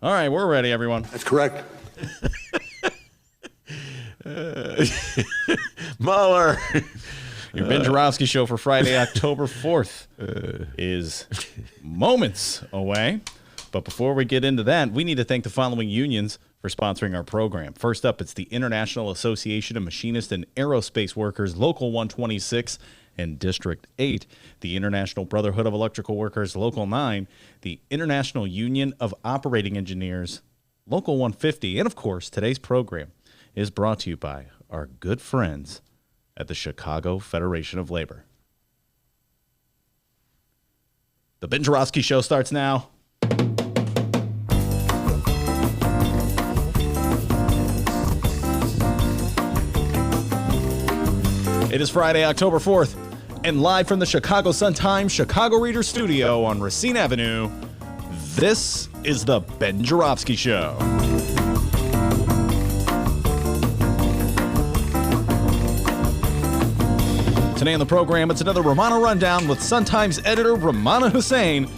All right, we're ready, everyone. That's correct. Mueller. Your Ben Joravsky show for Friday, October 4th is moments away. But before we get into that, we need to thank the following unions for sponsoring our program. First up, it's the International Association of Machinists and Aerospace Workers, Local 126 and District 8, the International Brotherhood of Electrical Workers, Local 9, the International Union of Operating Engineers, Local 150, and of course, today's program is brought to you by our good friends at the Chicago Federation of Labor. The Ben Joravsky show starts now. It is Friday, October 4th, and live from the Chicago Sun-Times Chicago Reader Studio on Racine Avenue, this is the Ben Joravsky Show. Today on the program, it's another Romano Rundown with Sun-Times editor Ramana Hussain.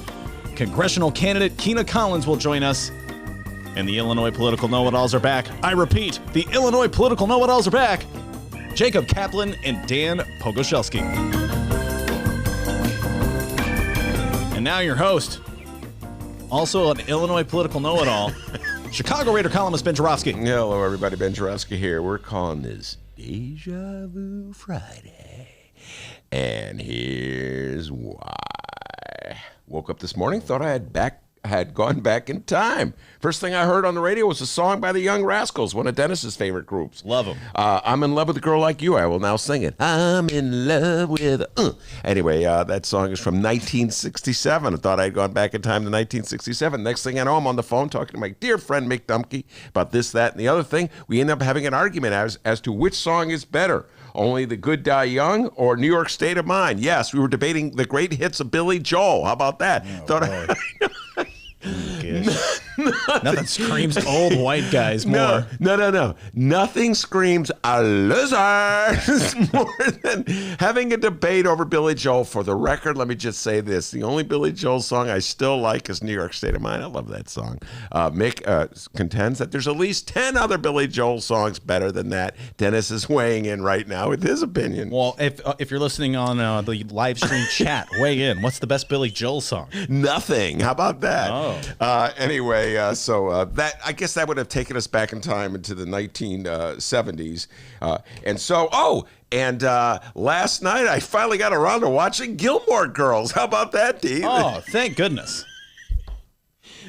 Congressional candidate Kina Collins will join us. And the Illinois political know-it-alls are back. I repeat, the Illinois political know-it-alls are back. Jacob Kaplan and Dan Pogorzelski. And now your host, also an Illinois political know-it-all, Chicago Reader columnist Ben Joravsky. Hello, everybody. Ben Joravsky here. We're calling this Deja Vu Friday. And here's why. Woke up this morning, thought I had gone back in time. First thing I heard on the radio was a song by the Young Rascals, one of Dennis's favorite groups. Love them. I'm in love with a girl like you. I will now sing it. I'm in love with Anyway, that song is from 1967. I thought I had gone back in time to 1967. Next thing I know, I'm on the phone talking to my dear friend Mick Dumke about this, that, and the other thing. We end up having an argument as to which song is better. Only the Good Die Young or New York State of Mind? Yes, we were debating the great hits of Billy Joel. How about that? Nothing screams old white guys more. No. Nothing screams a loser more than having a debate over Billy Joel. For the record, let me just say this. The only Billy Joel song I still like is New York State of Mind. I love that song. Mick contends that there's at least 10 other Billy Joel songs better than that. Dennis is weighing in right now with his opinion. Well, if you're listening on the live stream chat, weigh in. What's the best Billy Joel song? Nothing. How about that? Oh. Anyway, that I guess that would have taken us back in time into the 1970s. Last night I finally got around to watching Gilmore Girls. How about that, Dee? Oh, thank goodness.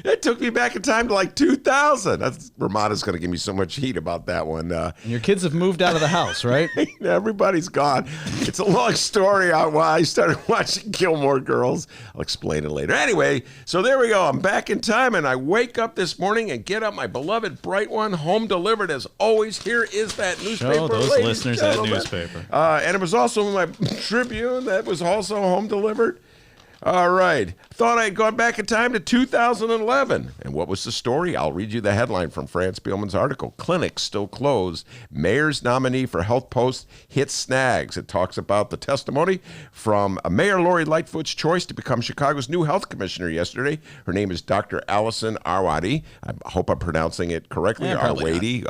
It took me back in time to like 2000. Ramada's going to give me so much heat about that one. And your kids have moved out of the house, right? Everybody's gone. It's a long story on why I started watching Gilmore Girls. I'll explain it later. Anyway, so there we go. I'm back in time, and I wake up this morning and get up my beloved Bright One, home delivered as always. Here is that newspaper. Show those listeners that newspaper. And it was also my Tribune that was also home delivered. All right. Thought I'd gone back in time to 2011. And what was the story? I'll read you the headline from Franz Spielman's article. Clinics still closed. Mayor's nominee for Health Post hits snags. It talks about the testimony from Mayor Lori Lightfoot's choice to become Chicago's new health commissioner yesterday. Her name is Dr. Allison Arwady. I hope I'm pronouncing it correctly. Arwady.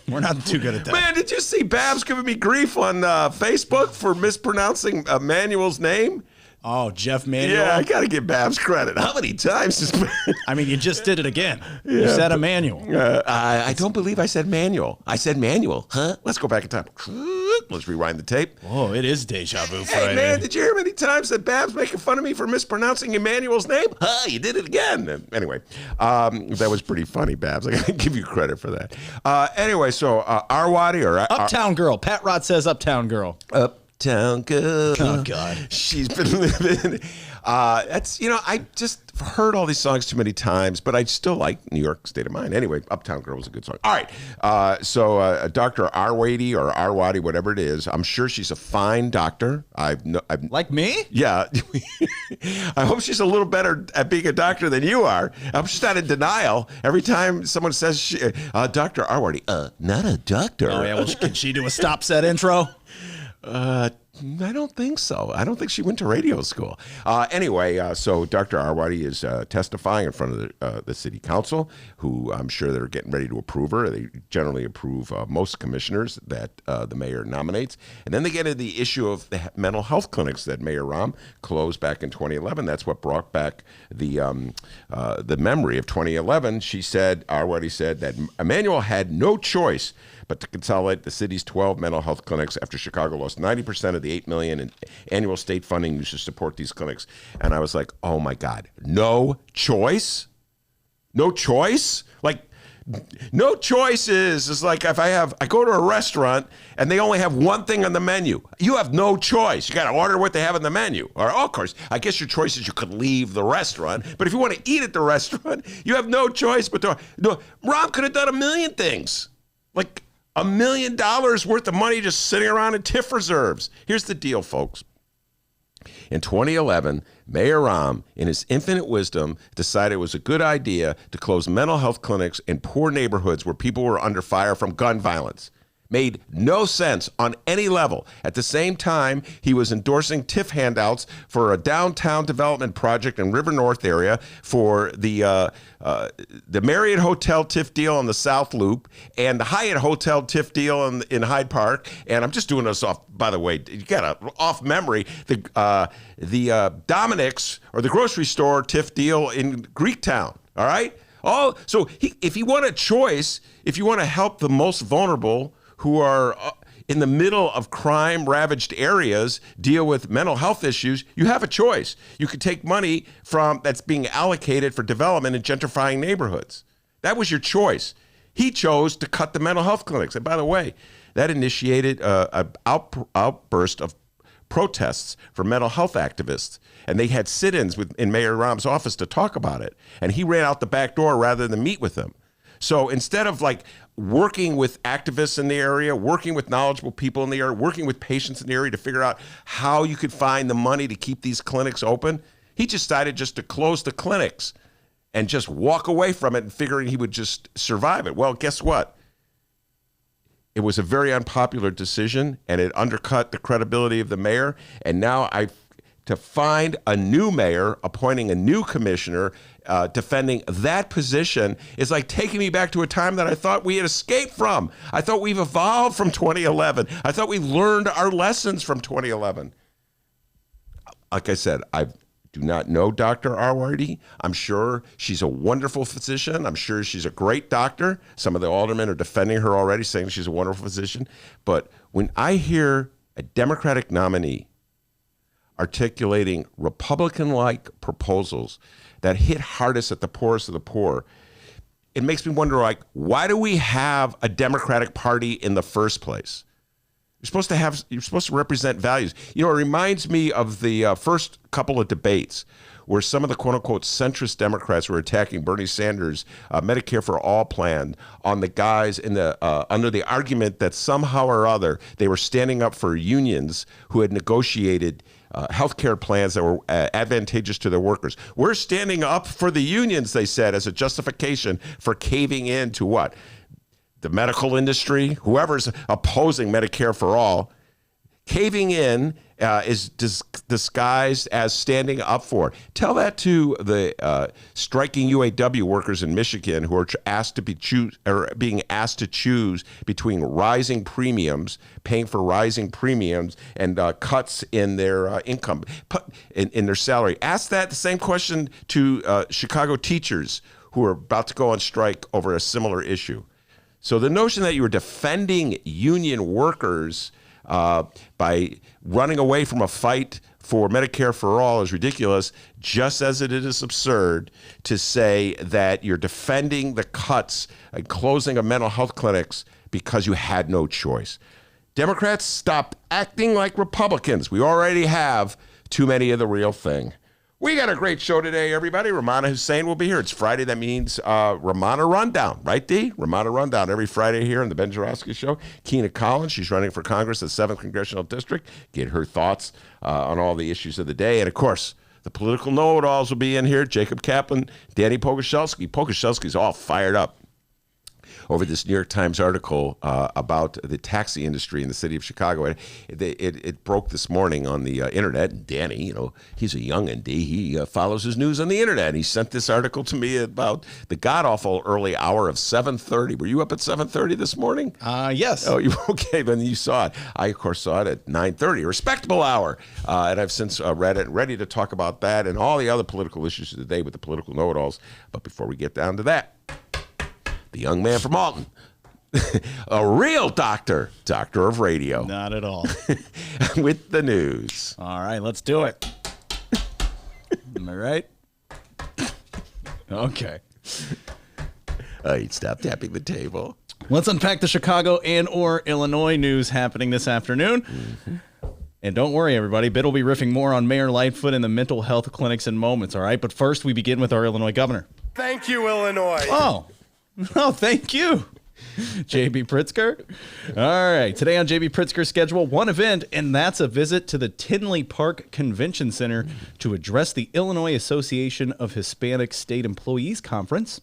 We're not too good at that. Man, did you see Babs giving me grief on Facebook for mispronouncing Manuel's name? Oh, Jeff Manuel? Yeah, I got to give Babs credit. How many times? I mean, you just did it again. Yeah, you said Emmanuel. I don't believe I said Manuel. I said Manuel. Huh? Let's go back in time. Let's rewind the tape. Oh, it is deja vu Friday. Hey, man, did you hear how many times that Babs making fun of me for mispronouncing Emmanuel's name? Huh, you did it again. Anyway, that was pretty funny, Babs. I got to give you credit for that. Anyway, so Arwady or... Uptown Girl. Pat Rod says Uptown Girl. Uptown Girl. Oh, God. She's been living... I just heard all these songs too many times, but I still like New York State of Mind. Anyway, Uptown Girl was a good song. All right. So Dr. Arwady or Arwady, whatever it is, I'm sure she's a fine doctor. Like me? Yeah. I hope she's a little better at being a doctor than you are. I hope she's not in denial. Every time someone says, Dr. Arwady, not a doctor. Oh, yeah. Well, can she do a stop set intro? I don't think so. I don't think she went to radio school. Anyway, so Dr. Arwady is testifying in front of the city council, who I'm sure they're getting ready to approve her. They generally approve most commissioners that the mayor nominates. And then they get into the issue of the mental health clinics that Mayor Rahm closed back in 2011. That's what brought back the memory of 2011. Arwady said that Emanuel had no choice but to consolidate the city's 12 mental health clinics after Chicago lost 90% of the $8 million in annual state funding used to support these clinics. And I was like, oh my God, no choice? No choice? Like, no choice is like if I go to a restaurant and they only have one thing on the menu. You have no choice. You got to order what they have on the menu. Or, of course, I guess your choice is you could leave the restaurant. But if you want to eat at the restaurant, you have no choice but to. No, Rob could have done a million things. Like, $1 million worth of money just sitting around in TIF reserves. Here's the deal, folks. In 2011, Mayor Rahm, in his infinite wisdom, decided it was a good idea to close mental health clinics in poor neighborhoods where people were under fire from gun violence. Made no sense on any level. At the same time, he was endorsing TIF handouts for a downtown development project in River North area for the Marriott Hotel TIF deal on the South Loop and the Hyatt Hotel TIF deal in Hyde Park. And I'm just doing this off, by the way, you got off memory, the Dominic's or the grocery store TIF deal in Greektown. All right. So if you want a choice, if you want to help the most vulnerable who are in the middle of crime-ravaged areas deal with mental health issues, you have a choice. You could take money that's being allocated for development in gentrifying neighborhoods. That was your choice. He chose to cut the mental health clinics. And by the way, that initiated an outburst of protests from mental health activists. And they had sit-ins in Mayor Rahm's office to talk about it. And he ran out the back door rather than meet with them. So instead of like working with activists in the area, working with knowledgeable people in the area, working with patients in the area to figure out how you could find the money to keep these clinics open, he decided just to close the clinics and just walk away from it and figuring he would just survive it. Well, guess what? It was a very unpopular decision and it undercut the credibility of the mayor. And now to find a new mayor, appointing a new commissioner, defending that position is like taking me back to a time that I thought we had escaped from. I thought we've evolved from 2011. I thought we learned our lessons from 2011. Like I said, I do not know Dr. Arwady. I'm sure she's a wonderful physician. I'm sure she's a great doctor. Some of the aldermen are defending her already, saying she's a wonderful physician. But when I hear a Democratic nominee articulating Republican-like proposals that hit hardest at the poorest of the poor, it makes me wonder, like, why do we have a Democratic Party in the first place? You're supposed to represent values. You know, it reminds me of the first couple of debates where some of the quote-unquote centrist Democrats were attacking Bernie Sanders' Medicare for All plan on the guys under the argument that somehow or other they were standing up for unions who had negotiated healthcare plans that were advantageous to their workers. We're standing up for the unions, they said, as a justification for caving in to what? The medical industry, whoever's opposing Medicare for All, caving in is disguised as standing up for it. Tell that to the striking UAW workers in Michigan who are being asked to choose between rising premiums, paying for rising premiums, and cuts in their income, in their salary. Ask the same question to Chicago teachers who are about to go on strike over a similar issue. So the notion that you were defending union workers by running away from a fight for Medicare for All is ridiculous, just as it is absurd to say that you're defending the cuts and closing of mental health clinics because you had no choice. Democrats, stop acting like Republicans. We already have too many of the real thing. We got a great show today, everybody. Ramana Hussein will be here. It's Friday. That means Ramana Rundown, right, Dee? Ramana Rundown every Friday here on the Ben Joravsky Show. Kina Collins, she's running for Congress, the 7th Congressional District. Get her thoughts on all the issues of the day. And, of course, the political know-it-alls will be in here. Jacob Kaplan, Danny Pogorzelski. Pogorzelski's all fired up. over this New York Times article about the taxi industry in the city of Chicago. It broke this morning on the internet. And Danny, he's a youngin', D. He follows his news on the internet. He sent this article to me about the god-awful early hour of 7:30. Were you up at 7:30 this morning? Yes. Oh, you okay? Then you saw it. I, of course, saw it at 9:30, a respectable hour. And I've since read it and ready to talk about that and all the other political issues of the day with the political know-it-alls. But before we get down to that, the young man from Alton, a real doctor of radio. Not at all. With the news. All right, let's do it. Am I right? Okay. Stop tapping the table. Let's unpack the Chicago and/or Illinois news happening this afternoon. Mm-hmm. And don't worry, everybody. Bitt will be riffing more on Mayor Lightfoot and the mental health clinics in moments, all right? But first, we begin with our Illinois governor. Thank you, Illinois. Oh, thank you, J.B. Pritzker. All right, today on J.B. Pritzker's schedule, one event, and that's a visit to the Tinley Park Convention Center to address the Illinois Association of Hispanic State Employees Conference.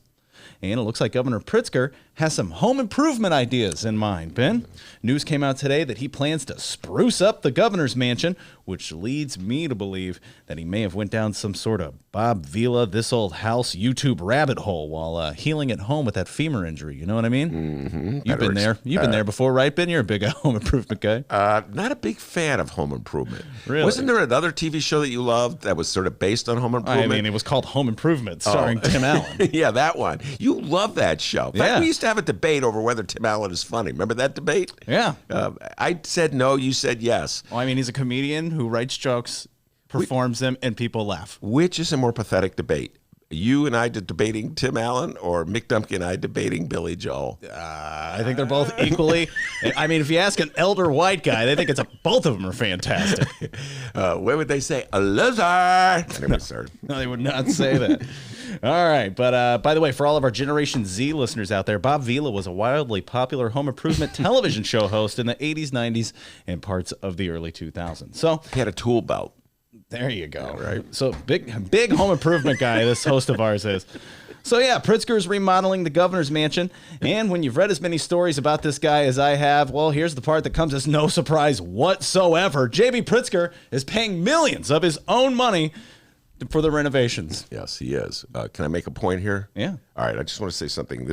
And it looks like Governor Pritzker has some home improvement ideas in mind, Ben. News came out today that he plans to spruce up the governor's mansion, which leads me to believe that he may have went down some sort of Bob Vila, this old house YouTube rabbit hole while healing at home with that femur injury. You know what I mean? Mm-hmm. You've been there. You've been there before, right, Ben? You're a big home improvement guy. Not a big fan of home improvement. Really? Wasn't there another TV show that you loved that was sort of based on home improvement? I mean, it was called Home Improvement, starring Tim Allen. Yeah, that one. You love that show. In fact, we used to have a debate over whether Tim Allen is funny. Remember that debate? Yeah. I said no, you said yes. Well, I mean, he's a comedian who writes jokes, performs them, and people laugh. Which is a more pathetic debate? You and I debating Tim Allen or Mick Dumpke and I debating Billy Joel? I think they're both equally. I mean, if you ask an elder white guy, they think both of them are fantastic. What would they say? A lizard. Anyway, sir. No, they would not say that. All right. But by the way, for all of our Generation Z listeners out there, Bob Vila was a wildly popular home improvement television show host in the 80s, 90s, and parts of the early 2000s. So he had a tool belt. There you go. Right. So big home improvement guy, this host of ours is. So yeah, Pritzker's remodeling the governor's mansion. And when you've read as many stories about this guy as I have, well, here's the part that comes as no surprise whatsoever. J.B. Pritzker is paying millions of his own money for the renovations. Yes, he is. Can I make a point here? Yeah. All right, I just want to say something.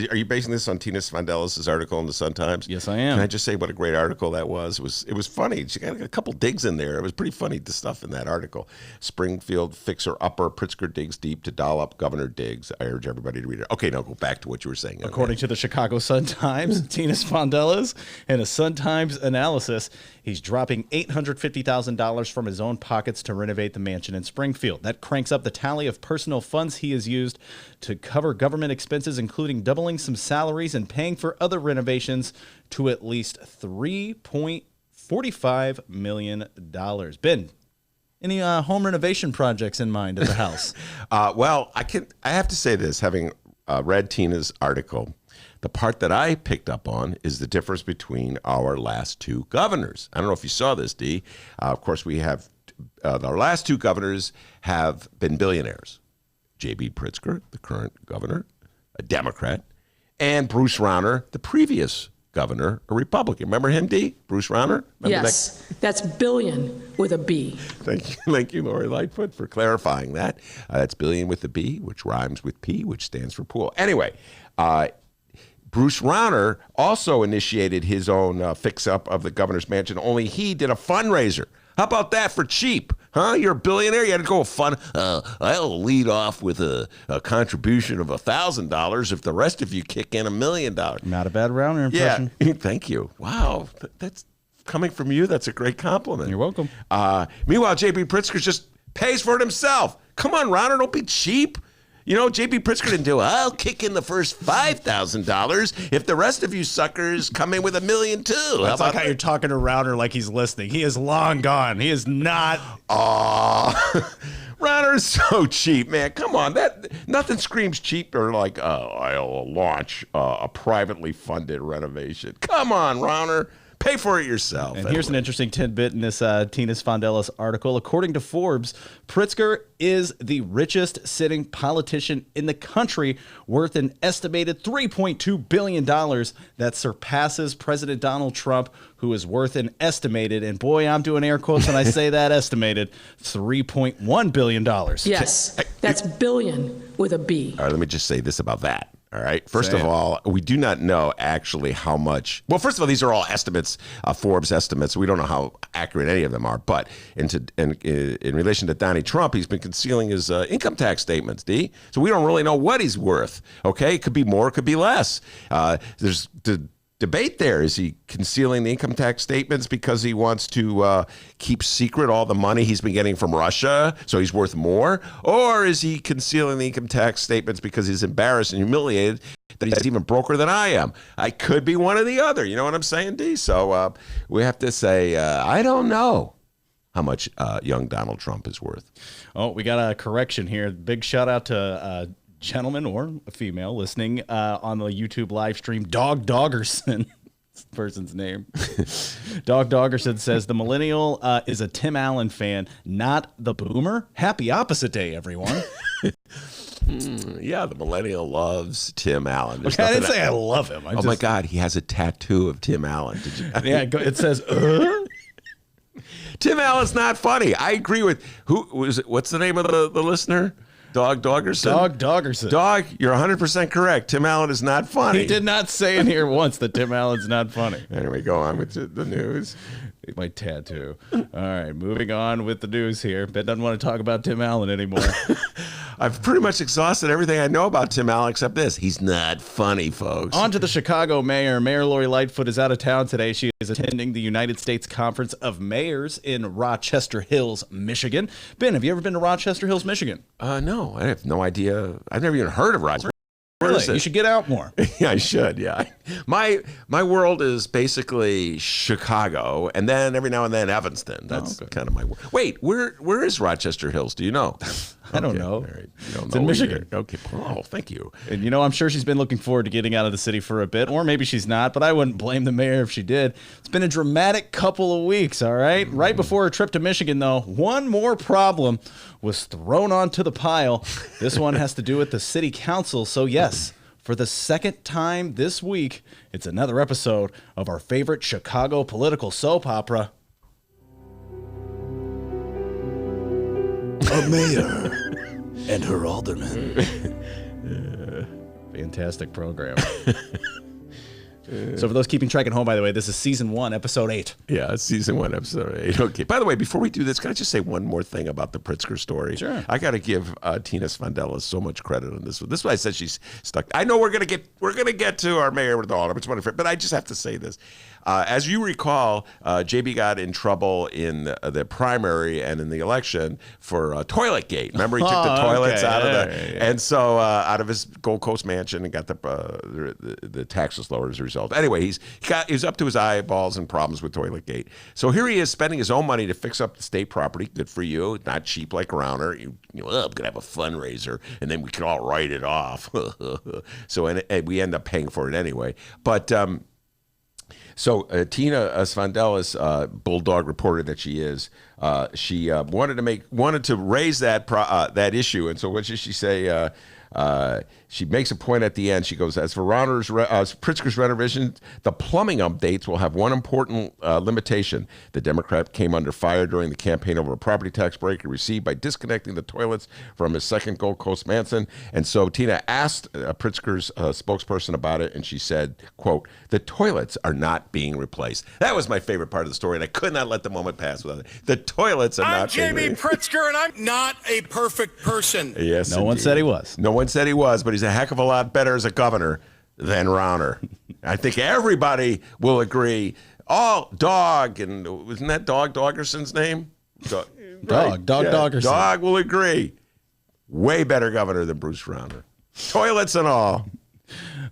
Are you basing this on Tina Svandelis' article in the Sun-Times? Yes, I am. Can I just say what a great article that was? It was funny. She got a couple digs in there. It was pretty funny, the stuff in that article. Springfield fixer-upper, Pritzker digs deep to doll up Governor Diggs. I urge everybody to read it. Okay, now go back to what you were saying. According to the Chicago Sun-Times, Tina Svandelis, in a Sun-Times analysis, he's dropping $850,000 from his own pockets to renovate the mansion in Springfield. That cranks up the tally of personal funds he has used to cover government expenses, including doubling some salaries and paying for other renovations, to at least $3.45 million. Ben, any home renovation projects in mind at the house? Well, I have to say this, having read Tina's article, the part that I picked up on is the difference between our last two governors. I don't know if you saw this, D. Of course, we have our last two governors have been billionaires. J.B. Pritzker, the current governor, a Democrat, and Bruce Rauner, the previous governor, a Republican. Remember him, D? Bruce Rauner? Yes, that's billion with a B. Thank you, Lori Lightfoot, for clarifying that. That's billion with a B, which rhymes with P, which stands for pool. Anyway, Bruce Rauner also initiated his own fix-up of the governor's mansion, only he did a fundraiser. How about that for cheap? Huh? You're a billionaire. You had to go fund. I'll lead off with a contribution of $1,000 if the rest of you kick in $1 million. Not a bad Rauner impression. Yeah, thank you. Wow, that's coming from you. That's a great compliment. You're welcome. Meanwhile, J.B. Pritzker just pays for it himself. Come on, Rauner, don't be cheap. You know, J.B. Pritzker didn't do, I'll kick in the first $5,000 if the rest of you suckers come in with $1 million too. That's like how you're talking to Rauner like he's listening. He is long gone. He is not. Rauner's so cheap, man. Come on. Nothing screams cheaper like, I'll launch a privately funded renovation. Come on, Rauner. Pay for it yourself. And here's an interesting tidbit in this Tina Sfondelis article. According to Forbes, Pritzker is the richest sitting politician in the country, worth an estimated $3.2 billion. That surpasses President Donald Trump, who is worth an estimated, and boy, I'm doing air quotes when I say that, estimated $3.1 billion. Yes, that's billion with a B. All right, let me just say this about that. All right. First of all, we do not know actually how much. Well, first of all, these are all estimates, Forbes estimates. We don't know how accurate any of them are. But in relation to Donnie Trump, he's been concealing his income tax statements, D. So we don't really know what he's worth. Okay. It could be more, it could be less. There's the debate there. Is he concealing the income tax statements because he wants to keep secret all the money he's been getting from Russia, so he's worth more? Or is he concealing the income tax statements because he's embarrassed and humiliated that he's even broker than I am? I could be one or the other. You know what I'm saying, D? So we have to say, I don't know how much young Donald Trump is worth. Oh, we got a correction here. Big shout out to gentleman or a female listening on the YouTube live stream, Dog Doggerson. That's the person's name. Dog Doggerson says the millennial is a Tim Allen fan, not the boomer. Happy opposite day, everyone. Yeah, the millennial loves Tim Allen. Okay, I didn't say I love him. My God, he has a tattoo of Tim Allen. Did you? Yeah, it says. Tim Allen's not funny. I agree with who was it? What's the name of the listener? Dog Doggerson? Dog Doggerson. Dog, you're 100% correct. Tim Allen is not funny. He did not say in here once that Tim Allen's not funny. Anyway, go on with the news. My tattoo. All right, moving on with the news here. Ben doesn't want to talk about Tim Allen anymore. I've pretty much exhausted everything I know about Tim Allen except this. He's not funny, folks. On to the Chicago mayor. Mayor Lori Lightfoot is out of town today. She is attending the United States Conference of Mayors in Rochester Hills, Michigan. Ben, have you ever been to Rochester Hills, Michigan? No, I have no idea. I've never even heard of Rochester. Really? You should get out more. Yeah, I should. Yeah, my world is basically Chicago, and then every now and then Evanston. That's kind of my world. Wait, where is Rochester Hills? Do you know? I don't know. All right. You don't It's know in Michigan. Either. Okay. Oh, thank you. And you know, I'm sure she's been looking forward to getting out of the city for a bit, or maybe she's not, but I wouldn't blame the mayor if she did. It's been a dramatic couple of weeks, all right? Right before her trip to Michigan, though, one more problem was thrown onto the pile. This one has to do with the city council. So, yes, for the second time this week, it's another episode of our favorite Chicago political soap opera. A mayor and her alderman. Fantastic program. So for those keeping track at home, by the way, this is season 1, episode 8. Yeah, it's season 1, episode 8. Okay. By the way, before we do this, can I just say one more thing about the Pritzker story? Sure. I got to give Tina Sfondelis so much credit on this one. This is why I said she's stuck. I know we're gonna get to our mayor with the alderman, but I just have to say this. As you recall, JB got in trouble in the primary and in the election for toilet gate. Remember, he took the toilets out of and so out of his Gold Coast mansion and got the taxes lowered as a result. Anyway, he's up to his eyeballs in problems with toilet gate. So here he is spending his own money to fix up the state property. Good for you. Not cheap like Rauner. I'm gonna have a fundraiser and then we can all write it off. So and we end up paying for it anyway. But So Tina Sfondelis, bulldog reporter that she is, she wanted to raise that issue, and so what did she say? She makes a point at the end. She goes, as for Pritzker's renovation, the plumbing updates will have one important limitation. The Democrat came under fire during the campaign over a property tax break he received by disconnecting the toilets from his second Gold Coast mansion. And so Tina asked Pritzker's spokesperson about it, and she said, quote, the toilets are not being replaced. That was my favorite part of the story, and I could not let the moment pass without it. The toilets are not being replaced. I'm Jamie Pritzker, and I'm not a perfect person. Yes, No one said he was. No one said he was, but he's a heck of a lot better as a governor than Rauner. I think everybody will agree. Dog, and wasn't that Dog Doggerson's name? Dog Doggerson. Dog will agree. Way better governor than Bruce Rauner. Toilets and all.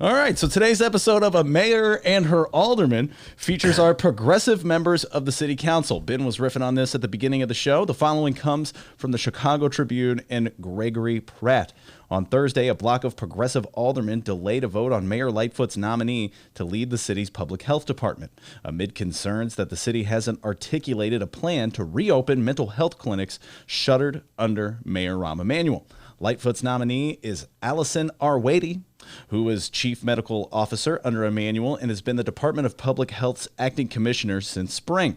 All right, so today's episode of A Mayor and Her Aldermen features our progressive members of the city council. Ben was riffing on this at the beginning of the show. The following comes from the Chicago Tribune and Gregory Pratt. On Thursday, a block of progressive aldermen delayed a vote on Mayor Lightfoot's nominee to lead the city's public health department, amid concerns that the city hasn't articulated a plan to reopen mental health clinics shuttered under Mayor Rahm Emanuel. Lightfoot's nominee is Allison Arwady, who is chief medical officer under Emanuel and has been the Department of Public Health's acting commissioner since spring.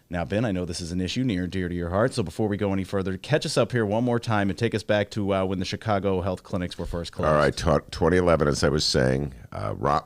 Now, Ben, I know this is an issue near and dear to your heart, so before we go any further, catch us up here one more time and take us back to when the Chicago health clinics were first closed. All right, 2011, as I was saying,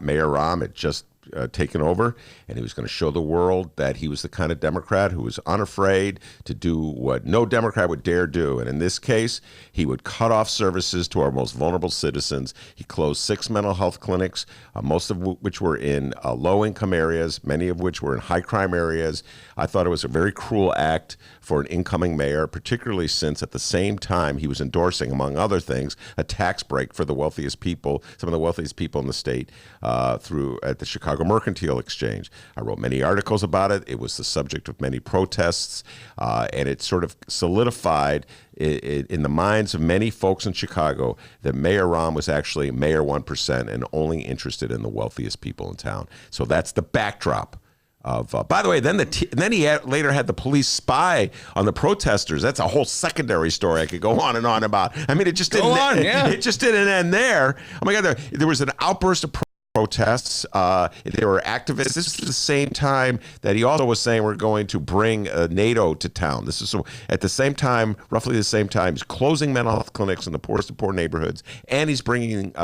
Mayor Rahm had just taken over, and he was going to show the world that he was the kind of Democrat who was unafraid to do what no Democrat would dare do. And in this case, he would cut off services to our most vulnerable citizens. He closed 6 mental health clinics, most of which were in low-income areas, many of which were in high-crime areas. I thought it was a very cruel act for an incoming mayor, particularly since at the same time he was endorsing, among other things, a tax break for the wealthiest people, some of the wealthiest people in the state, through at the Chicago Mercantile Exchange. I wrote many articles about it. It was the subject of many protests, and it sort of solidified in the minds of many folks in Chicago that Mayor Rahm was actually Mayor 1% and only interested in the wealthiest people in town. So that's the backdrop. By the way, then he later had the police spy on the protesters. That's a whole secondary story I could go on and on about. I mean, it just didn't end there. Oh my God, there was an outburst of protests. There were activists. This is the same time that he also was saying we're going to bring NATO to town. This is so at the same time, roughly the same time, he's closing mental health clinics in the poorest of poor neighborhoods, and he's bringing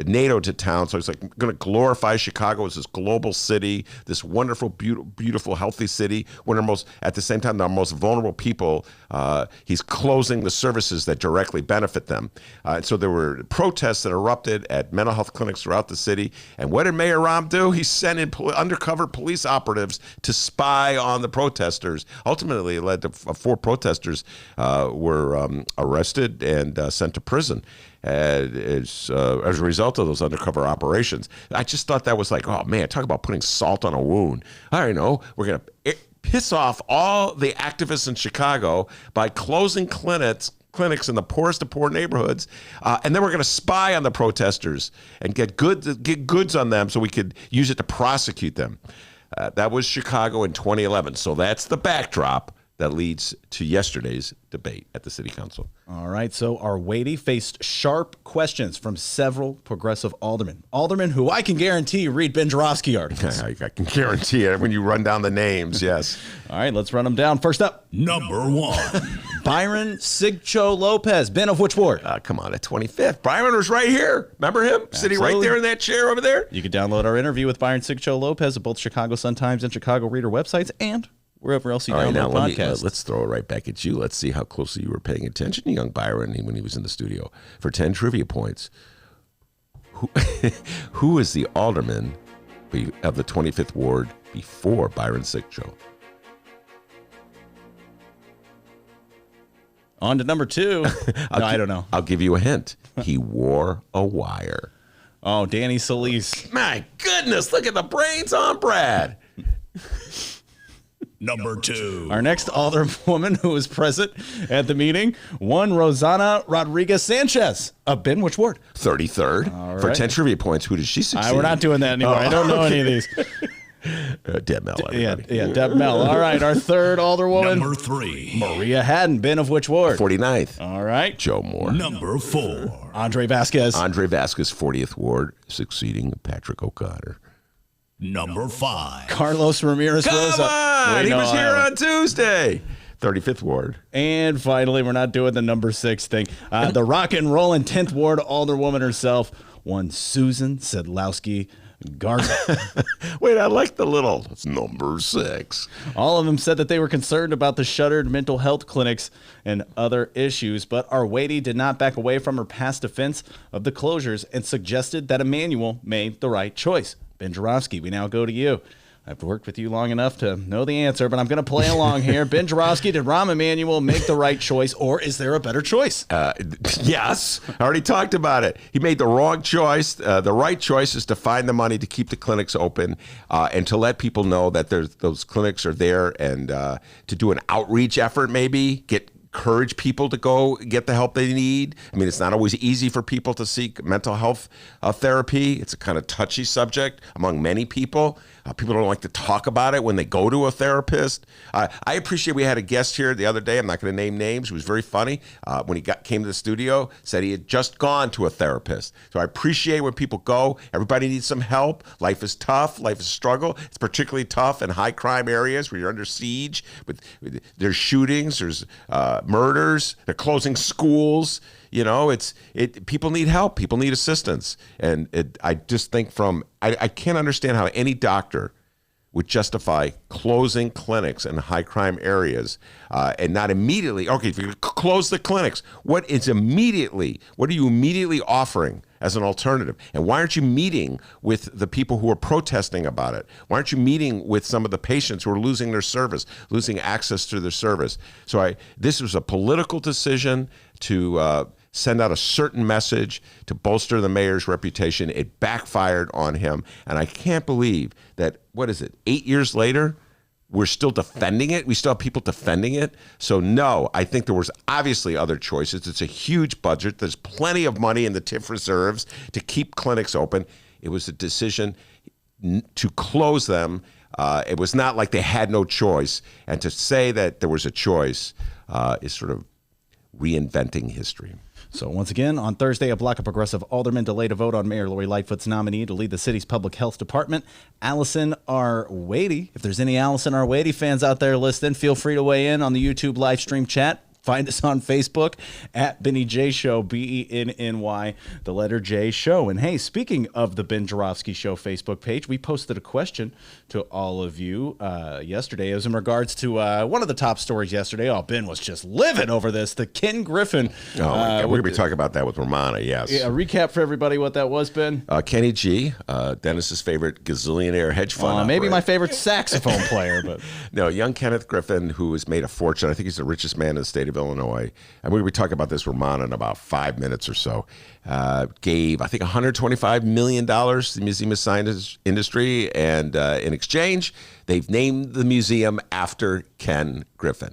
NATO to town. So he's like going to glorify Chicago as this global city, this wonderful, beautiful, healthy city. When at the same time, the most vulnerable people, he's closing the services that directly benefit them. So there were protests that erupted at mental health clinics throughout the city. And what did Mayor Rahm do? He sent in undercover police operatives to spy on the protesters. Ultimately, it led to 4 protesters were arrested and sent to prison as a result of those undercover operations. I just thought that was like, oh man, talk about putting salt on a wound. I don't know. We're going to piss off all the activists in Chicago by closing clinics in the poorest of poor neighborhoods, and then we're going to spy on the protesters and get goods on them so we could use it to prosecute them. That was Chicago in 2011. So that's the backdrop that leads to yesterday's debate at the city council. All right, so Arwady faced sharp questions from several progressive aldermen who I can guarantee read Ben Joravsky articles. I can guarantee it when you run down the names, yes. All right, let's run them down. First up, Number 1. Byron Sigcho Lopez. Ben, of which ward? Come on, at 25th. Byron was right here. Remember him? Sitting right there in that chair over there? You can download our interview with Byron Sigcho Lopez at both Chicago Sun-Times and Chicago Reader websites and wherever else you download podcasts. Let's throw it right back at you. Let's see how closely you were paying attention to young Byron when he was in the studio. For 10 trivia points, who is the alderman of the 25th Ward before Byron Sigcho? On to number 2. I don't know. I'll give you a hint. He wore a wire. Oh, Danny Solis. My goodness, look at the brains on Brad. Number 2. Our next alderwoman who was present at the meeting, one Rosanna Rodriguez Sanchez. Ben, which ward? 33rd. All For right. 10 trivia points, who did she succeed? We're not doing that anymore. I don't know any of these. Deb Mell, everybody. Yeah, Deb Mell. All right, our third alderwoman, Number 3. Maria Haddon. Ben, of which ward? 49th. All right. Joe Moore. Number 4. Andre Vasquez. Andre Vasquez, 40th Ward, succeeding Patrick O'Connor. Number 5. Carlos Ramirez Rosa. Come on! He was here Iowa. on Tuesday. 35th Ward. And finally, we're not doing the number 6 thing. The rock and rollin' 10th Ward alderwoman herself, one Susan Sedlowski Garza. Wait, I like the little, it's number 6. All of them said that they were concerned about the shuttered mental health clinics and other issues, but Arwady did not back away from her past defense of the closures and suggested that Emanuel made the right choice. Ben Joravsky, we now go to you. I've worked with you long enough to know the answer, but I'm going to play along here. Ben Joravsky, did Rahm Emanuel make the right choice, or is there a better choice? Yes, I already talked about it. He made the wrong choice. The right choice is to find the money to keep the clinics open and to let people know that those clinics are there, and to do an outreach effort, maybe encourage people to go get the help they need. I mean, it's not always easy for people to seek mental health therapy. It's a kind of touchy subject among many people. People don't like to talk about it when they go to a therapist. I appreciate we had a guest here the other day. I'm not going to name names. It was very funny. When he came to the studio, said he had just gone to a therapist. So I appreciate when people go. Everybody needs some help. Life is tough. Life is a struggle. It's particularly tough in high crime areas where you're under siege. There's shootings. There's murders. They're closing schools. You know, people need help. People need assistance. And I just think I can't understand how any doctor would justify closing clinics in high crime areas and not immediately, okay, if you close the clinics, what are you immediately offering as an alternative? And why aren't you meeting with the people who are protesting about it? Why aren't you meeting with some of the patients who are losing their service, losing access to their service? So this was a political decision to send out a certain message to bolster the mayor's reputation. It backfired on him. And I can't believe that, 8 years later, we're still defending it? We still have people defending it? So no, I think there was obviously other choices. It's a huge budget. There's plenty of money in the TIF reserves to keep clinics open. It was a decision to close them. It was not like they had no choice. And to say that there was a choice is sort of reinventing history. So once again, on Thursday, a block of progressive aldermen delayed a vote on Mayor Lori Lightfoot's nominee to lead the city's public health department, Allison R. Wadey. If there's any Allison R. Wadey fans out there listening, feel free to weigh in on the YouTube live stream chat. Find us on Facebook at Benny J Show, BENNY, the letter J Show. And hey, speaking of the Ben Joravsky Show Facebook page, we posted a question to all of you yesterday. It was in regards to one of the top stories yesterday. Oh, Ben was just livid over this. The Ken Griffin. Oh, my God. We're going to be talking about that with Romana, yes. Yeah, recap for everybody what that was, Ben. Kenny G, Dennis's favorite gazillionaire hedge fund maybe operator. my favorite saxophone player. But no, young Kenneth Griffin, who has made a fortune. I think he's the richest man in the state of Illinois. And we're going to be talking about this with Romana in about 5 minutes or so. Gave, I think, $125 million to the Museum of Science industry. And in exchange, they've named the museum after Ken Griffin.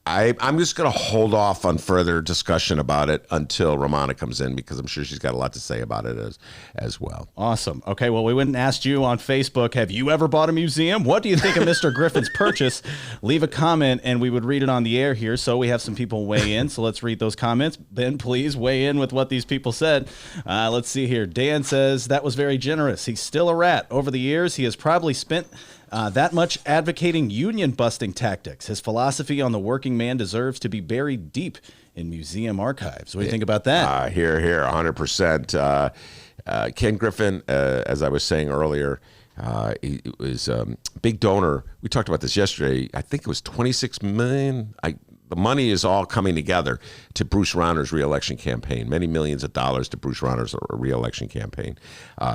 I'm just going to hold off on further discussion about it until Romana comes in, because I'm sure she's got a lot to say about it as well. Awesome. Okay, well, we went and asked you on Facebook, have you ever bought a museum? What do you think of Mr. Griffin's purchase? Leave a comment, and we would read it on the air here. So we have some people weigh in, so let's read those comments. Ben, please weigh in with what these people said. Let's see here. Dan says, that was very generous. He's still a rat. Over the years, he has probably spent that much advocating union-busting tactics. His philosophy on the working man deserves to be buried deep in museum archives. What do you think about that? Here, 100%. Ken Griffin, as I was saying earlier, he was a big donor. We talked about this yesterday. I think it was $26 million. The money is all coming together to Bruce Rauner's reelection campaign. Many millions of dollars to Bruce Rauner's reelection campaign.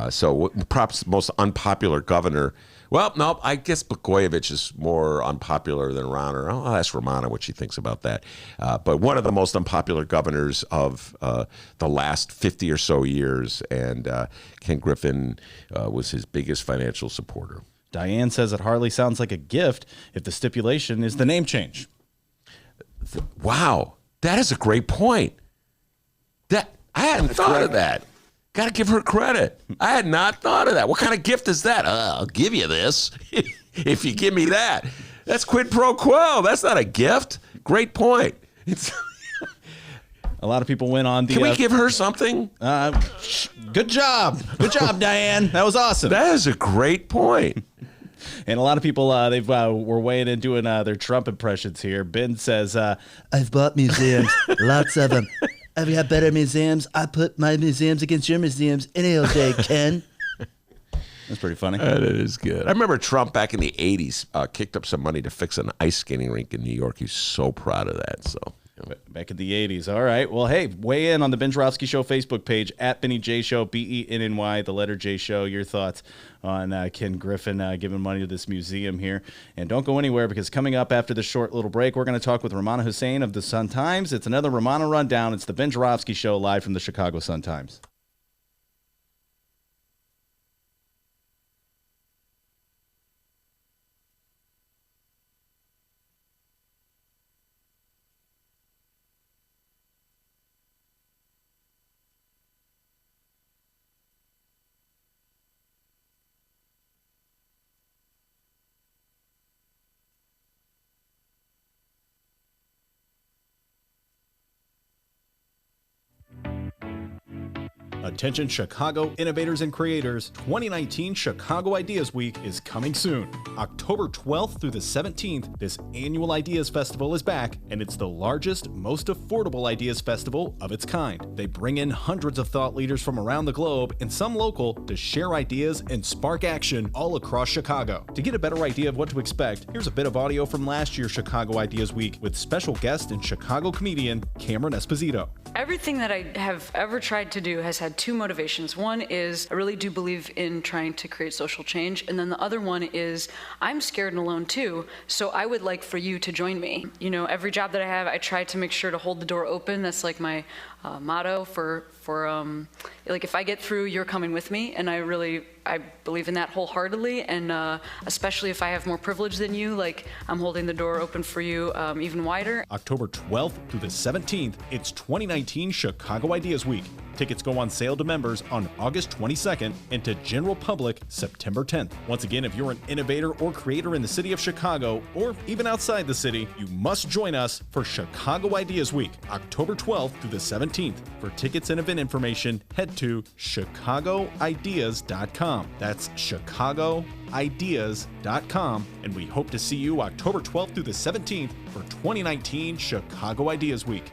So perhaps the most unpopular governor. Well, no, I guess Blagojevich is more unpopular than Rauner. I'll ask Romana what she thinks about that. But one of the most unpopular governors of the last 50 or so years, and Ken Griffin was his biggest financial supporter. Diane says it hardly sounds like a gift if the stipulation is the name change. Wow, that is a great point. I hadn't thought of that. Got to give her credit. I had not thought of that. What kind of gift is that? I'll give you this if you give me that. That's quid pro quo. That's not a gift. Great point. A lot of people went on the... Can we give her something? Good job. Good job, Diane. That was awesome. That is a great point. And a lot of people, were weighing in doing their Trump impressions here. Ben says, I've bought museums, lots of them. Have you had better museums? I put my museums against your museums any old day, Ken. That's pretty funny. That is good. I remember Trump back in the 80s kicked up some money to fix an ice skating rink in New York. He's so proud of that. So Back in the 80s. All right. Well, hey, weigh in on the Ben Joravsky Show Facebook page, at Benny J Show, BENNY, the letter J Show. Your thoughts on Ken Griffin giving money to this museum here. And don't go anywhere, because coming up after this short little break, we're going to talk with Ramana Hussein of the Sun-Times. It's another Ramana Rundown. It's the Ben Joravsky Show live from the Chicago Sun-Times. Attention Chicago innovators and creators, 2019 Chicago Ideas Week is coming soon. October 12th through the 17th, this annual Ideas Festival is back, and it's the largest, most affordable Ideas Festival of its kind. They bring in hundreds of thought leaders from around the globe and some local to share ideas and spark action all across Chicago. To get a better idea of what to expect, here's a bit of audio from last year's Chicago Ideas Week with special guest and Chicago comedian Cameron Esposito. Everything that I have ever tried to do has had two motivations. One is I really do believe in trying to create social change, and then the other one is I'm scared and alone too, so I would like for you to join me. You know, every job that I have, I try to make sure to hold the door open. That's like my motto for like, if I get through, you're coming with me, and I believe in that wholeheartedly, and especially if I have more privilege than you, like I'm holding the door open for you even wider. October 12th through the 17th, it's 2019 Chicago Ideas Week. Tickets go on sale to members on August 22nd and to general public September 10th. Once again, if you're an innovator or creator in the city of Chicago or even outside the city, you must join us for Chicago Ideas Week, October 12th through the 17th. For tickets and event information, head to chicagoideas.com. That's chicagoideas.com, and we hope to see you October 12th through the 17th for 2019 Chicago Ideas Week.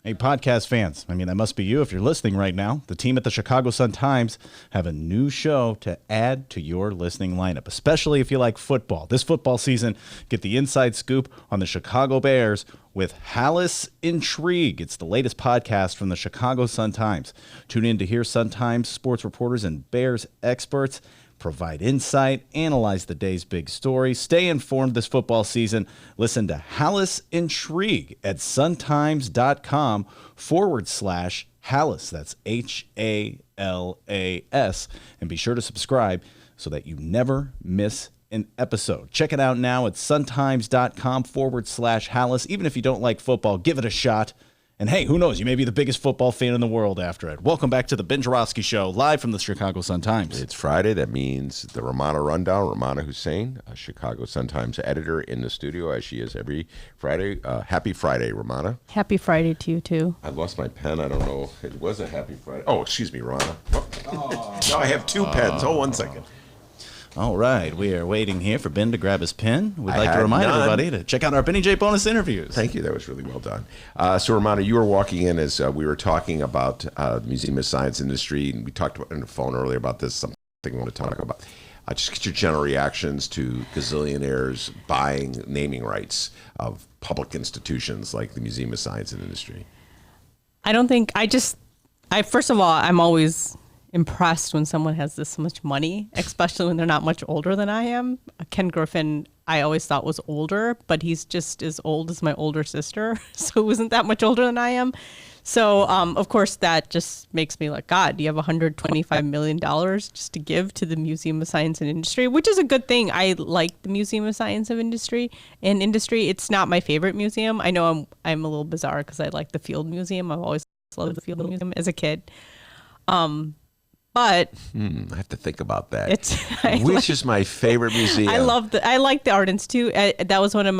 Hey, podcast fans, I mean, that must be you if you're listening right now. The team at the Chicago Sun-Times have a new show to add to your listening lineup, especially if you like football. This football season, get the inside scoop on the Chicago Bears with Hallis Intrigue. It's the latest podcast from the Chicago Sun-Times. Tune in to hear Sun-Times sports reporters and Bears experts provide insight, analyze the day's big story, stay informed this football season. Listen to Hallis Intrigue at suntimes.com/Hallis. That's HALAS. And be sure to subscribe so that you never miss an episode. Check it out now at suntimes.com/Hallis. Even if you don't like football, give it a shot. And hey, who knows? You may be the biggest football fan in the world after it. Welcome back to the Ben Joravsky Show, live from the Chicago Sun-Times. It's Friday. That means the Ramana Rundown. Ramana Hussein, a Chicago Sun-Times editor, in the studio, as she is every Friday. Happy Friday, Ramana. Happy Friday to you, too. I lost my pen. I don't know. It was a happy Friday. Oh, excuse me, Ramana. Oh. Now I have two pens. Oh, 1 second. All right, we are waiting here for Ben to grab his pen. We'd like to remind everybody to check out our Benny J bonus interviews. Thank you. That was really well done. So, Romana, you were walking in as we were talking about the Museum of Science industry, and we talked about on the phone earlier about this, something we want to talk about. Just get your general reactions to gazillionaires buying naming rights of public institutions like the Museum of Science and Industry. First of all, I'm always impressed when someone has this much money, especially when they're not much older than I am. Ken Griffin, I always thought was older, but he's just as old as my older sister, so he wasn't that much older than I am. So, of course, that just makes me like, God, do you have $125 million just to give to the Museum of Science and Industry, which is a good thing. I like the Museum of Science and Industry. It's not my favorite museum. I know I'm a little bizarre because I like the Field Museum. I've always loved the Field Museum as a kid. But I have to think about that. Which is my favorite museum? I like the Art Institute. That's one of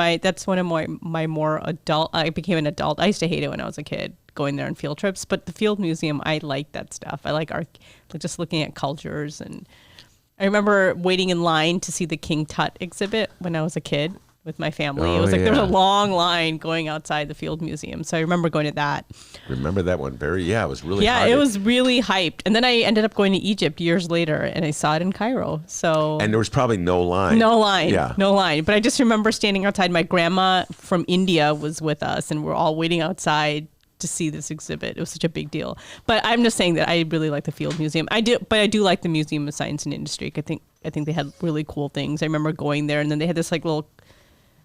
my more adult. I became an adult. I used to hate it when I was a kid, going there on field trips. But the Field Museum, I like that stuff. I like just looking at cultures. And I remember waiting in line to see the King Tut exhibit when I was a kid. with my family. Oh, It was like there was a yeah. long line going outside the Field Museum. So I remember going to that. Remember that one? It was really Yeah, hot. it was really hyped. And then I ended up going to Egypt years later, and I saw it in Cairo. So And there was probably no line. no line, Yeah. no line. But I just remember standing outside. My grandma from India was with us, and we're all waiting outside to see this exhibit. It was such a big deal. But I'm just saying that I really like the Field Museum. I do like the Museum of Science and Industry. I think they had really cool things. I remember going there, and then they had this like little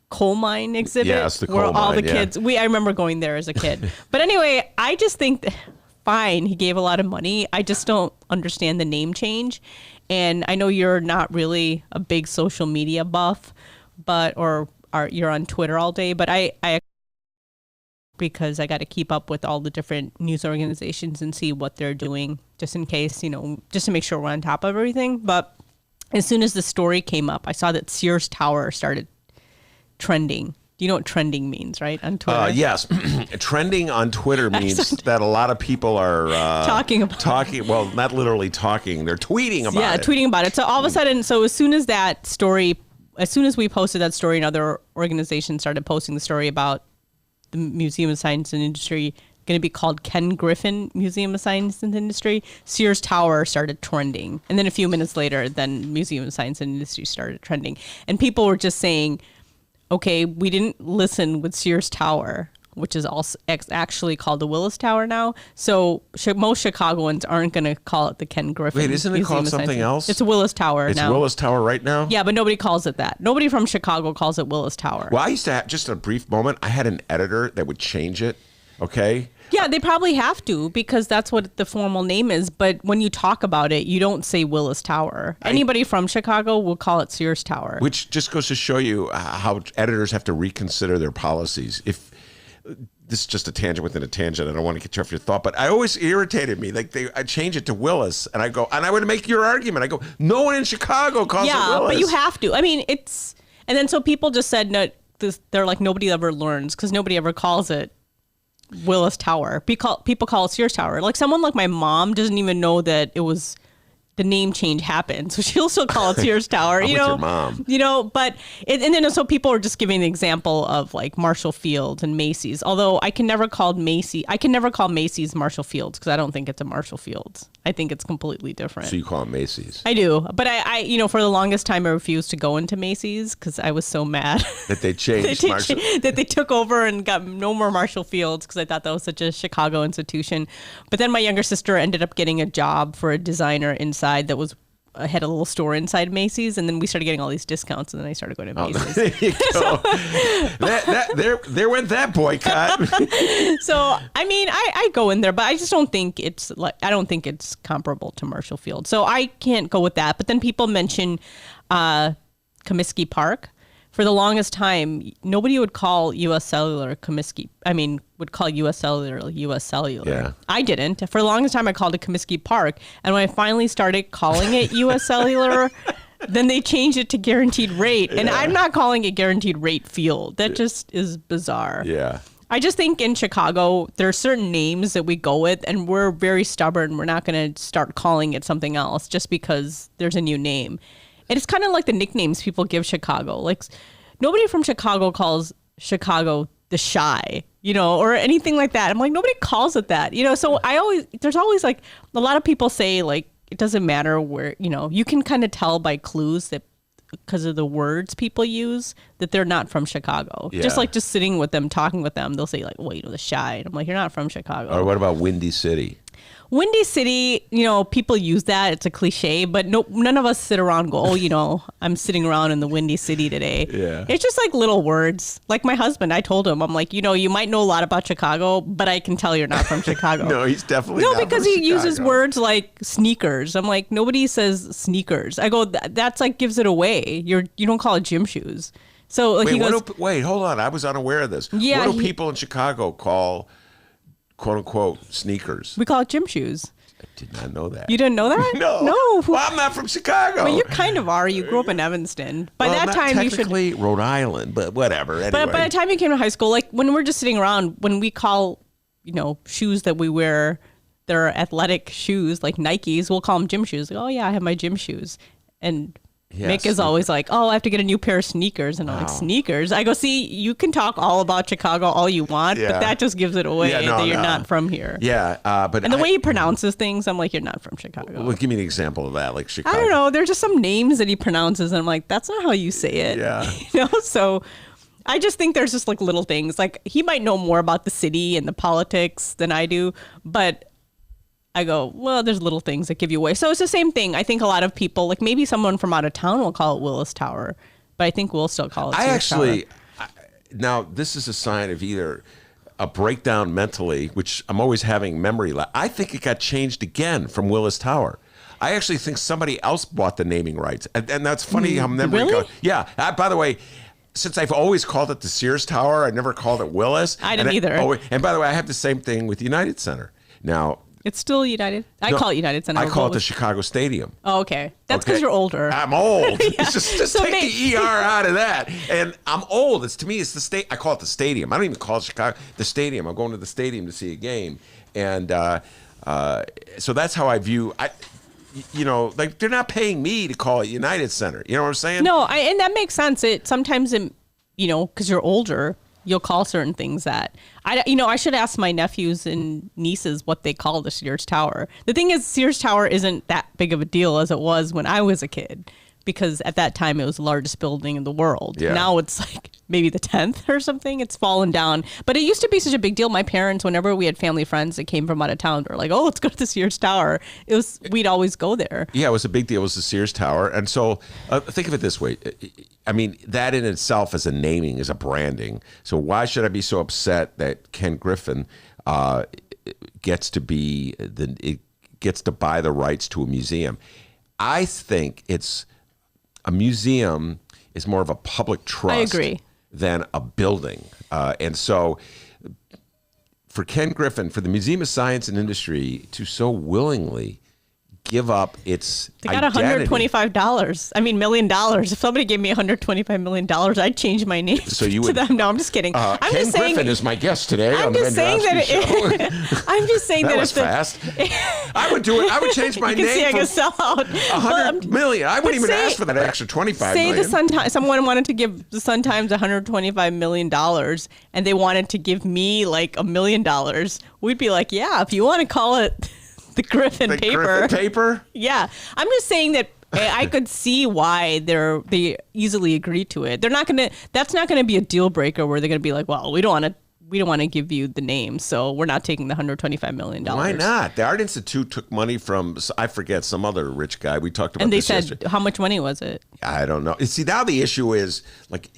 coal mine exhibit Yes, the where coal all mine, the yeah. kids. I remember going there as a kid. But anyway, I just think fine, he gave a lot of money. I just don't understand the name change. And I know you're not really a big social media buff, you're on Twitter all day, but I because I got to keep up with all the different news organizations and see what they're doing just in case, just to make sure we're on top of everything. But as soon as the story came up, I saw that Sears Tower started trending. You know what trending means, right? On Twitter. Yes. Trending on Twitter means that a lot of people are Talking about well, not literally talking. They're tweeting about it. Yeah, tweeting about it. So all of a sudden, as soon as we posted that story and other organizations started posting the story about the Museum of Science and Industry going to be called Ken Griffin Museum of Science and Industry, Sears Tower started trending. And then a few minutes later, then Museum of Science and Industry started trending. And people were just saying, okay, we didn't listen with Sears Tower, which is also actually called the Willis Tower now. So most Chicagoans aren't going to call it the Ken Griffin. Wait, isn't it Museum called of Science something and- else? It's a Willis Tower now. It's Willis Tower right now? Yeah, but nobody calls it that. Nobody from Chicago calls it Willis Tower. Well, I used to have, just a brief moment, I had an editor that would change it, okay? Yeah, they probably have to because that's what the formal name is. But when you talk about it, you don't say Willis Tower. Anybody from Chicago will call it Sears Tower. Which just goes to show you how editors have to reconsider their policies. If this is just a tangent within a tangent, I don't want to get you off your thought, but I always irritated me. Like I change it to Willis, and I go, and I would make your argument. I go, no one in Chicago calls it Willis. Yeah, but you have to. I mean, and then so people just said no. They're like nobody ever learns because nobody ever calls it Willis Tower. People call it Sears Tower. Like someone like my mom doesn't even know that it was the name change happened, so she'll still call it Sears Tower. I'm with your mom. But and then so people are just giving the example of like Marshall Field and Macy's. Although I can never call Macy's Marshall Fields because I don't think it's a Marshall Fields. I think it's completely different. So you call it Macy's. I do, but I for the longest time I refused to go into Macy's because I was so mad That they changed Marshall. that they took over and got no more Marshall Fields because I thought that was such a Chicago institution. But then my younger sister ended up getting a job for a designer inside that had a little store inside Macy's, and then we started getting all these discounts, and then I started going to Macy's. There you go. There went that boycott. So I mean, I go in there, but I just don't think it's comparable to Marshall Field. So I can't go with that. But then people mention Comiskey Park. For the longest time, nobody would call U.S. Cellular Comiskey. I mean, would call U.S. Cellular U.S. Cellular. Yeah. I didn't. For the longest time, I called it Comiskey Park. And when I finally started calling it U.S. Cellular, then they changed it to Guaranteed Rate. And I'm not calling it Guaranteed Rate Field. That just is bizarre. Yeah. I just think in Chicago, there are certain names that we go with, and we're very stubborn. We're not going to start calling it something else just because there's a new name. And it's kind of like the nicknames people give Chicago. Like nobody from Chicago calls Chicago the Shy, or anything like that. I'm like, nobody calls it that, So there's always like a lot of people say like, it doesn't matter where, you can kind of tell by clues that because of the words people use that they're not from Chicago. Yeah. Just sitting with them, talking with them, they'll say like, well, the Shy. And I'm like, you're not from Chicago. Or what about Windy City? Windy City, people use that. It's a cliche, but none of us sit around and go, I'm sitting around in the Windy City today. Yeah. It's just like little words. Like my husband, I told him, I'm like, you might know a lot about Chicago, but I can tell you're not from Chicago. No, he's definitely not because from he uses Chicago. words like sneakers. I'm like, nobody says sneakers. I go, that's like gives it away. You don't call it gym shoes. So like he goes, wait, hold on. I was unaware of this. Yeah, What do people in Chicago call quote unquote sneakers? we call it gym shoes. I did not know that. You didn't know that? No. No. Well, I'm not from Chicago. But you kind of are. You grew up in Evanston. By that not time, you should. technically Rhode Island, but whatever. Anyway. But by the time you came to high school, like when we're just sitting around, when we call, shoes that we wear, they're athletic shoes like Nikes, we'll call them gym shoes. Like, oh yeah, I have my gym shoes. And Mick is always like, oh, I have to get a new pair of sneakers. And I'm like, sneakers? I go, see, you can talk all about Chicago all you want, but that just gives it away that you're not from here. Yeah. And the way he pronounces things, I'm like, you're not from Chicago. Well, give me an example of that, like Chicago. I don't know. There's just some names that he pronounces, and I'm like, that's not how you say it. Yeah. So I just think there's just like little things. Like, he might know more about the city and the politics than I do, but I go, well, there's little things that give you away. So it's the same thing. I think a lot of people, like maybe someone from out of town will call it Willis Tower, but I think we'll still call it Sears Tower. Now this is a sign of either a breakdown mentally, which I'm always having memory. I think it got changed again from Willis Tower. I actually think somebody else bought the naming rights. And that's funny how memory goes. Yeah. By the way, since I've always called it the Sears Tower, I never called it Willis. I didn't either. And by the way, I have the same thing with United Center. Now, it's still United. I call it United Center. I call it the Chicago Stadium. Oh, okay. That's because you're older. I'm old. Just so take the ER out of that. And I'm old. To me, it's the state. I call it the stadium. I don't even call it Chicago. The stadium. I'm going to the stadium to see a game. And so that's how I view. Like they're not paying me to call it United Center. You know what I'm saying? No, and that makes sense. Sometimes, because you're older, you'll call certain things that I should ask my nephews and nieces what they call the Sears Tower. The thing is, Sears Tower isn't that big of a deal as it was when I was a kid, because at that time it was the largest building in the world. Yeah. Now it's like maybe the 10th or something. It's fallen down, but it used to be such a big deal. My parents, whenever we had family friends that came from out of town, were like, "Oh, let's go to the Sears Tower." We'd always go there. Yeah, it was a big deal. It was the Sears Tower, and so think of it this way. I mean, that in itself as a naming, is a branding. So why should I be so upset that Ken Griffin gets to buy the rights to a museum? I think a museum is more of a public trust than a building. And so for Ken Griffin, for the Museum of Science and Industry to so willingly give up its identity. $125 million. If somebody gave me $125 million, I'd change my name to them. No, I'm just kidding. Ken Griffin is my guest today on the Ben Joravsky Show. I'm just saying that was fast. I would do it. I would change my name. I could sell out $100 million. I wouldn't even ask for that extra $25 million. Say someone wanted to give the Sun Times $125 million, and they wanted to give me like $1 million. We'd be like, yeah, if you want to call it the Griffin paper. Yeah. I'm just saying that I could see why they easily agree to it. That's not gonna be a deal breaker where they're gonna be like, well, we don't want to give you the name, so we're not taking the $125 million. Why not? The Art Institute took money from, I forget, some other rich guy. We talked about and they this said, yesterday. how much money was it? I don't know. See, now the issue is, whether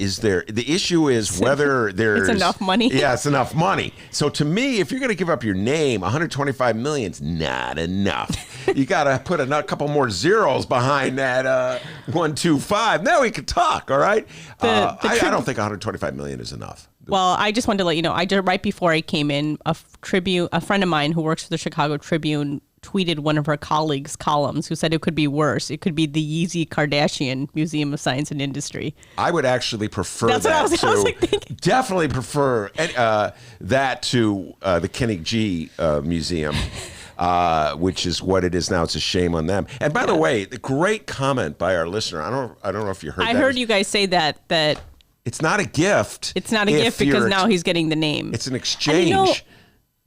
there's... It's enough money? Yeah, it's enough money. So to me, if you're going to give up your name, $125 million is not enough. You got to put a couple more zeros behind that 125. Now we can talk, all right? I don't think $125 million is enough. Well, I just wanted to let you know, right before I came in, a friend of mine who works for the Chicago Tribune tweeted one of her colleagues' columns who said it could be worse. It could be the Yeezy Kardashian Museum of Science and Industry. I would actually prefer That's that. What I was like thinking. Definitely prefer that to the Kenny G Museum. Which is what it is now. It's a shame on them. And by the way, the great comment by our listener. I don't know if you heard. I heard you guys say that it's not a gift. It's not a gift because now he's getting the name. It's an exchange.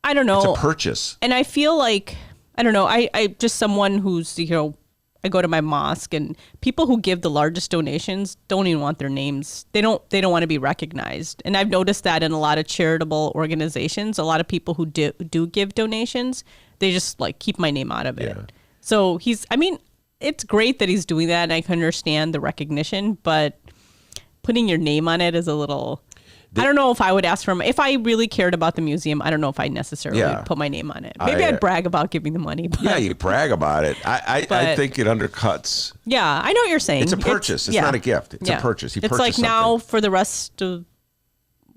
I don't know. It's a purchase. And I feel like, I don't know, I just someone who's, I go to my mosque, and people who give the largest donations don't even want their names. They don't want to be recognized. And I've noticed that in a lot of charitable organizations, a lot of people who do give donations, they just like keep my name out of it. Yeah. So it's great that he's doing that, and I can understand the recognition, but putting your name on it is a little... I don't know if I would ask for him. If I really cared about the museum, I don't know if I'd necessarily put my name on it. Maybe I'd brag about giving the money. But, yeah, you brag about it. I think it undercuts... Yeah, I know what you're saying. It's a purchase. It's not a gift. It's a purchase. He purchased like something. Now for the rest of...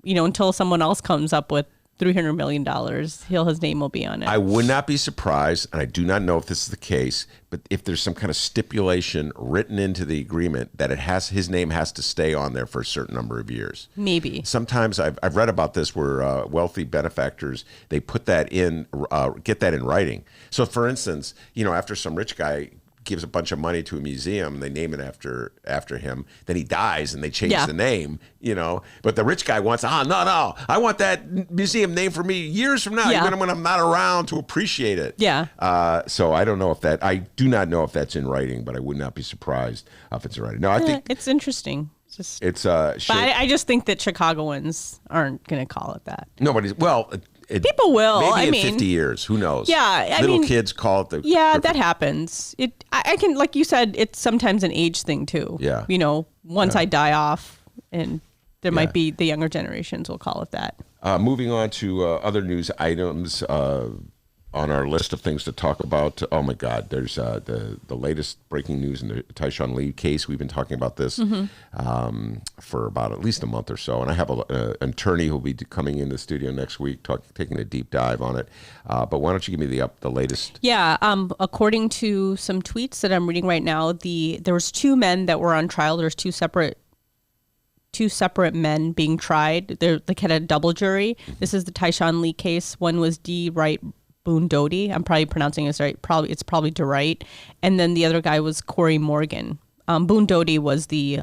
until someone else comes up with $300 million, his name will be on it. I would not be surprised, and I do not know if this is the case, but if there's some kind of stipulation written into the agreement that his name has to stay on there for a certain number of years. Maybe. Sometimes I've read about this where wealthy benefactors, they put that in, get that in writing. So for instance, after some rich guy gives a bunch of money to a museum. They name it after him. Then he dies, and they change the name. But the rich guy wants, no, I want that museum named for me years from now, even when I'm not around to appreciate it. Yeah. So I don't know if I do not know if that's in writing, but I would not be surprised if it's in writing. No, I think it's interesting. It's but I just think that Chicagoans aren't going to call it that. Nobody's people will. Maybe in 50 years, who knows? Yeah, little kids call it the. Yeah, Griffin. that happens. I can, like you said, it's sometimes an age thing too. Yeah. Once I die off, and there might be the younger generations will call it that. Moving on to other news items. On our list of things to talk about, oh my God, there's the latest breaking news in the Tyshawn Lee case. We've been talking about this for about at least a month or so, and I have an attorney who'll be coming in the studio next week, taking a deep dive on it. But why don't you give me the latest? Yeah. According to some tweets that I'm reading right now, there was 2 men that were on trial. There's two separate men being tried. They had a double jury. This is the Tyshawn Lee case. One was D. Wright Boone Doty. I'm probably pronouncing this right. It's probably DeWright. And then the other guy was Corey Morgan. Boone Doty was the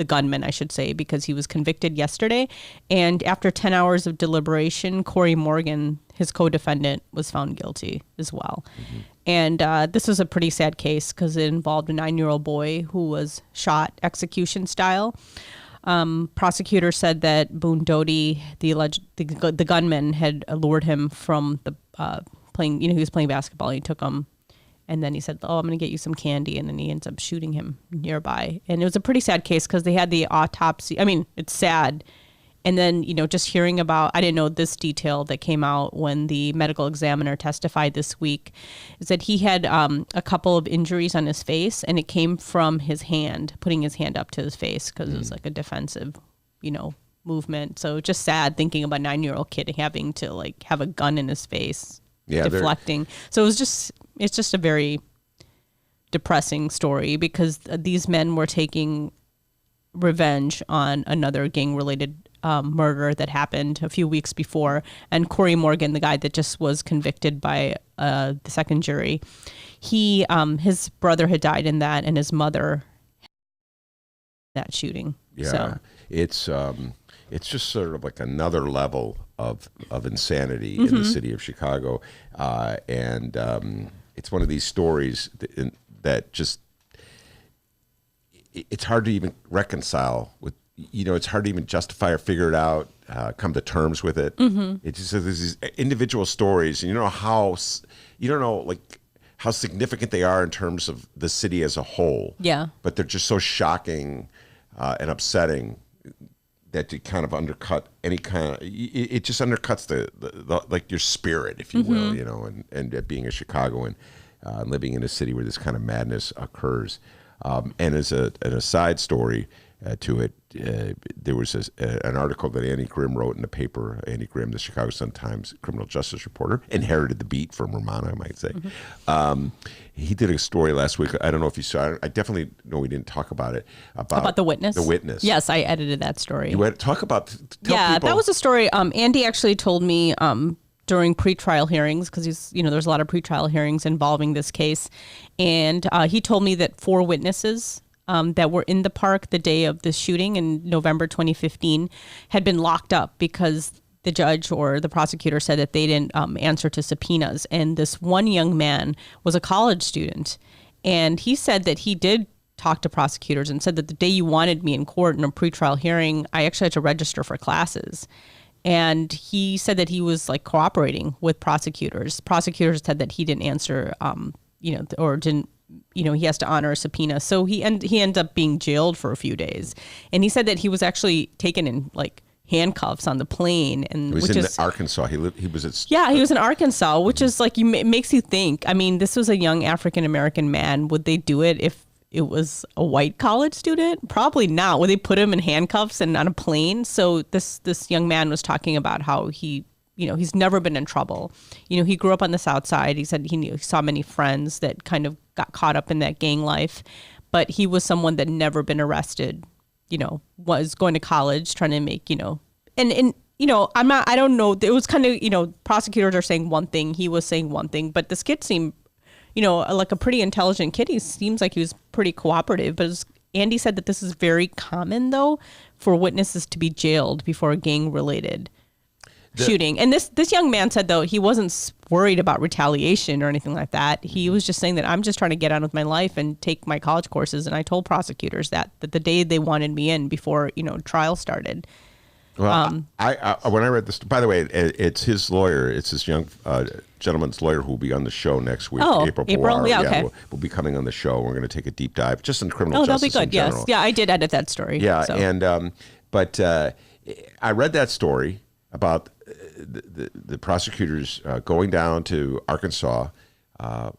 gunman, I should say, because he was convicted yesterday. And after 10 hours of deliberation, Corey Morgan, his co-defendant, was found guilty as well. Mm-hmm. And this was a pretty sad case because it involved a 9-year-old boy who was shot execution style. Prosecutor said that Boone Doty, the gunman, had lured him from the playing. He was playing basketball. He took him, and then he said, "Oh, I'm going to get you some candy," and then he ends up shooting him nearby. And it was a pretty sad case because they had the autopsy. I mean, it's sad. And then, just hearing about, I didn't know this detail that came out when the medical examiner testified this week, is that he had a couple of injuries on his face, and it came from his hand, putting his hand up to his face because it was like a defensive, movement. So just sad thinking about a 9-year-old kid having to have a gun in his face, deflecting. So it's just a very depressing story because these men were taking revenge on another gang-related murder that happened a few weeks before. And Corey Morgan, the guy that just was convicted by the second jury, his brother had died in that, and his mother that shooting. Yeah, so. It's just sort of like another level of insanity in the city of Chicago, and it's one of these stories that just it's hard to even reconcile with. It's hard to even justify or figure it out, come to terms with it. Mm-hmm. It's just there's these individual stories, and you don't know how significant they are in terms of the city as a whole. Yeah. But they're just so shocking and upsetting that it kind of undercut any kind of. It just undercuts the your spirit, if you will, and being a Chicagoan, living in a city where this kind of madness occurs. And as an aside story to it, there was an article that Andy Grimm wrote in the paper. Andy Grimm, the Chicago Sun-Times criminal justice reporter, inherited the beat from Romana, I might say. Mm-hmm. He did a story last week. I don't know if you saw it. I definitely know we didn't talk about it. About the witness? The witness. Yes, I edited that story. You had talk about. Tell people. That was a story. Andy actually told me during pretrial hearings, because there's a lot of pretrial hearings involving this case, and he told me that 4 witnesses that were in the park the day of the shooting in November 2015 had been locked up because the judge or the prosecutor said that they didn't answer to subpoenas. And this one young man was a college student, and he said that he did talk to prosecutors and said that the day you wanted me in court in a pretrial hearing, I actually had to register for classes. And he said that he was cooperating with prosecutors. Prosecutors said that he didn't answer, or didn't, he has to honor a subpoena. So he ended up being jailed for a few days. And he said that he was actually taken in handcuffs on the plane. And he was in Arkansas. He was at. Yeah, he was in Arkansas, which is it makes you think. I mean, this was a young African-American man. Would they do it if it was a white college student? Probably not. Would they put him in handcuffs and on a plane? So this young man was talking about how he, he's never been in trouble. He grew up on the South Side. He said he saw many friends that kind of got caught up in that gang life, but he was someone that never been arrested, was going to college, trying to make, I don't know. It was kind of, prosecutors are saying one thing, he was saying one thing, but this kid seemed, like a pretty intelligent kid. He seems like he was pretty cooperative, but Andy said that this is very common, though, for witnesses to be jailed before a gang-related shooting. And this young man said, though, he wasn't worried about retaliation or anything like that. He was just saying that I'm just trying to get on with my life and take my college courses. And I told prosecutors that the day they wanted me in before, trial started. Well, I when I read this, by the way, it's his lawyer. It's this young gentleman's lawyer who will be on the show next week. Oh, April? Yeah, okay. We'll be coming on the show. We're going to take a deep dive just in criminal justice. justice. Oh, that'll be good. In general. Yes. Yeah, I did edit that story. Yeah, so. and but I read that story about the prosecutors going down to Arkansas,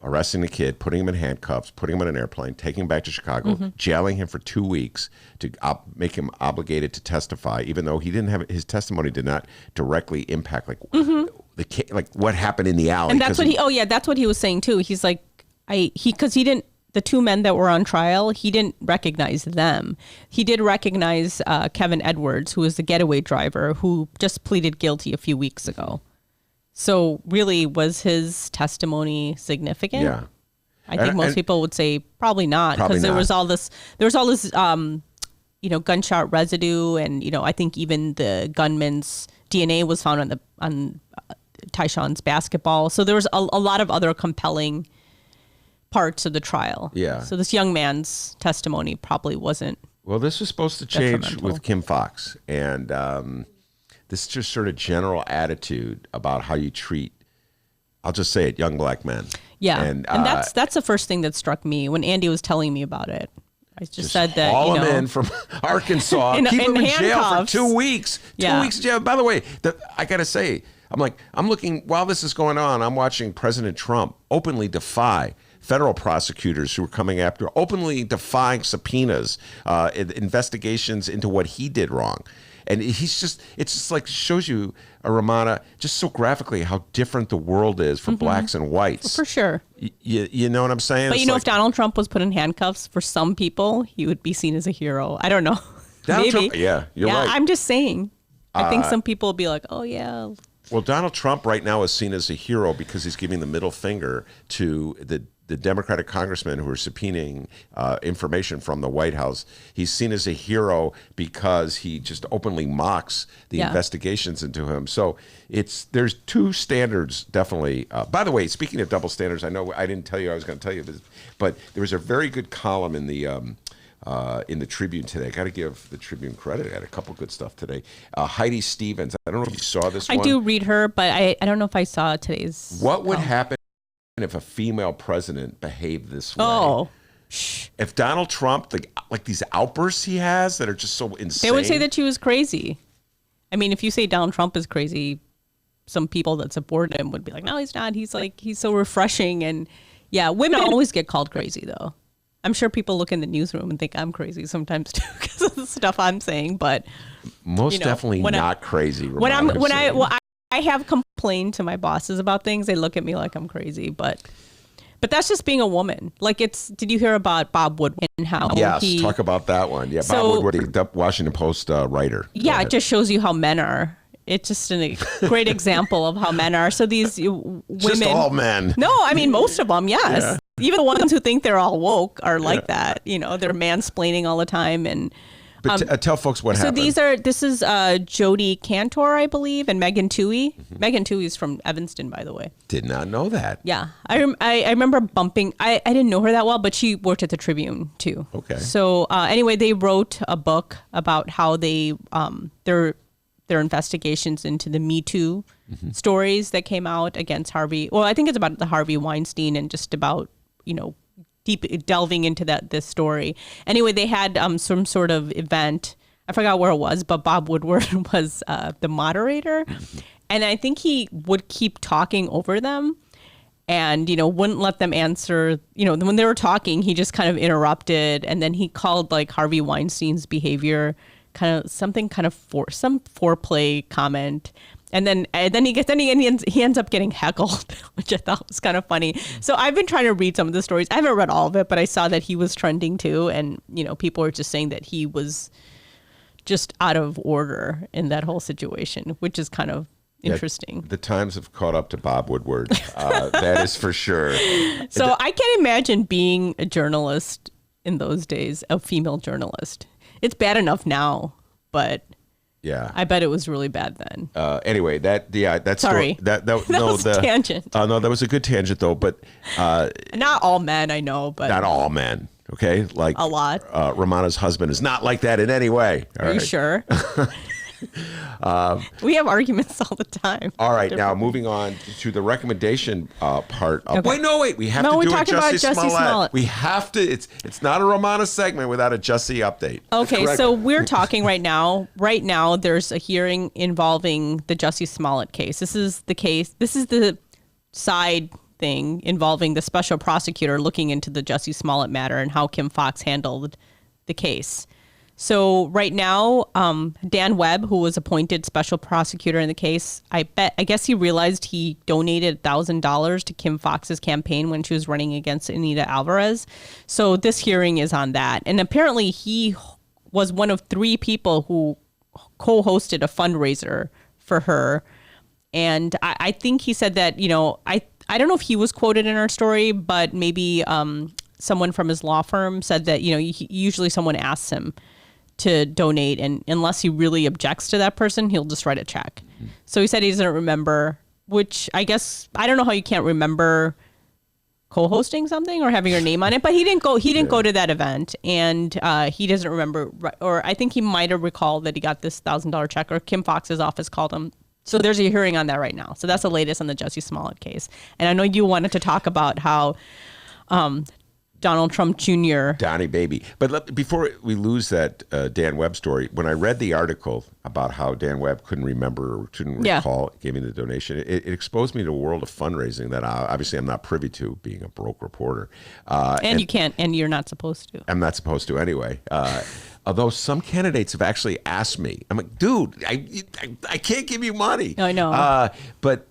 arresting the kid, putting him in handcuffs, putting him on an airplane, taking him back to Chicago, jailing him for 2 weeks to make him obligated to testify, even though he didn't have his testimony did not directly impact the kid, like what happened in the alley. And that's what that's what he was saying too. He's like, because he didn't. The two men that were on trial, he didn't recognize them. He did recognize Kevin Edwards, who was the getaway driver who just pleaded guilty a few weeks ago. So really, was his testimony significant? Yeah. I think most people would say probably not, because there was all this gunshot residue, and I think even the gunman's DNA was found on Tyshawn's basketball. So there was a lot of other compelling parts of the trial. Yeah. So this young man's testimony probably wasn't. Well, this was supposed to change with Kim Foxx, and this just sort of general attitude about how you treat, I'll just say it, young black men. Yeah, and that's the first thing that struck me when Andy was telling me about it. I just said that haul him in from Arkansas, keep him in jail for 2 weeks. 2 weeks in jail. By the way, I got to say, I'm looking while this is going on. I'm watching President Trump openly defy federal prosecutors who are coming after, openly defying subpoenas, investigations into what he did wrong. And it's just like shows you, Ramana, just so graphically how different the world is for blacks and whites. For sure. You know what I'm saying? But if Donald Trump was put in handcuffs, for some people, he would be seen as a hero. I don't know. Donald Maybe. Trump, you're right. I'm just saying. I think some people will be like, oh, yeah. Well, Donald Trump right now is seen as a hero because he's giving the middle finger to the Democratic congressmen who are subpoenaing information from the White House. He's seen as a hero because he just openly mocks the investigations into him. So there's two standards, definitely. By the way, speaking of double standards, I know I didn't tell you I was going to tell you this, but there was a very good column in the Tribune today. I got to give the Tribune credit. I had a couple good stuff today. Heidi Stevens. I don't know if you saw this one. I do read her, but I don't know if I saw today's. What would happen if a female president behaved this way? Oh. If Donald Trump, like these outbursts he has that are just so insane. They would say that she was crazy. I mean, if you say Donald Trump is crazy, some people that support him would be like, no, he's not. He's so refreshing. And yeah, women always get called crazy, though. I'm sure people look in the newsroom and think I'm crazy sometimes too because of the stuff I'm saying, but most definitely not crazy. I have complained to my bosses about things. They look at me like I'm crazy, but that's just being a woman. Like did you hear about Bob Woodward and how talk about that one. Yeah, Bob Woodward, the Washington Post writer. Yeah, it just shows you how men are. It's just a great example of how men are. So these women. Just all men. No, I mean, most of them, yes. Yeah. Even the ones who think they're all woke are like that. They're mansplaining all the time. And But tell folks what happened. So this is Jodi Cantor, I believe, and Megan Twohey. Megan Twohey is from Evanston, by the way. Did not know that. Yeah. I remember bumping. I didn't know her that well, but she worked at the Tribune, too. Okay. So anyway, they wrote a book about how they their investigations into the Me Too stories that came out against Harvey. Well, I think it's about the Harvey Weinstein and just about, deep delving into this story. Anyway, they had some sort of event. I forgot where it was, but Bob Woodward was the moderator. And I think he would keep talking over them and, wouldn't let them answer. When they were talking, he just kind of interrupted. And then he called Harvey Weinstein's behavior some foreplay comment. And then he ends up getting heckled, which I thought was kind of funny. So I've been trying to read some of the stories. I haven't read all of it, but I saw that he was trending too. And, people were just saying that he was just out of order in that whole situation, which is kind of interesting. The times have caught up to Bob Woodward. That is for sure. So I can't imagine being a journalist in those days, a female journalist. It's bad enough now, but yeah, I bet it was really bad then. Anyway, that's sorry. That was a tangent. No, that was a good tangent though. But not all men, I know, but not all men. Okay, like a lot. Romana's husband is not like that in any way. Are you sure? We have arguments all the time. All right, now moving on to the recommendation part. Okay. Wait. We have to do we a talked about Jussie Jussie Smollett. We have to. It's not a Romana segment without a Jussie update. Okay, so we're talking right now. Right now, there's a hearing involving the Jussie Smollett case. This is the case. This is the side thing involving the special prosecutor looking into the Jussie Smollett matter and how Kim Foxx handled the case. So right now, Dan Webb, who was appointed special prosecutor in the case, I guess he realized he donated $1,000 to Kim Foxx's campaign when she was running against Anita Alvarez. So this hearing is on that. And apparently he was one of 3 people who co-hosted a fundraiser for her. And I think he said that, I don't know if he was quoted in our story, but maybe someone from his law firm said that, usually someone asks him to donate, and unless he really objects to that person, he'll just write a check. So he said he doesn't remember, which I guess, I don't know how you can't remember co-hosting something or having your name on it, but he didn't go to that event, and he doesn't remember, or I think he might have recalled that he got this $1,000 check, or Kim Foxx's office called him. So there's a hearing on that right now. So that's the latest on the Jussie Smollett case. And I know you wanted to talk about how Donald Trump Jr. Donnie baby. But before we lose that Dan Webb story, when I read the article about how Dan Webb couldn't remember or couldn't recall giving the donation, it exposed me to a world of fundraising that obviously I'm not privy to, being a broke reporter. And you can't, and you're not supposed to. I'm not supposed to anyway. Although some candidates have actually asked me. I'm like, dude, I can't give you money. I know. But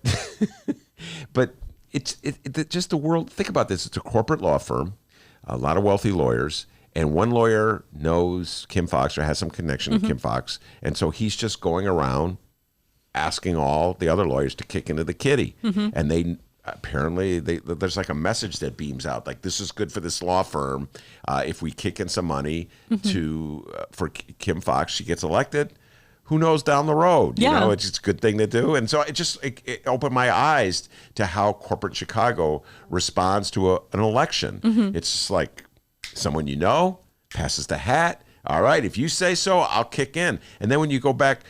it's just the world. Think about this. It's a corporate law firm. A lot of wealthy lawyers, and one lawyer knows Kim Foxx or has some connection to Kim Foxx, and so he's just going around asking all the other lawyers to kick into the kitty. And they apparently there's like a message that beams out, like, this is good for this law firm. If we kick in some money for Kim Foxx, she gets elected. Who knows down the road? It's a good thing to do. And so it opened my eyes to how corporate Chicago responds to an election. It's just like someone passes the hat. All right, if you say so, I'll kick in. And then when you go back,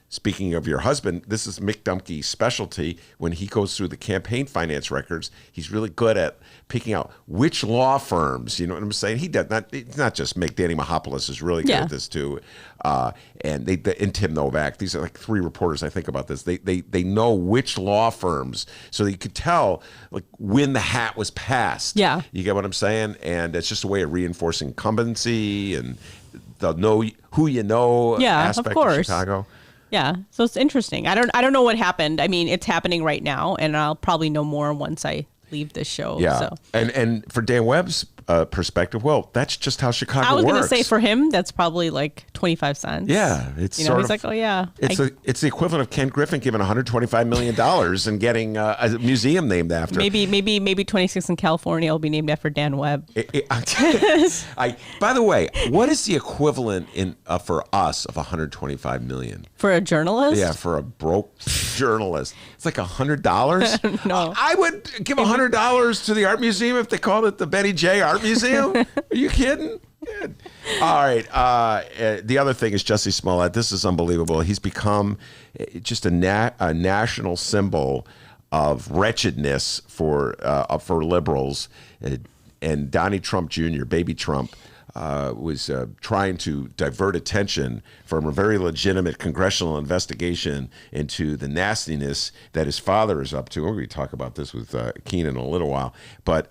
speaking of your husband, this is Mick Dumke's specialty. When he goes through the campaign finance records, he's really good at picking out which law firms, you know what I'm saying? It's not just Mick. Danny Mahopoulos is really good at this too. And Tim Novak, these are like 3 reporters I think about this. They know which law firms, so that you could tell like when the hat was passed. Yeah. You get what I'm saying? And it's just a way of reinforcing incumbency and the know who you know aspect of Chicago. Yeah, so it's interesting. I don't know what happened. I mean, it's happening right now, and I'll probably know more once I leave this show. Yeah, so. and for Dan Webb's perspective, well, that's just how Chicago works. I was going to say for him, that's probably like 25 cents. Yeah, it's he's like, oh yeah. It's the equivalent of Ken Griffin giving $125 million and getting a museum named after. Maybe 26 in California will be named after Dan Webb. By the way, what is the equivalent for us of $125 million? For a journalist? Yeah, for a broke journalist, it's like $100. No, I would give $100 to the art museum if they called it the Betty J Art Museum. Are you kidding? Good. All right. The other thing is Jussie Smollett. This is unbelievable. He's become just a national symbol of wretchedness for liberals. And Donnie Trump Jr., baby Trump, was trying to divert attention from a very legitimate congressional investigation into the nastiness that his father is up to. We're going to talk about this with Kina in a little while. But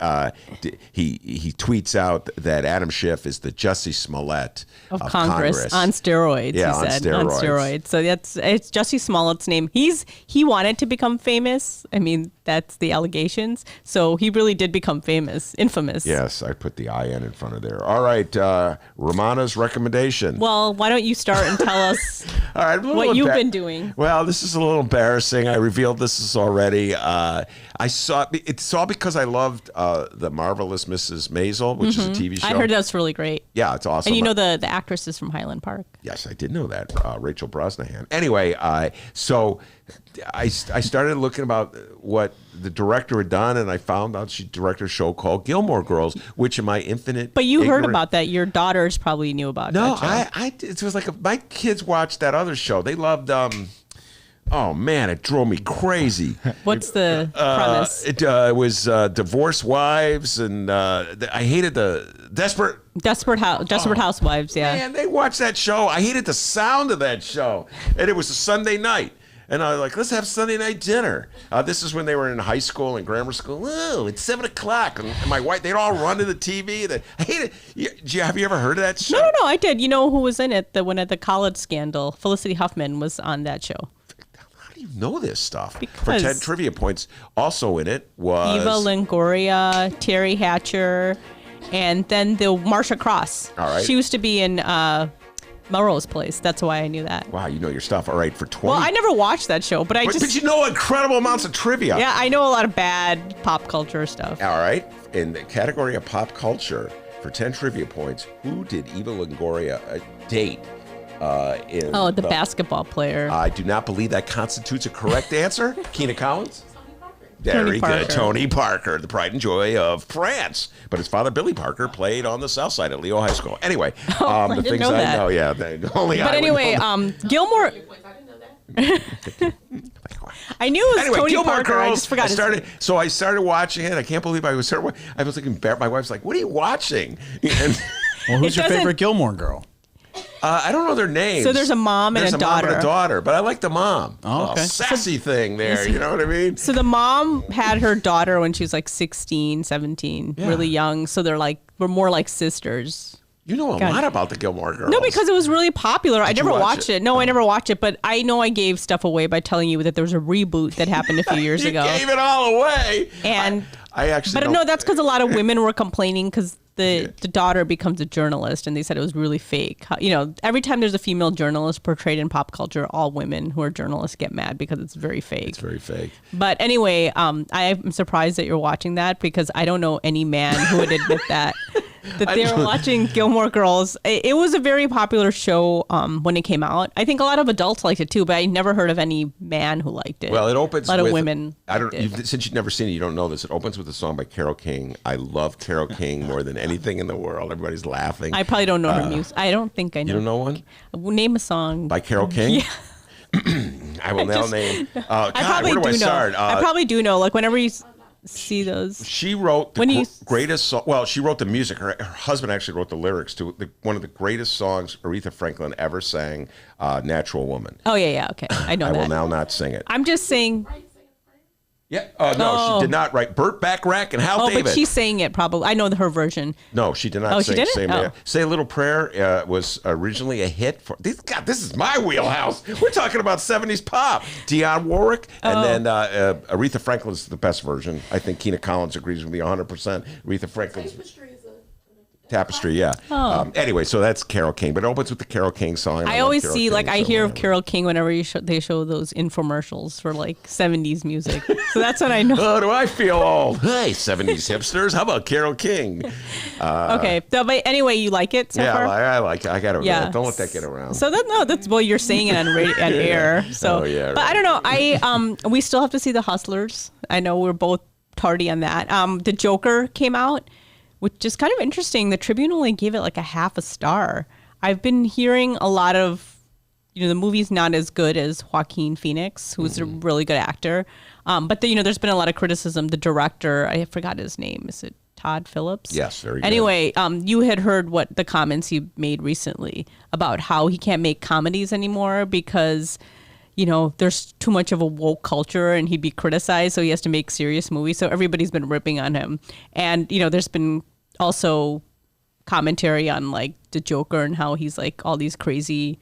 he tweets out that Adam Schiff is the Jussie Smollett of Congress. On steroids, yeah, he said. On steroids. So it's Jussie Smollett's name. He wanted to become famous. I mean, that's the allegations. So he really did become infamous. Yes, I put the IN in front of there. All right, Romana's recommendation. Well, why don't you start and tell us All right, what you've been doing. Well, this is a little embarrassing. I revealed this already. I saw it's all because I loved The Marvelous Mrs. Maisel, which is a TV show. I heard that's really great. Yeah, it's awesome. And you know the actress is from Highland Park. Yes, I did know that. Rachel Brosnahan. Anyway, so I started looking about what the director had done, and I found out she directed a show called Gilmore Girls, which in my infinite But you heard about that. Your daughters probably knew about No, that show. it was like my kids watched that other show. They loved, oh man, it drove me crazy. What's the premise? It was divorced wives, and I hated the Desperate Housewives, yeah. Man, they watched that show. I hated the sound of that show. And it was a Sunday night. And I was like, let's have Sunday night dinner. This is when they were in high school and grammar school. Oh, it's 7 o'clock. And my wife, they'd all run to the TV. I hate it. Have you ever heard of that show? No, I did. You know who was in it? The one at the college scandal. Felicity Huffman was on that show. How do you know this stuff? Because for 10 trivia points, also in it was... Eva Longoria, Terry Hatcher, and then the Marsha Cross. All right. She used to be in... Melrose Place. That's why I knew that. Wow, you know your stuff. All right, for 20. Well, I never watched that show, but But you know incredible amounts of trivia. Yeah, I know a lot of bad pop culture stuff. All right, in the category of pop culture, for 10 trivia points, who did Eva Longoria date? The basketball player. I do not believe that constitutes a correct answer. Kina Collins? Very Parker. good. Tony Parker, the pride and joy of France. But his father, Billy Parker, played on the south side at Leo High School. Anyway, I the didn't things know I that. know, yeah. Only But anyway, Gilmore... I knew it was Anyway, Tony Gilmore Parker. Girls. I just forgot his name. So I started watching it. I can't believe I was looking back. My wife's like, "What are you watching?" And Well, who's It your doesn't- favorite Gilmore girl? I don't know their names. So there's a mom and There's a mom and daughter. a daughter, but I like the mom. Oh, okay. Sassy thing there. You know what I mean? So the mom had her daughter when she was like 16, 17, Yeah. really young. So we're more like sisters. You know a God. lot about the Gilmore Girls. No, because it was really popular. I Did you never watch watched it? it. No, I never watched it, but I know I gave stuff away by telling you that there was a reboot that happened a few years you ago. gave it all away. And I actually. but don't- no, that's because a lot of women were complaining because the daughter becomes a journalist, and they said it was really fake. Every time there's a female journalist portrayed in pop culture, all women who are journalists get mad because it's very fake. It's very fake. But anyway, I'm surprised that you're watching that because I don't know any man who would admit that they were watching Gilmore Girls. It was a very popular show when it came out. I think a lot of adults liked it too, but I never heard of any man who liked it. Well, it opens. A lot with, of women. Since you've never seen it, you don't know this. It opens with a song by Carole King. I love Carole King more than anything in the world. Everybody's laughing. I probably don't know her music. I don't think I know. You don't know one Name a song by CaroleKing? Yeah. I will now name. God, I probably where do I do know. start? I probably do know. Like whenever you see those. She wrote When you- greatest song. Well, she wrote the music. Her husband actually wrote the lyrics to one of the greatest songs Aretha Franklin ever sang, "Natural Woman." Oh yeah. Okay, I know I that. will now not sing it. I'm just saying. Yeah. No, she did not write. Burt Bacharach and Hal David. But she's saying it probably. I know her version. No, she did not Oh, she sing. didn't? Same Oh. Say a Little Prayer was originally a hit for. God, this is my wheelhouse. We're talking about 70s pop. Dionne Warwick, and then Aretha Franklin's the best version. I think Kina Collins agrees with me 100%. Aretha Franklin's Tapestry, yeah. Anyway, so that's Carole King, but it opens with the Carole King song. I love always Carole see, King, like, I so hear of whatever. Carole King whenever they show those infomercials for like 70s music. So that's what I know. Oh, do I feel old? Hey, 70s hipsters, how about Carole King? Okay. So, but anyway, you like it so Yeah, far? I like it. I got to Yeah. Don't let that get around. So that's well, you're saying it on on air. So, Oh, yeah, but I right. don't know. We still have to see The Hustlers. I know we're both tardy on that. The Joker came out, which is kind of interesting. The Tribune only gave it like a half a star. I've been hearing a lot of, the movie's not as good as Joaquin Phoenix, who's a really good actor. But there's been a lot of criticism. The director, I forgot his name. Is it Todd Phillips? Yes, very good. Anyway, you had heard what the comments he made recently about how he can't make comedies anymore because, there's too much of a woke culture and he'd be criticized. So he has to make serious movies. So everybody's been ripping on him. And, there's been also commentary on like the Joker and how he's like all these crazy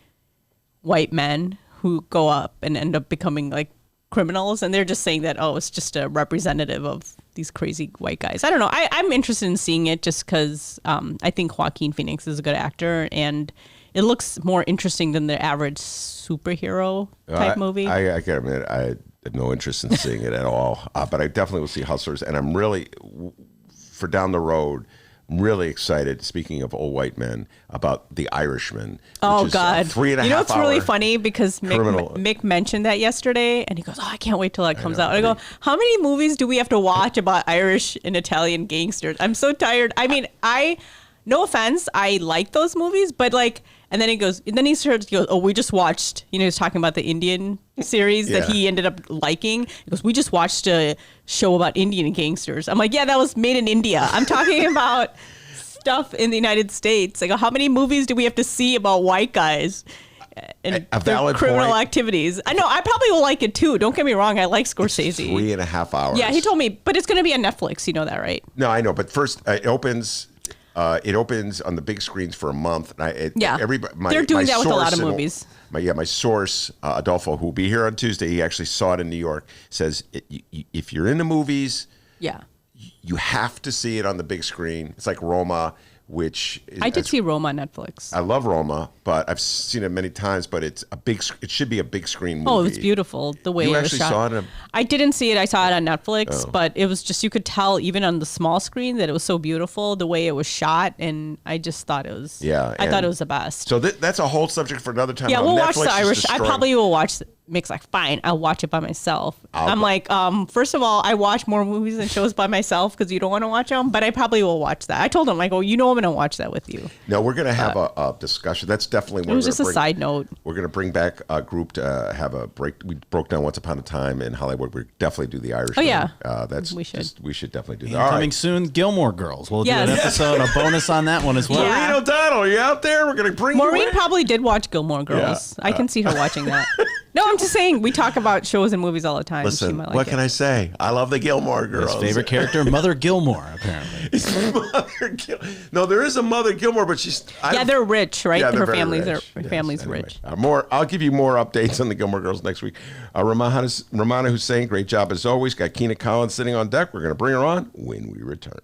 white men who go up and end up becoming like criminals, and they're just saying that it's just a representative of these crazy white guys. I don't know. I'm interested in seeing it just because I think Joaquin Phoenix is a good actor, and it looks more interesting than the average superhero type movie. I gotta admit, I have no interest in seeing it at all. But I definitely will see Hustlers, and I'm really, for down the road, really excited, speaking of old white men, about The Irishman. Oh, is God. 3.5 You know, it's really hour funny because Mick mentioned that yesterday, and he goes, I can't wait till that comes out. And I go, how many movies do we have to watch about Irish and Italian gangsters? I'm so tired. I mean, no offense, I like those movies, but like, and then he goes, oh, we just watched, he's talking about the Indian series that he ended up liking. He goes, we just watched a show about Indian gangsters. I'm like, yeah, that was made in India. I'm talking about stuff in the United States. Like, how many movies do we have to see about white guys and their criminal activities? I know, I probably will like it too. Don't get me wrong. I like Scorsese. 3.5 hours. Yeah, he told me, but it's going to be on Netflix. You know that, right? No, I know. But first, it opens on the big screens for a month. They're doing that with a lot of movies. My source, Adolfo, who will be here on Tuesday, he actually saw it in New York, says if you're into movies, you have to see it on the big screen. It's like Roma, which I did see Roma on Netflix. I love Roma, but I've seen it many times. But it should be a big screen movie. Oh, it's beautiful the way you it was shot. saw it. I didn't see it. I saw it on Netflix, but it was just, you could tell even on the small screen that it was so beautiful the way it was shot, and I just thought it was. Yeah, I thought it was the best. So that's a whole subject for another time. Yeah, we'll watch The Irish. I probably will watch. Mick's like, fine, I'll watch it by myself. I'm like, first of all, I watch more movies and shows by myself because you don't want to watch them, but I probably will watch that. I told him, I go, I'm going to watch that with you. No, we're going to have a discussion. That's definitely one. It was just a side note. We're going to bring back a group to have a break. We broke down Once Upon a Time in Hollywood. We definitely do The Irishman. Oh, yeah. We should definitely do that. And coming soon, Gilmore Girls. We'll do an episode, a bonus on that one as well. Maureen O'Donnell, are you out there? We're going to bring Maureen you in. probably did watch Gilmore Girls. I can see her watching that. No, I'm just saying, we talk about shows and movies all the time. Listen, what can I say? I love the Gilmore Girls. His favorite character, Mother Gilmore, apparently. No, there is a Mother Gilmore, but she's... they're rich, right? Yeah, her family's rich. I'll give you more updates on the Gilmore Girls next week. Romana Hussein, great job as always. Got Kina Collins sitting on deck. We're going to bring her on when we return.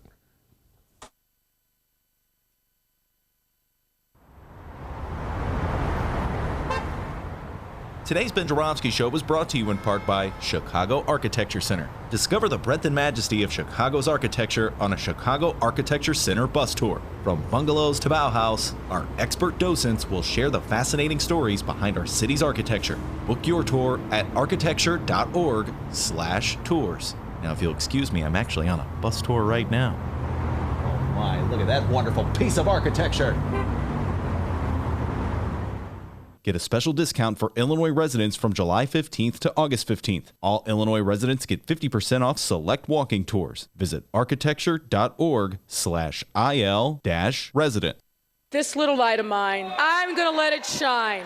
Today's Ben Joravsky Show was brought to you in part by Chicago Architecture Center. Discover the breadth and majesty of Chicago's architecture on a Chicago Architecture Center bus tour. From bungalows to Bauhaus, our expert docents will share the fascinating stories behind our city's architecture. Book your tour at architecture.org/tours. Now, if you'll excuse me, I'm actually on a bus tour right now. Oh my, look at that wonderful piece of architecture. Get a special discount for Illinois residents from July 15th to August 15th. All Illinois residents get 50% off select walking tours. Visit architecture.org/IL-resident. This little light of mine, I'm going to let it shine.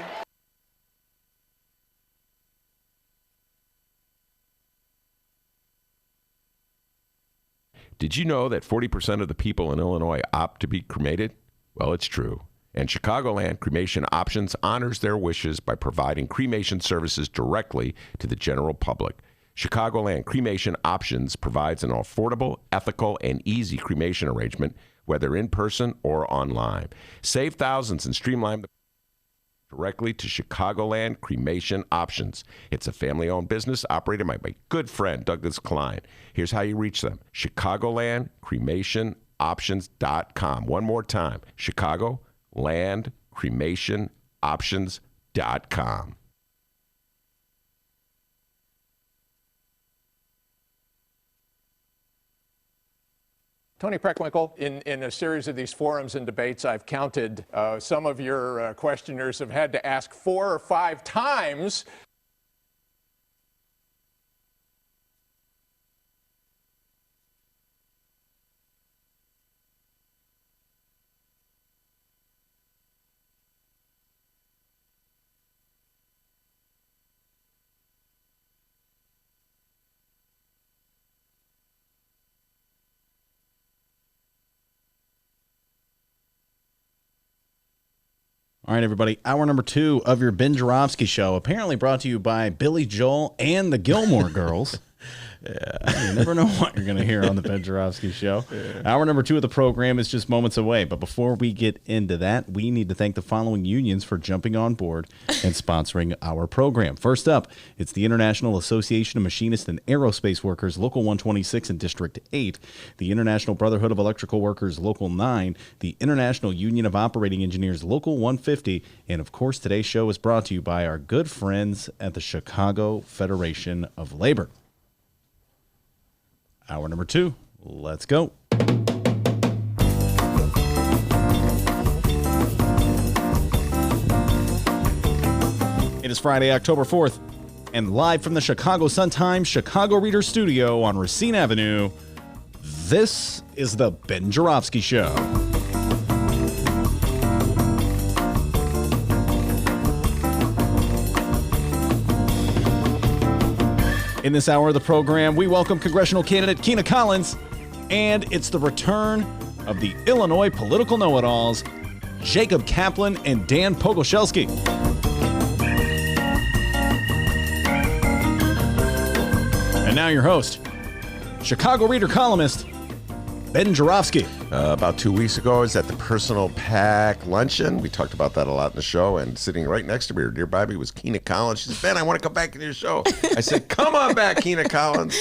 Did you know that 40% of the people in Illinois opt to be cremated? Well, it's true. And Chicagoland Cremation Options honors their wishes by providing cremation services directly to the general public. Chicagoland Cremation Options provides an affordable, ethical, and easy cremation arrangement, whether in person or online. Save thousands and streamline the directly to Chicagoland Cremation Options. It's a family-owned business operated by my good friend, Douglas Klein. Here's how you reach them. ChicagolandCremationOptions.com. One more time. ChicagolandCremationOptions.com. Tony Preckwinkle, in a series of these forums and debates, I've counted some of your questioners have had to ask 4 or 5 times. All right, everybody. Hour number 2 of your Ben Joravsky Show, apparently brought to you by Billy Joel and the Gilmore Girls. You never know what you're going to hear on the Ben Joravsky Show. Hour number 2 of the program is just moments away. But before we get into that, we need to thank the following unions for jumping on board and sponsoring our program. First up, it's the International Association of Machinists and Aerospace Workers, Local 126 in District 8, the International Brotherhood of Electrical Workers, Local 9, the International Union of Operating Engineers, Local 150, and of course, today's show is brought to you by our good friends at the Chicago Federation of Labor. Hour number 2. Let's go. It is Friday, October 4th, and live from the Chicago Sun-Times Chicago Reader Studio on Racine Avenue, this is the Ben Joravsky Show. In this hour of the program, we welcome congressional candidate Kina Collins, and it's the return of the Illinois political know-it-alls, Jacob Kaplan and Dan Pogorzelski. And now your host, Chicago Reader columnist, Ben Joravsky. About 2 weeks ago, I was at the Personal Pack Luncheon. We talked about that a lot in the show, and sitting right next to me, or nearby me, was Kina Collins. She said, Ben, I want to come back to your show. I said, come on back, Kina Collins.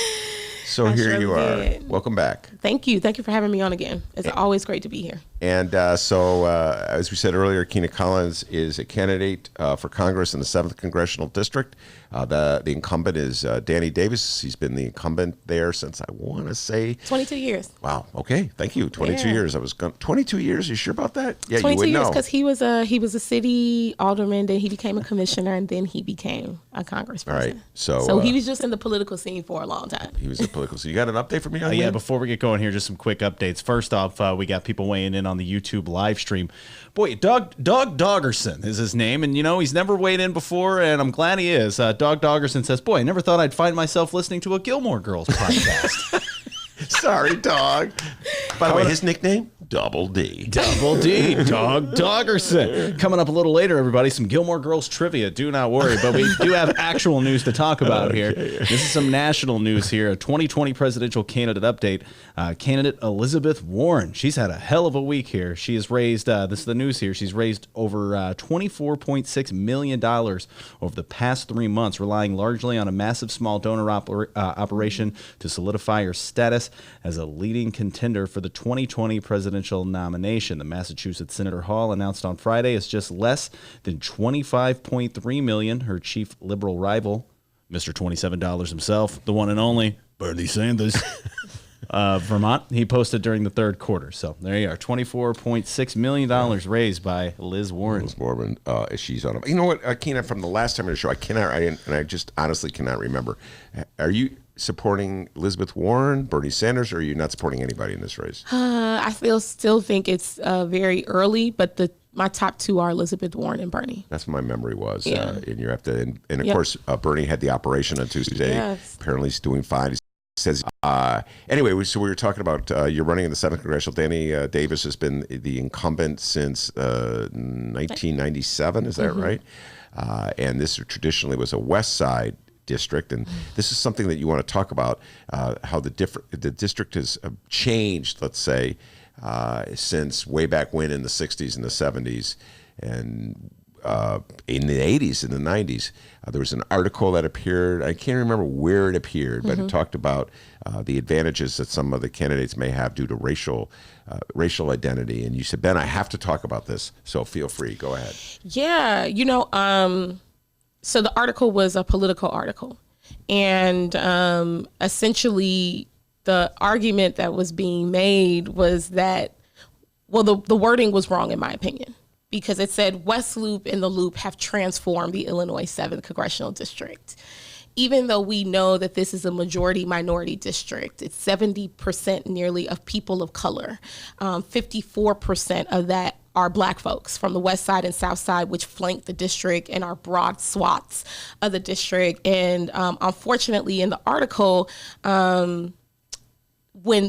So here you are. Welcome back. Thank you. Thank you for having me on again. It's always great to be here. And as we said earlier, Kina Collins is a candidate for Congress in the 7th Congressional District. The incumbent is Danny Davis. He's been the incumbent there since, I want to say... 22 years. Wow. Okay. Thank you. 22 years. 22 years? You sure about that? Yeah, 22 you would years know. because he was a city alderman, then he became a commissioner, and then he became a congressperson. All right. So he was just in the political scene for a long time. He was in political. So you got an update for me on that? Yeah, before we get going here, just some quick updates. First off, we got people weighing in on the YouTube live stream. Boy, Doug Doggerson is his name, and he's never weighed in before, and I'm glad he is. Doug Doggerson says, boy, I never thought I'd find myself listening to a Gilmore Girls podcast. Sorry, dog. By the way, his nickname? Double D. Double D. Doug Doggerson. Coming up a little later, everybody, some Gilmore Girls trivia. Do not worry, but we do have actual news to talk about here. This is some national news here. A 2020 presidential candidate update. Candidate Elizabeth Warren. She's had a hell of a week here. She has raised, this is the news here, she's raised over $24.6 million over the past 3 months, relying largely on a massive small donor operation to solidify her status as a leading contender for the 2020 presidential nomination. The Massachusetts Senator Hall announced on Friday is just less than $25.3 million. Her chief liberal rival, Mr. $27 himself, the one and only Bernie Sanders, Vermont, he posted during the third quarter. So there you are, $24.6 million raised by Liz Warren. Liz Warren, she's on. You know what, Kina, from the last time in the show, I just honestly cannot remember. Are you supporting Elizabeth Warren, Bernie Sanders, or are you not supporting anybody in this race? I still think it's very early, but my top two are Elizabeth Warren and Bernie. That's what my memory was. Yeah. And you have to, and of course, Bernie had the operation on Tuesday. Yes. Apparently, he's doing fine. He says, anyway, so we were talking about you're running in the 7th Congressional. Danny Davis has been the incumbent since 1997. Is that right? And this traditionally was a West Side district, and this is something that you want to talk about, how the district has changed, let's say, since way back when in the 60s and the 70s, and in the 80s and the 90s. There was an article that appeared, I can't remember where it appeared, but it talked about the advantages that some of the candidates may have due to racial identity. And you said, Ben, I have to talk about this, so feel free, go ahead. Yeah, so the article was a political article, and essentially the argument that was being made was that, well, the wording was wrong in my opinion, because it said West Loop and the Loop have transformed the Illinois 7th Congressional District. Even though we know that this is a majority minority district, it's 70% nearly of people of color, 54% of that are Black folks from the West Side and South Side, which flank the district and are broad swaths of the district. And unfortunately, in the article, when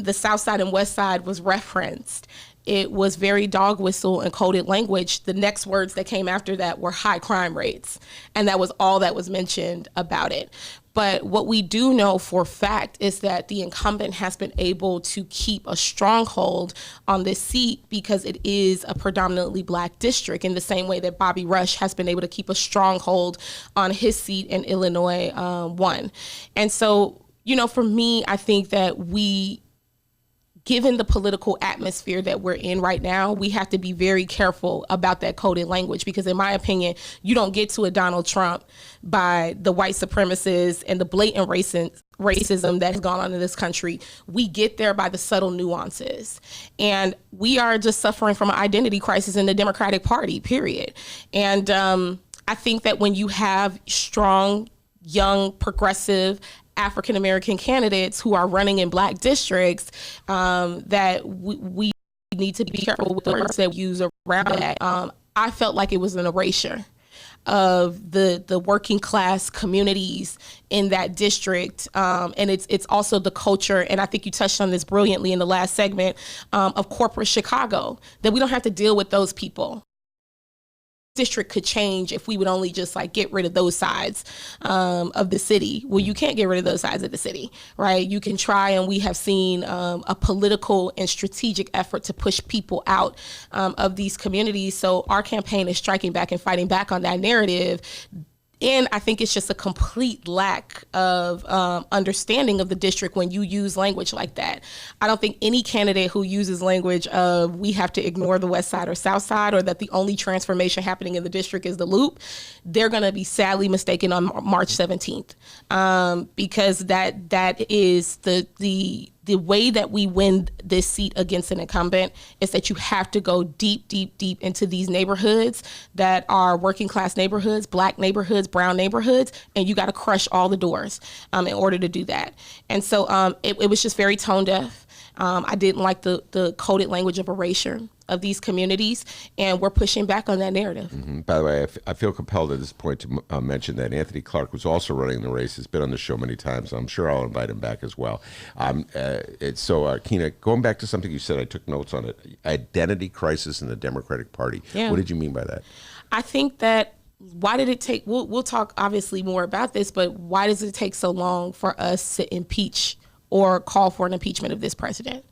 the South Side and West Side was referenced, it was very dog whistle and coded language. The next words that came after that were high crime rates. And that was all that was mentioned about it. But what we do know for a fact is that the incumbent has been able to keep a stronghold on this seat because it is a predominantly Black district, in the same way that Bobby Rush has been able to keep a stronghold on his seat in Illinois 1. And so, for me, I think that given the political atmosphere that we're in right now, we have to be very careful about that coded language, because in my opinion, you don't get to a Donald Trump by the white supremacists and the blatant racism that has gone on in this country. We get there by the subtle nuances. And we are just suffering from an identity crisis in the Democratic Party, period. And I think that when you have strong, young, progressive, African-American candidates who are running in Black districts, that we need to be careful with the words that we use around that. I felt like it was an erasure of the working class communities in that district. And it's also the culture, and I think you touched on this brilliantly in the last segment, of corporate Chicago, that we don't have to deal with those people. District could change if we would only just get rid of those sides of the city. Well, you can't get rid of those sides of the city, right? You can try, and we have seen a political and strategic effort to push people out of these communities. So our campaign is striking back and fighting back on that narrative. And I think it's just a complete lack of understanding of the district when you use language like that. I don't think any candidate who uses language of we have to ignore the West Side or South Side, or that the only transformation happening in the district is the loop, they're going to be sadly mistaken on March 17th, because that is the way that we win this seat against an incumbent is that you have to go deep, deep, deep into these neighborhoods that are working class neighborhoods, Black neighborhoods, brown neighborhoods, and you got to crush all the doors in order to do that. And so it was just very tone deaf. I didn't like the coded language of erasure of these communities, and we're pushing back on that narrative. Mm-hmm. By the way, I feel compelled at this point to mention that Anthony Clark was also running the race. He's been on the show many times. I'm sure I'll invite him back as well. Kina, going back to something you said, I took notes on it. Identity crisis in the Democratic Party. Yeah. What did you mean by that? I think that why did it take, we'll talk obviously more about this, but why does it take so long for us to impeach or call for an impeachment of this president?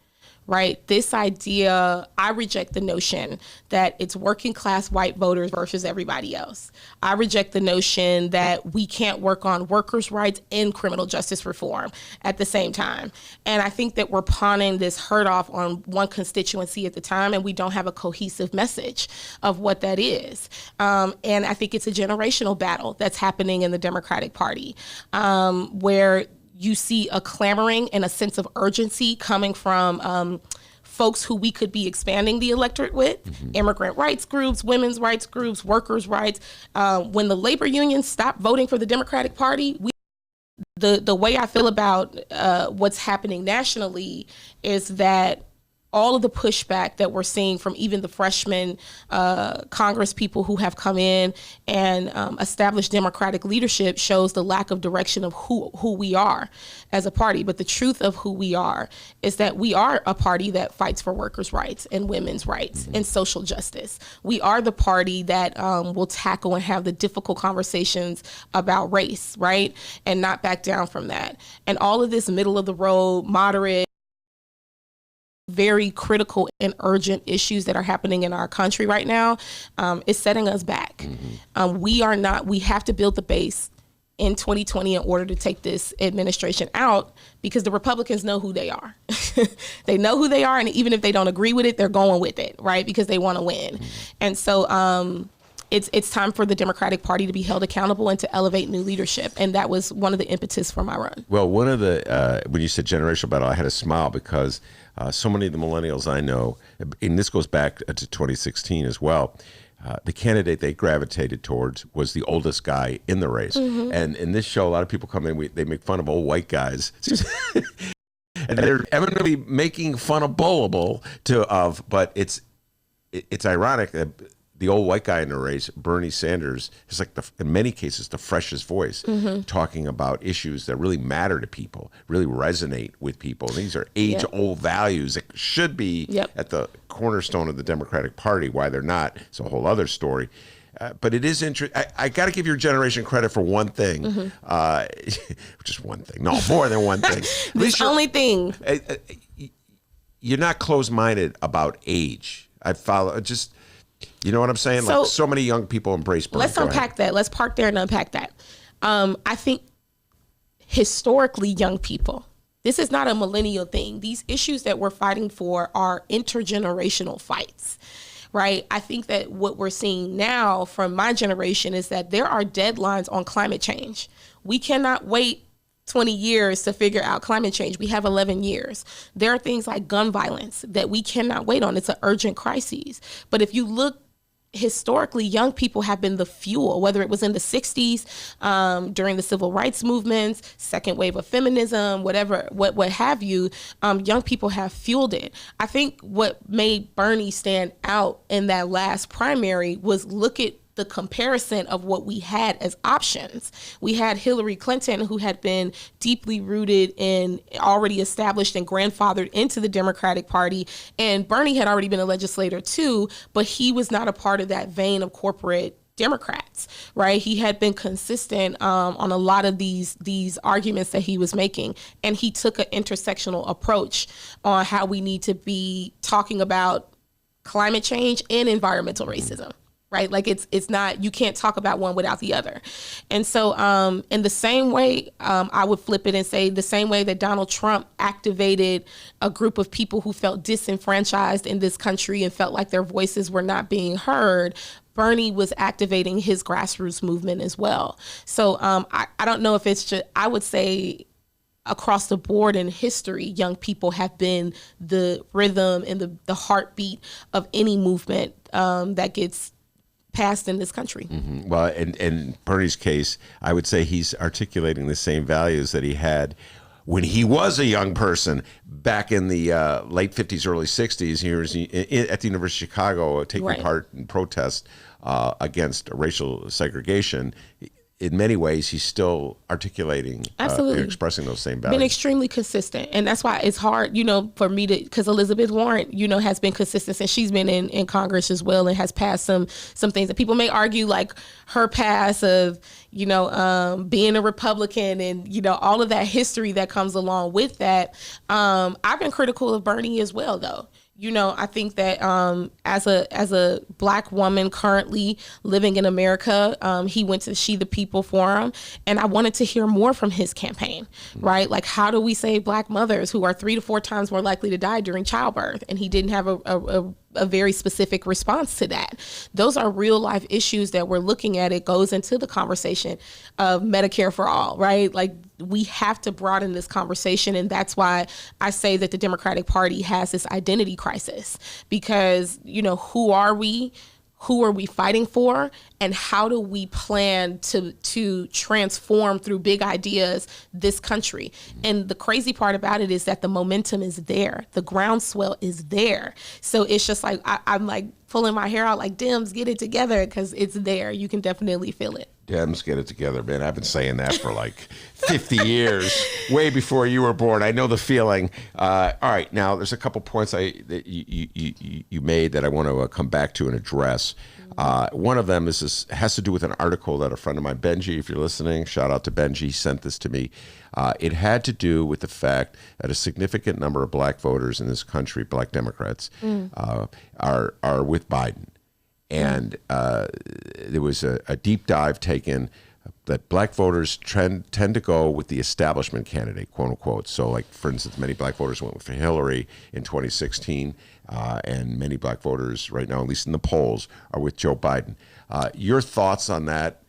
Right? This idea, I reject the notion that it's working class white voters versus everybody else. I reject the notion that we can't work on workers' rights and criminal justice reform at the same time. And I think that we're pawning this hurt off on one constituency at the time, and we don't have a cohesive message of what that is. And I think it's a generational battle that's happening in the Democratic Party, where you see a clamoring and a sense of urgency coming from folks who we could be expanding the electorate with, immigrant rights groups, women's rights groups, workers' rights. When the labor unions stopped voting for the Democratic Party, the way I feel about what's happening nationally is that all of the pushback that we're seeing from even the freshman Congress people who have come in and established Democratic leadership shows the lack of direction of who we are as a party. But the truth of who we are is that we are a party that fights for workers' rights and women's rights and social justice. We are the party that will tackle and have the difficult conversations about race, right? And not back down from that. And all of this middle of the road, moderate, very critical and urgent issues that are happening in our country right now is setting us back. We have to build the base in 2020 in order to take this administration out, because the Republicans know who they are. They know who they are, and even if they don't agree with it, they're going with it, right? Because they want to win. And so it's time for the Democratic Party to be held accountable and to elevate new leadership. And that was one of the impetus for my run. Well, one of the, when you said generational battle, I had a smile because so many of the millennials I know, and this goes back to 2016 as well, the candidate they gravitated towards was the oldest guy in the race. And in this show, a lot of people come in, they make fun of old white guys. And they're evidently making fun of Bullable but it's ironic that the old white guy in the race, Bernie Sanders, is like, in many cases, the freshest voice, talking about issues that really matter to people, really resonate with people. These are age-old values that should be at the cornerstone of the Democratic Party. Why they're not, it's a whole other story. But it is interesting. I got to give your generation credit for one thing. Just one thing. No, more than one thing. The only thing. You're not closed-minded about age. I follow just... You know what I'm saying? So, like so many young people embrace Bernie. Let's unpack that. Let's park there and unpack that. I think historically young people, this is not a millennial thing. These issues that we're fighting for are intergenerational fights, right? I think that what we're seeing now from my generation is that there are deadlines on climate change. We cannot wait 20 years to figure out climate change. We have 11 years. There are things like gun violence that we cannot wait on. It's an urgent crisis. But if you look historically, young people have been the fuel, whether it was in the 60s, during the civil rights movements, second wave of feminism, whatever, what have you, young people have fueled it. I think what made Bernie stand out in that last primary was look at the comparison of what we had as options. We had Hillary Clinton, who had been deeply rooted in, already established and grandfathered into the Democratic Party. And Bernie had already been a legislator too, but he was not a part of that vein of corporate Democrats, right? He had been consistent on a lot of these arguments that he was making. And he took an intersectional approach on how we need to be talking about climate change and environmental racism. Right? Like it's not, you can't talk about one without the other. And so in the same way, I would flip it and say the same way that Donald Trump activated a group of people who felt disenfranchised in this country and felt like their voices were not being heard, Bernie was activating his grassroots movement as well. So I don't know if it's just, I would say across the board in history, young people have been the rhythm and the heartbeat of any movement that gets passed in this country. Well, in Bernie's case, I would say he's articulating the same values that he had when he was a young person back in the late 50s, early 60s. He was at the University of Chicago taking part in protests against racial segregation. In many ways, he's still articulating, expressing those same values. Been extremely consistent. And that's why it's hard, for me to, because Elizabeth Warren, has been consistent since she's been in Congress as well and has passed some things that people may argue, like her pass of, being a Republican and, all of that history that comes along with that. I've been critical of Bernie as well, though. I think that as a Black woman currently living in America, he went to She the People Forum, and I wanted to hear more from his campaign, right? Like, how do we save Black mothers who are 3 to 4 times more likely to die during childbirth? And he didn't have a very specific response to that. Those are real life issues that we're looking at. It goes into the conversation of Medicare for all, right? Like, we have to broaden this conversation. And that's why I say that the Democratic Party has this identity crisis, because, who are we? Who are we fighting for? And how do we plan to transform through big ideas this country? And the crazy part about it is that the momentum is there. The groundswell is there. So it's just like, I'm like pulling my hair out like, Dems, get it together, because it's there. You can definitely feel it. Dems, get it together, man. I've been saying that for like 50 years, way before you were born. I know the feeling. All right, now there's a couple points that you made that I want to come back to and address. One of them has to do with an article that a friend of mine, Benji, if you're listening, shout out to Benji, sent this to me. It had to do with the fact that a significant number of Black voters in this country, Black Democrats, are with Biden. And there was a deep dive taken that Black voters tend to go with the establishment candidate, quote unquote. So, like, for instance, many Black voters went with Hillary in 2016, and many Black voters right now, at least in the polls, are with Joe Biden. Your thoughts on that?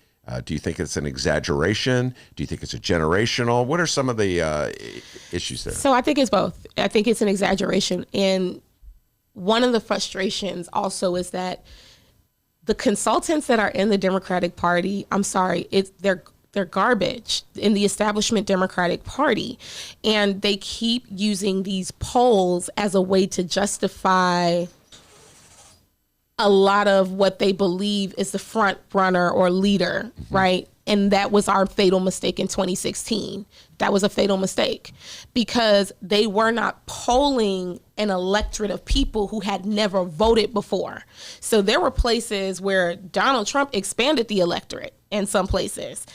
Do you think it's an exaggeration? Do you think it's a generational? What are some of the issues there? So I think it's both. I think it's an exaggeration. And one of the frustrations also is that the consultants that are in the Democratic Party, I'm sorry, they're garbage in the establishment Democratic Party. And they keep using these polls as a way to justify a lot of what they believe is the front runner or leader, right? And that was our fatal mistake in 2016. That was a fatal mistake because they were not polling an electorate of people who had never voted before. So there were places where Donald Trump expanded the electorate in some places.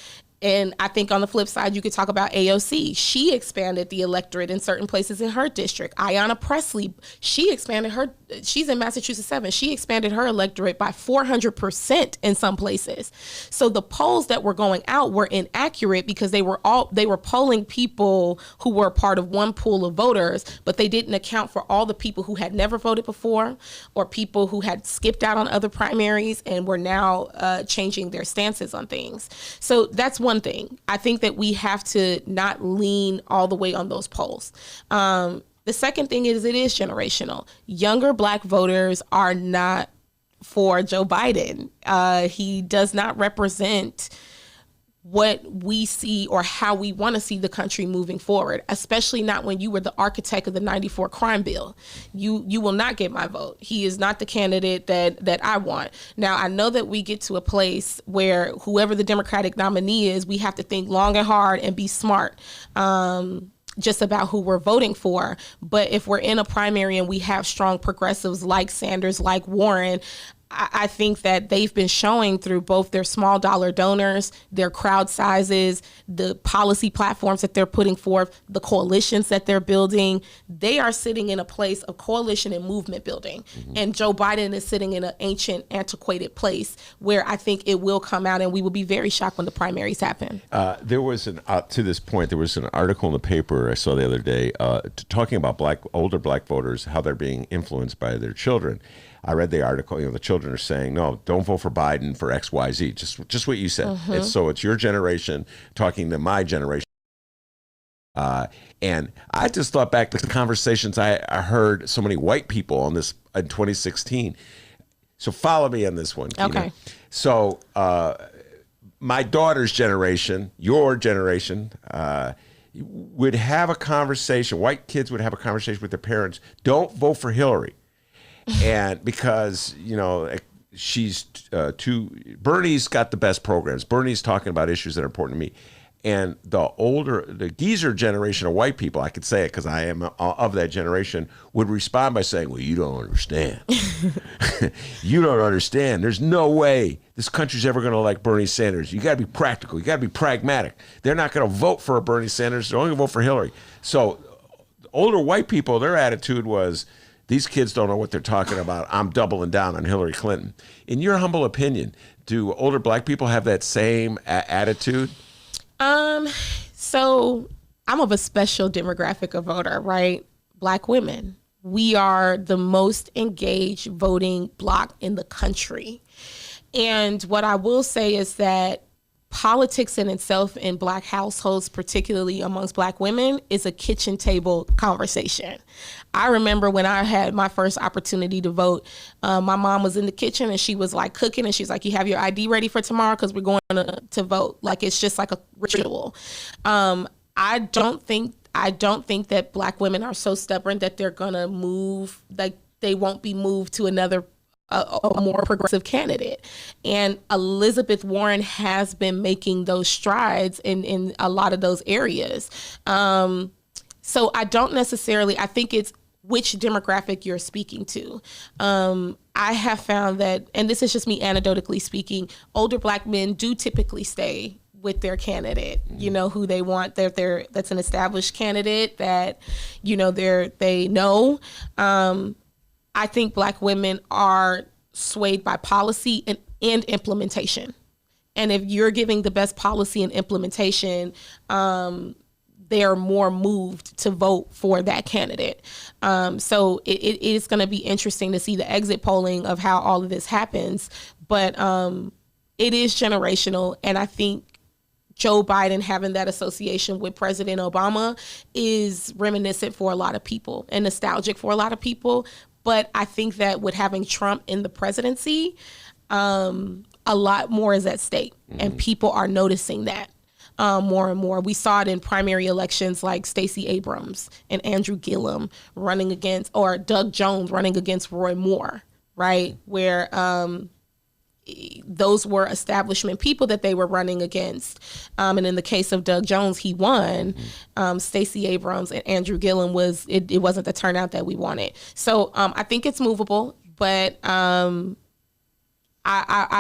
And I think on the flip side, you could talk about AOC. She expanded the electorate in certain places in her district. Ayanna Pressley, she's in Massachusetts 7. She expanded her electorate by 400% in some places. So the polls that were going out were inaccurate because they were polling people who were part of one pool of voters, but they didn't account for all the people who had never voted before or people who had skipped out on other primaries and were now changing their stances on things. So that's one thing. I think that we have to not lean all the way on those polls. The second thing is it is generational. Younger Black voters are not for Joe Biden. He does not represent what we see or how we want to see the country moving forward, especially not when you were the architect of the 94 crime bill. You will not get my vote. He is not the candidate that I want. Now, I know that we get to a place where whoever the Democratic nominee is, we have to think long and hard and be smart. Just about who we're voting for. But if we're in a primary and we have strong progressives like Sanders, like Warren, I think that they've been showing through both their small dollar donors, their crowd sizes, the policy platforms that they're putting forth, the coalitions that they're building. They are sitting in a place of coalition and movement building. And Joe Biden is sitting in an ancient, antiquated place where I think it will come out and we will be very shocked when the primaries happen. There was to this point, there was an article in the paper I saw the other day talking about older black voters, how they're being influenced by their children. I read the article, the children are saying, no, don't vote for Biden for X, Y, Z. Just what you said. It's your generation talking to my generation. And I just thought back to the conversations I heard so many white people on this in 2016. So follow me on this one, Kina. Okay. So my daughter's generation, your generation, would have a conversation, white kids would have a conversation with their parents, don't vote for Hillary. And because, she's Bernie's got the best programs. Bernie's talking about issues that are important to me. And the geezer generation of white people, I could say it because I am of that generation, would respond by saying, well, you don't understand. You don't understand. There's no way this country's ever going to elect Bernie Sanders. You got to be practical. You got to be pragmatic. They're not going to vote for a Bernie Sanders. They're only going to vote for Hillary. So older white people, their attitude was, these kids don't know what they're talking about. I'm doubling down on Hillary Clinton. In your humble opinion, do older black people have that same attitude? So I'm of a special demographic of voter, right? Black women. We are the most engaged voting bloc in the country. And what I will say is that politics in itself in Black households, particularly amongst Black women, is a kitchen table conversation. I remember when I had my first opportunity to vote, my mom was in the kitchen and she was like cooking and she's like, you have your ID ready for tomorrow because we're going to vote. Like, it's just like a ritual. I don't think that Black women are so stubborn that they're going to move, like they won't be moved to another a more progressive candidate. And Elizabeth Warren has been making those strides in a lot of those areas. So I think it's which demographic you're speaking to. I have found that, and this is just me anecdotally speaking, older Black men do typically stay with their candidate, who they want. That's an established candidate that, they know. I think Black women are swayed by policy and implementation. And if you're giving the best policy and implementation, they are more moved to vote for that candidate. So it is going to be interesting to see the exit polling of how all of this happens. But it is generational. And I think Joe Biden having that association with President Obama is reminiscent for a lot of people and nostalgic for a lot of people. But I think that with having Trump in the presidency, a lot more is at stake, and people are noticing that more and more. We saw it in primary elections like Stacey Abrams and Andrew Gillum running against, or Doug Jones running against Roy Moore. right? Where those were establishment people that they were running against. And in the case of Doug Jones, he won. Stacey Abrams and Andrew Gillum it wasn't the turnout that we wanted. So I think it's movable, but I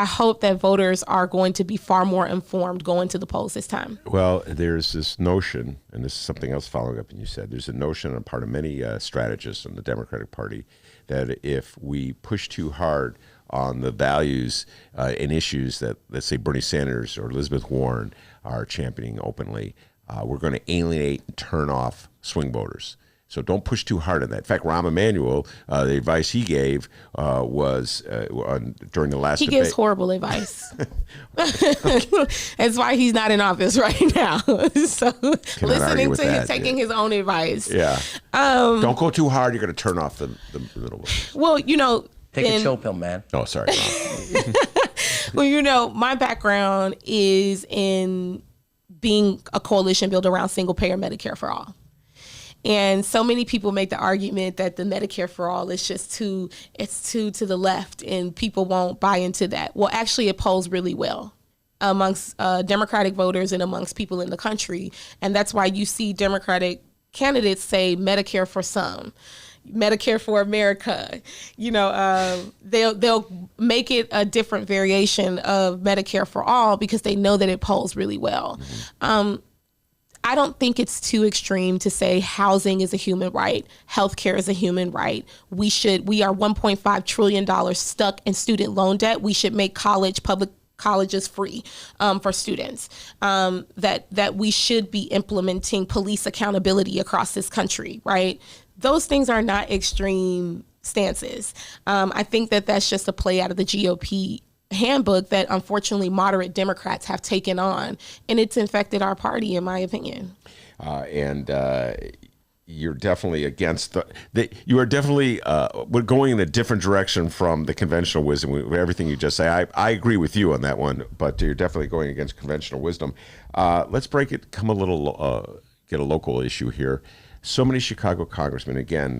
hope that voters are going to be far more informed going to the polls this time. Well, there's this notion, and this is something else following up, and you said there's a notion on the part of many strategists in the Democratic Party that if we push too hard on the values and issues that, let's say, Bernie Sanders or Elizabeth Warren are championing openly, we're going to alienate and turn off swing voters. So don't push too hard on that. In fact, Rahm Emanuel, the advice he gave was during the last debate. He gives horrible advice. That's why he's not in office right now. So listening to him, taking his own advice. Yeah. Don't go too hard. You're going to turn off the middle voters. Well, Take a chill pill, man. Oh, sorry. Well, my background is in being a coalition built around single payer Medicare for all. And so many people make the argument that the Medicare for all is just too to the left and people won't buy into that. Well, actually, it polls really well amongst Democratic voters and amongst people in the country. And that's why you see Democratic candidates say Medicare for some. Medicare for America, they'll make it a different variation of Medicare for all because they know that it polls really well. I don't think it's too extreme to say housing is a human right, healthcare is a human right. We are $1.5 trillion stuck in student loan debt. We should make public colleges free for students. That we should be implementing police accountability across this country, right? Those things are not extreme stances. I think that that's just a play out of the GOP handbook that unfortunately moderate Democrats have taken on, and it's infected our party, in my opinion. You're definitely against you are definitely we're going in a different direction from the conventional wisdom. Everything you just say, I agree with you on that one, but you're definitely going against conventional wisdom. Let's break it. Come a little get a local issue here. So many Chicago congressmen, again,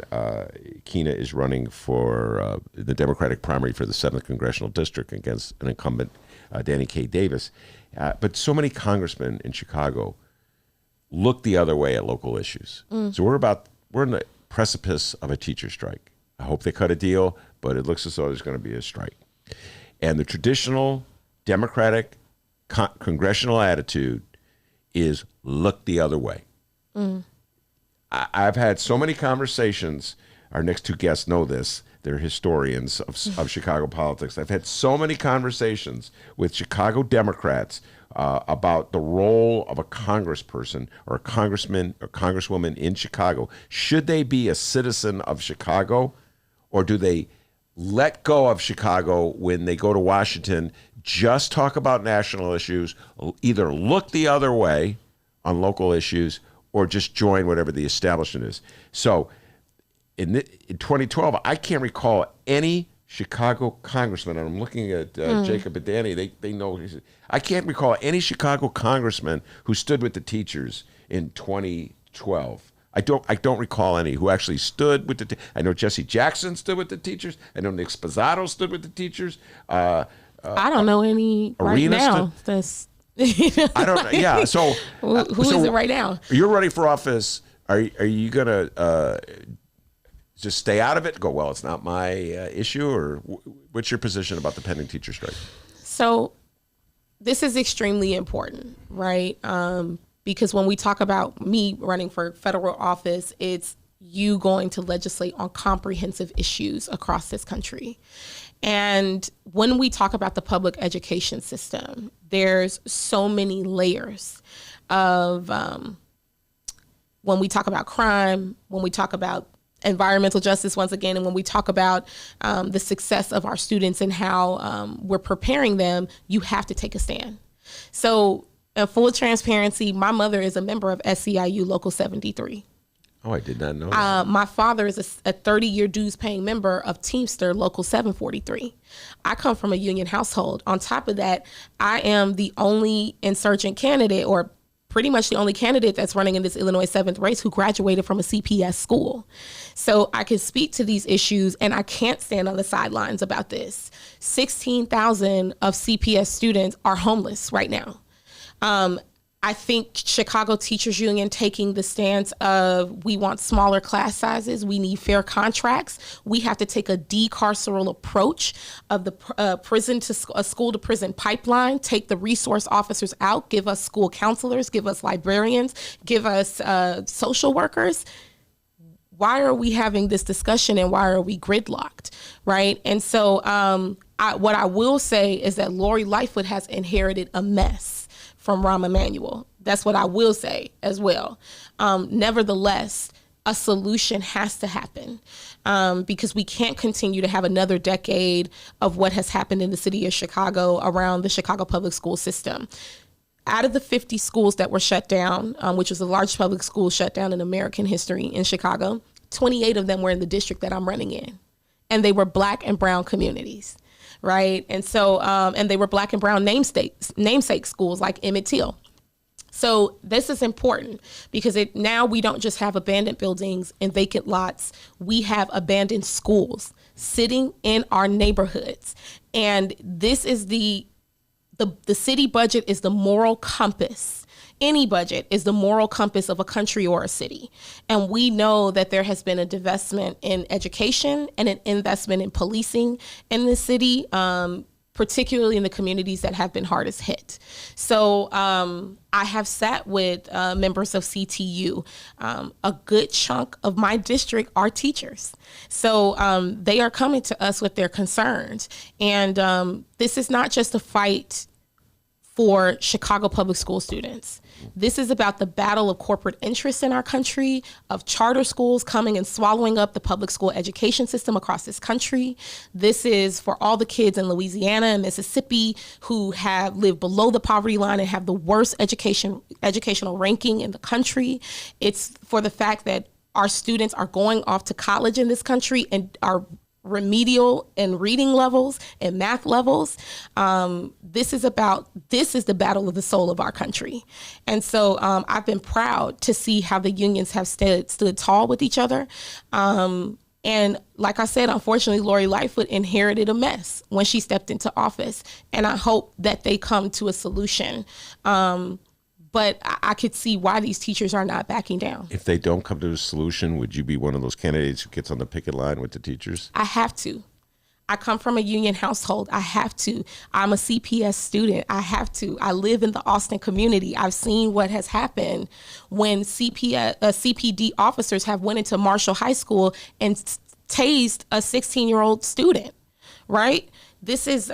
Kina is running for the Democratic primary for the 7th Congressional District against an incumbent, Danny K. Davis. But so many congressmen in Chicago look the other way at local issues. So we're in the precipice of a teacher strike. I hope they cut a deal, but it looks as though there's going to be a strike. And the traditional Democratic congressional attitude is look the other way. I've had so many conversations. Our next two guests know this. They're historians of Chicago politics. I've had so many conversations with Chicago Democrats about the role of a congressperson or a congressman or congresswoman in Chicago. Should they be a citizen of Chicago, or do they let go of Chicago when they go to Washington, just talk about national issues, either look the other way on local issues, or just join whatever the establishment is? So in 2012, I can't recall any Chicago congressman, and I'm looking at Jacob and Danny, they know. I can't recall any Chicago congressman who stood with the teachers in 2012. I don't recall any who actually stood with the I know Jesse Jackson stood with the teachers. I know Nick Spazzato stood with the teachers. I don't know any right now. I don't know. Yeah. So who is it right now? You're running for office. Are you gonna just stay out of it? Go, well, it's not my issue, or what's your position about the pending teacher strike? So this is extremely important, right? Because when we talk about me running for federal office, it's you going to legislate on comprehensive issues across this country. And when we talk about the public education system, there's so many layers of when we talk about crime, when we talk about environmental justice, once again, and when we talk about the success of our students and how we're preparing them, you have to take a stand. So in full transparency, my mother is a member of SEIU Local 73. Oh, I did not know that. My father is a 30-year dues-paying member of Teamster Local 743. I come from a union household. On top of that, I am the only insurgent candidate or pretty much the only candidate that's running in this Illinois 7th race who graduated from a CPS school. So I can speak to these issues, and I can't stand on the sidelines about this. 16,000 of CPS students are homeless right now. I think Chicago Teachers Union taking the stance of we want smaller class sizes, we need fair contracts, we have to take a decarceral approach of the prison to school to prison pipeline, take the resource officers out, give us school counselors, give us librarians, give us social workers. Why are we having this discussion and why are we gridlocked, right? And so what I will say is that Lori Lightfoot has inherited a mess from Rahm Emanuel. That's what I will say as well. Nevertheless, a solution has to happen because we can't continue to have another decade of what has happened in the city of Chicago around the Chicago public school system. Out of the 50 schools that were shut down, which was the largest public school shutdown in American history in Chicago, 28 of them were in the district that I'm running in. And they were Black and brown communities. Right. And so and they were Black and brown namesake schools like Emmett Till. So this is important because now we don't just have abandoned buildings and vacant lots. We have abandoned schools sitting in our neighborhoods. And this is the city budget is the moral compass. Any budget is the moral compass of a country or a city. And we know that there has been a divestment in education and an investment in policing in the city, particularly in the communities that have been hardest hit. So I have sat with members of CTU. A good chunk of my district are teachers. So they are coming to us with their concerns. And this is not just a fight for Chicago public school students. This is about the battle of corporate interests in our country, of charter schools coming and swallowing up the public school education system across this country. This is for all the kids in Louisiana and Mississippi who have lived below the poverty line and have the worst educational ranking in the country. It's for the fact that our students are going off to college in this country and are remedial in reading levels and math levels. This is the battle of the soul of our country. And so I've been proud to see how the unions have stood tall with each other. And like I said, unfortunately, Lori Lightfoot inherited a mess when she stepped into office. And I hope that they come to a solution. But I could see why these teachers are not backing down. If they don't come to a solution, would you be one of those candidates who gets on the picket line with the teachers? I have to. I come from a union household. I have to. I'm a CPS student. I have to. I live in the Austin community. I've seen what has happened when CPD officers have went into Marshall High School and tased a 16-year-old student, right? This is,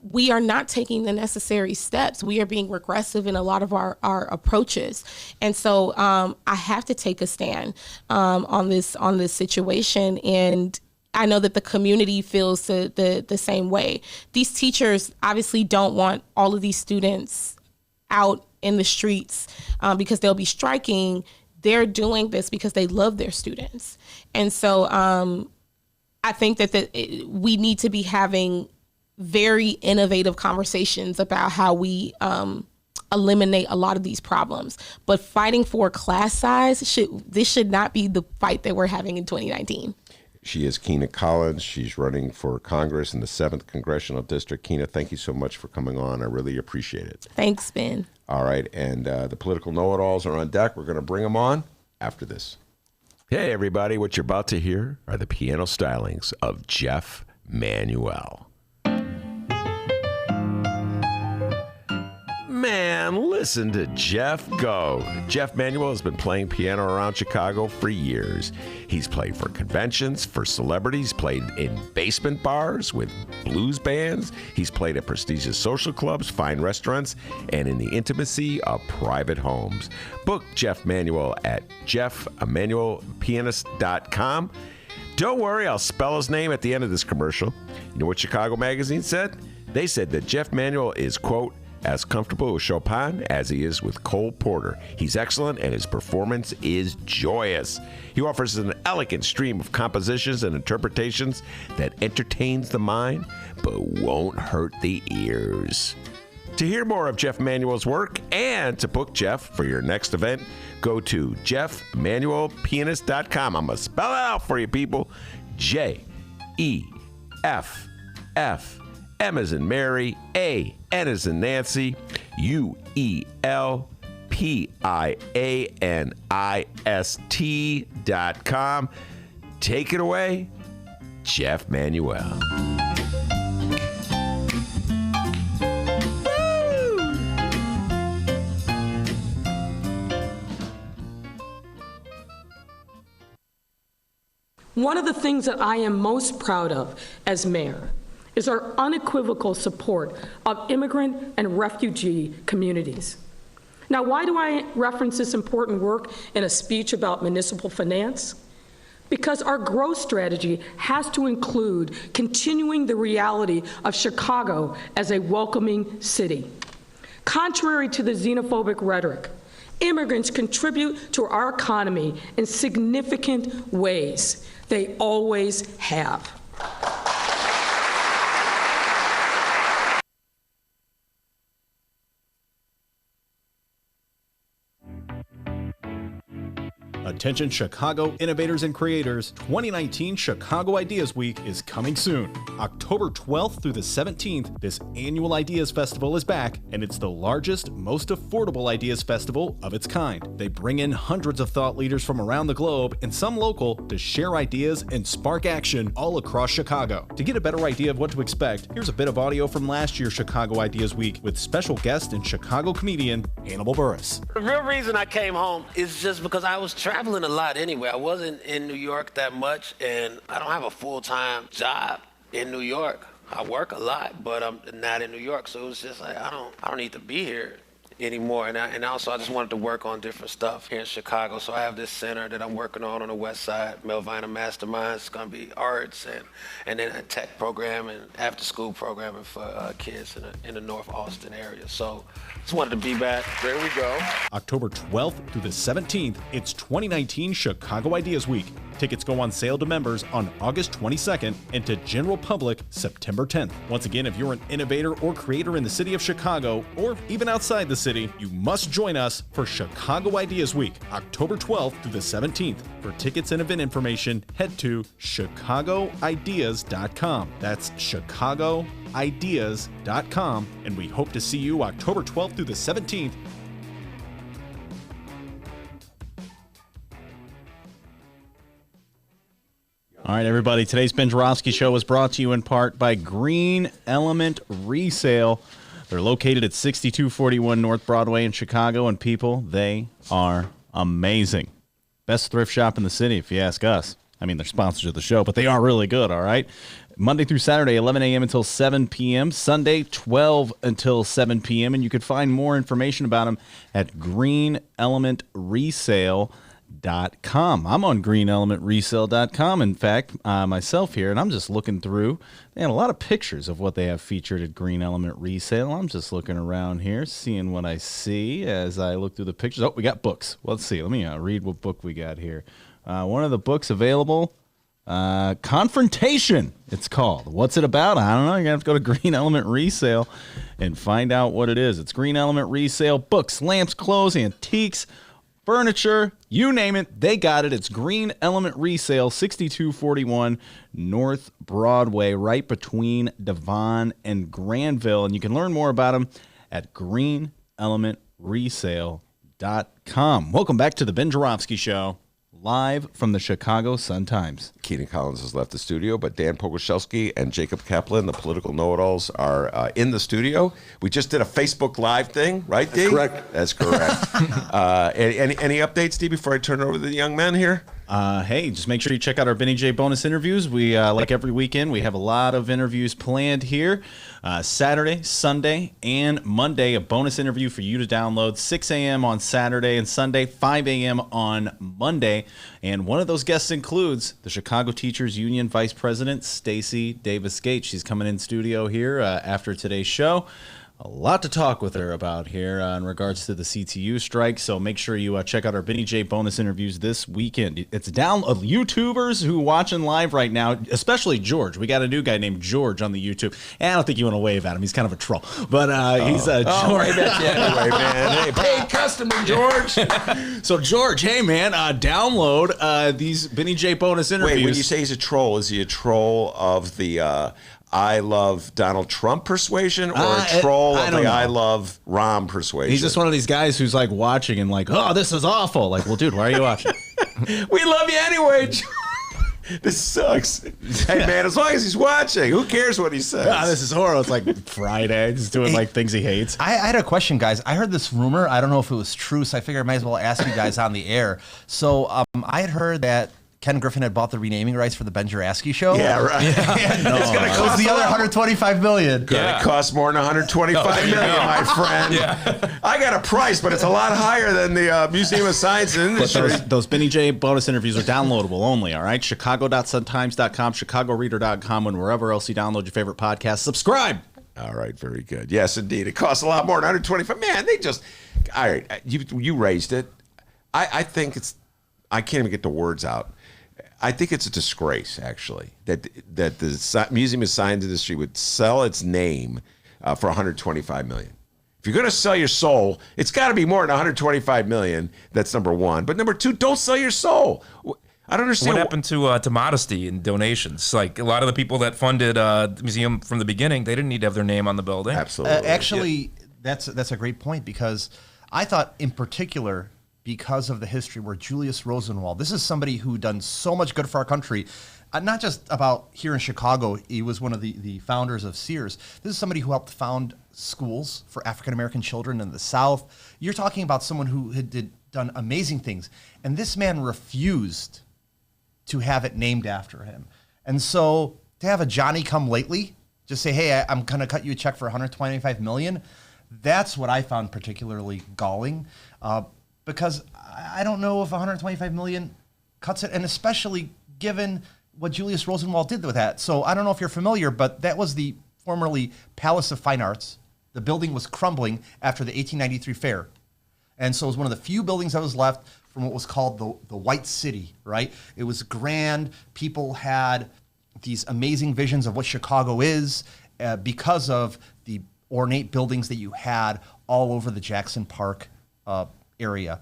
we are not taking the necessary steps. We are being regressive in a lot of our approaches. And so I have to take a stand on this situation. And I know that the community feels the same way. These teachers obviously don't want all of these students out in the streets because they'll be striking. They're doing this because they love their students. And so I think that we need to be having very innovative conversations about how we eliminate a lot of these problems. But fighting for class size, should not be the fight that we're having in 2019. She is Kina Collins. She's running for Congress in the 7th Congressional District. Kina, thank you so much for coming on. I really appreciate it. Thanks, Ben. All right, and the political know-it-alls are on deck. We're going to bring them on after this. Hey, everybody. What you're about to hear are the piano stylings of Jeff Manuel. Man, listen to Jeff go. Jeff Manuel has been playing piano around Chicago for years. He's played for conventions, for celebrities, played in basement bars with blues bands. He's played at prestigious social clubs, fine restaurants, and in the intimacy of private homes. Book Jeff Manuel at jeffemanuelpianist.com. Don't worry, I'll spell his name at the end of this commercial. You know what Chicago Magazine said? They said that Jeff Manuel is, quote, as comfortable with Chopin as he is with Cole Porter. He's excellent and his performance is joyous. He offers an elegant stream of compositions and interpretations that entertains the mind but won't hurt the ears. To hear more of Jeff Manuel's work and to book Jeff for your next event, go to jeffmanuelpianist.com. I'm going to spell it out for you, people. Jeff, M as in Mary, A, N as in Nancy, UELPIANIST.com. Take it away, Jeff Manuel. One of the things that I am most proud of as mayor is our unequivocal support of immigrant and refugee communities. Now, why do I reference this important work in a speech about municipal finance? Because our growth strategy has to include continuing the reality of Chicago as a welcoming city. Contrary to the xenophobic rhetoric, immigrants contribute to our economy in significant ways. They always have. Attention Chicago innovators and creators, 2019 Chicago Ideas Week is coming soon. October 12th through the 17th, this annual Ideas Festival is back, and it's the largest, most affordable Ideas Festival of its kind. They bring in hundreds of thought leaders from around the globe and some local to share ideas and spark action all across Chicago. To get a better idea of what to expect, here's a bit of audio from last year's Chicago Ideas Week with special guest and Chicago comedian Hannibal Buress. The real reason I came home is just because I was traveling a lot anyway. I wasn't in New York that much, and I don't have a full-time job in New York. I work a lot, but I'm not in New York, so it was just like I don't need to be here anymore. And also I just wanted to work on different stuff here in Chicago. So I have this center that I'm working on the west side, Melvina Masterminds. It's going to be arts and then a tech program and after school programming for kids in the North Austin area. So just wanted to be back. There we go. October 12th through the 17th, it's 2019 Chicago Ideas Week. Tickets go on sale to members on August 22nd and to general public September 10th. Once again, if you're an innovator or creator in the city of Chicago or even outside the city, you must join us for Chicago Ideas Week, October 12th through the 17th. For tickets and event information, head to chicagoideas.com. That's chicagoideas.com, and we hope to see you October 12th through the 17th. All right, everybody. Today's Ben Joravsky Show was brought to you in part by Green Element Resale. They're located at 6241 North Broadway in Chicago, and people, they are amazing. Best thrift shop in the city, if you ask us. I mean, they're sponsors of the show, but they are really good, all right? Monday through Saturday, 11 a.m. until 7 p.m. Sunday, 12 until 7 p.m. And you can find more information about them at greenelementresale.com. I'm on greenelementresale.com, in fact, myself here, and I'm just looking through. They had a lot of pictures of what they have featured at Green Element Resale. I'm just looking around here, seeing what I see as I look through the pictures. Oh, we got books. Let's see. Let me read what book we got here. One of the books available, Confrontation, it's called. What's it about? I don't know. You're going to have to go to Green Element Resale and find out what it is. It's Green Element Resale. Books, lamps, clothes, antiques, furniture, you name it, they got it. It's Green Element Resale, 6241 North Broadway, right between Devon and Granville. And you can learn more about them at greenelementresale.com. Welcome back to the Ben Joravsky Show, live from the Chicago Sun-Times. Kina Collins has left the studio, but Dan Pogorzelski and Jacob Kaplan, the political know-it-alls, are in the studio. We just did a Facebook Live thing, right, D? That's correct. That's correct. Any updates, D, before I turn it over to the young men here? Hey, just make sure you check out our Benny J bonus interviews. We, like every weekend, we have a lot of interviews planned here. Saturday, Sunday, and Monday, a bonus interview for you to download, 6 a.m. on Saturday and Sunday, 5 a.m. on Monday. And one of those guests includes the Chicago Teachers Union Vice President, Stacey Davis Gates. She's coming in studio here after today's show. a lot to talk with her about here in regards to the CTU strike. So make sure you check out our Benny J bonus interviews this weekend. It's down of YouTubers who are watching live right now, especially George. We got a new guy named George on the YouTube. And I don't think you want to wave at him. He's kind of a troll. But he's George. Wave at you anyway, man. Hey, paid customer, George. So, George, hey, man, download these Benny J bonus interviews. Wait, when you say he's a troll, is he a troll of the I love Donald Trump persuasion or a troll of the I love Rom persuasion? He's just one of these guys who's like watching and like, oh, this is awful. Like, well, dude, why are you watching? We love you anyway. This sucks. Hey, man, as long as he's watching, who cares what he says? This is horrible. It's like Friday. He's doing like things he hates. I had a question, guys. I heard this rumor. I don't know if it was true, so I figured I might as well ask you guys on the air. So I had heard that Ken Griffin had bought the renaming rights for the Ben Joravsky show. Yeah, right. It's going to cost the other $125 million. Yeah. It costs more than $125 million, my friend. Yeah. I got a price, but it's a lot higher than the Museum of Science and Industry. Those Benny J bonus interviews are downloadable only, all right? Chicago.suntimes.com, chicagoreader.com, and wherever else you download your favorite podcast. Subscribe. All right, very good. Yes, indeed. It costs a lot more than $125. Man, they just... All right, you raised it. I think it's... I can't even get the words out. I think it's a disgrace, actually, that the Museum of Science Industry would sell its name for $125 million. If you're going to sell your soul, it's got to be more than $125 million. That's number one. But number two, don't sell your soul. I don't understand. What happened to modesty and donations? Like a lot of the people that funded the museum from the beginning, they didn't need to have their name on the building. Absolutely. Actually, that's a great point, because I thought in particular, because of the history where Julius Rosenwald, this is somebody who done so much good for our country, not just about here in Chicago. He was one of the founders of Sears. This is somebody who helped found schools for African-American children in the South. You're talking about someone who had done amazing things. And this man refused to have it named after him. And so to have a Johnny come lately, just say, hey, I'm going to cut you a check for $125 million, that's what I found particularly galling. Because I don't know if $125 million cuts it, and especially given what Julius Rosenwald did with that. So I don't know if you're familiar, but that was the formerly Palace of Fine Arts. The building was crumbling after the 1893 fair. And so it was one of the few buildings that was left from what was called the White City, right? It was grand. People had these amazing visions of what Chicago is because of the ornate buildings that you had all over the Jackson Park area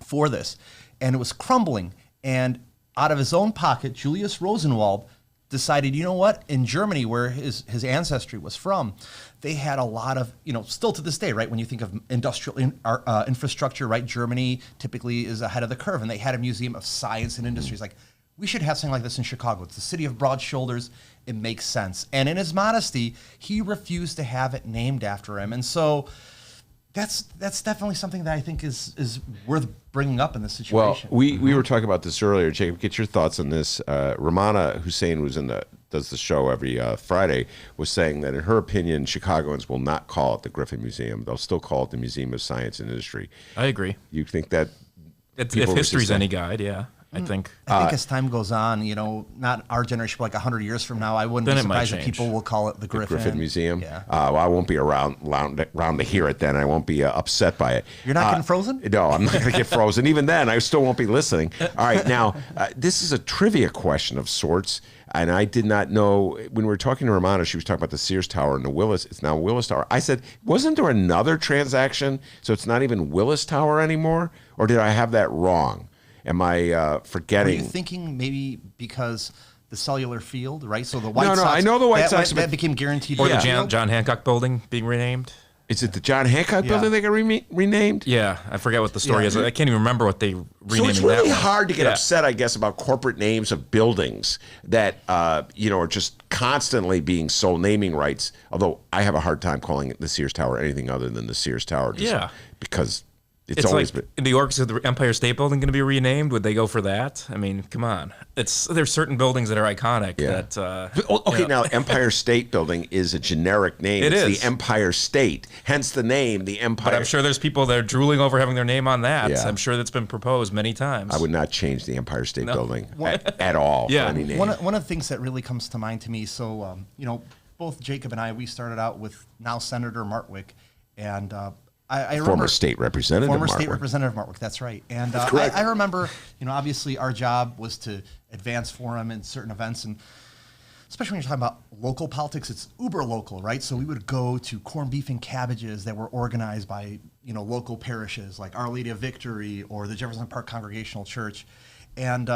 for this. And it was crumbling. And out of his own pocket, Julius Rosenwald decided, you know what? In Germany, where his ancestry was from, they had a lot of, still to this day, right? When you think of industrial infrastructure, right? Germany typically is ahead of the curve. And they had a museum of science and industries. Like, we should have something like this in Chicago. It's the city of broad shoulders. It makes sense. And in his modesty, he refused to have it named after him. And so that's definitely something that I think is worth bringing up in this situation. Well, we were talking about this earlier. Jacob, get your thoughts on this. Ramana Hussein, who's does the show every Friday, was saying that in her opinion, Chicagoans will not call it the Griffin Museum. They'll still call it the Museum of Science and Industry. I agree. You think that if history's any guide, yeah. I think as time goes on, not our generation, but like 100 years from now, I wouldn't be surprised if people will call it the Griffin Museum. Yeah. Well, I won't be around to hear it then. I won't be upset by it. You're not getting frozen? No, I'm not going to get frozen. Even then, I still won't be listening. All right, now, this is a trivia question of sorts. And I did not know, when we were talking to Romana, she was talking about the Sears Tower and the Willis. It's now Willis Tower. I said, wasn't there another transaction? So it's not even Willis Tower anymore? Or did I have that wrong? Am I forgetting? Are you thinking maybe because the cellular field, right? So the White Sox. No, I know the White Sox. That became guaranteed. Or the John Hancock building being renamed. Is it the John Hancock building they got renamed? Yeah, I forget what the story is. I can't even remember what they renamed that. So it's really hard to get upset, I guess, about corporate names of buildings that are just constantly being sold naming rights. Although I have a hard time calling it the Sears Tower anything other than the Sears Tower. Because it's always like in New York, is the Empire State Building going to be renamed? Would they go for that? I mean, come on. There's certain buildings that are iconic. Yeah. Now Empire State Building is a generic name. It's the Empire State, hence the name, the Empire. But I'm sure there's people that are drooling over having their name on that. Yeah. I'm sure that's been proposed many times. I would not change the Empire State Building at all. Yeah. For any name. One of the things that really comes to mind to me. So both both Jacob and we started out with now Senator Martwick, and I remember Former state representative Martwick, that's right. And I remember, obviously our job was to advance for him in certain events, and especially when you're talking about local politics, it's uber local, right? So we would go to corned beef and cabbages that were organized by, local parishes like Our Lady of Victory or the Jefferson Park Congregational Church. And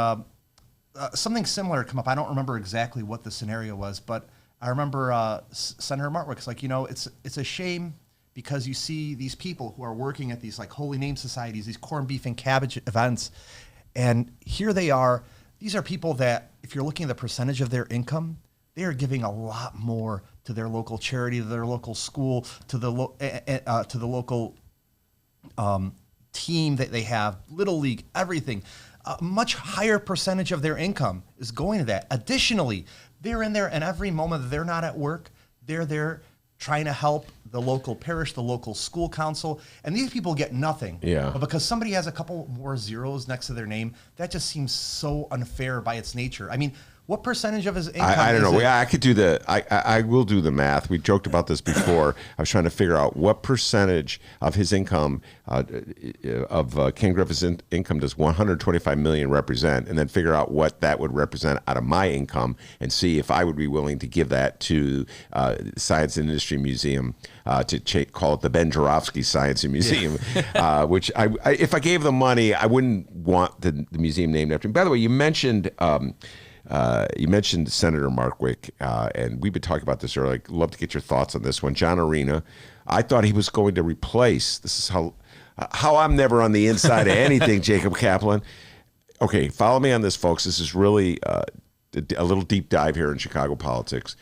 something similar come up. I don't remember exactly what the scenario was, but I remember Senator Martwick's like, it's a shame because you see these people who are working at these like holy name societies, these corned beef and cabbage events, and here they are. These are people that, if you're looking at the percentage of their income, they are giving a lot more to their local charity, to their local school, to the local team that they have, Little League, everything. A much higher percentage of their income is going to that. Additionally, they're in there, and every moment that they're not at work, they're there trying to help the local parish, the local school council, and these people get nothing. Yeah. But because somebody has a couple more zeros next to their name, that just seems so unfair by its nature. I mean, what percentage of his income? I don't know. It? I could do I will do the math. We joked about this before. I was trying to figure out what percentage of his income, of Ken Griffin's income, does 125 million represent, and then figure out what that would represent out of my income, and see if I would be willing to give that to Science and Industry Museum to call it the Ben Joravsky Science and Museum. Which if I gave them money, I wouldn't want the museum named after him. By the way, you mentioned Senator Martwick, and we've been talking about this earlier. I'd love to get your thoughts on this one. John Arena, I thought he was going to replace, this is how I'm never on the inside of anything, Jacob Kaplan. Okay, follow me on this, folks. This is really a little deep dive here in Chicago politics.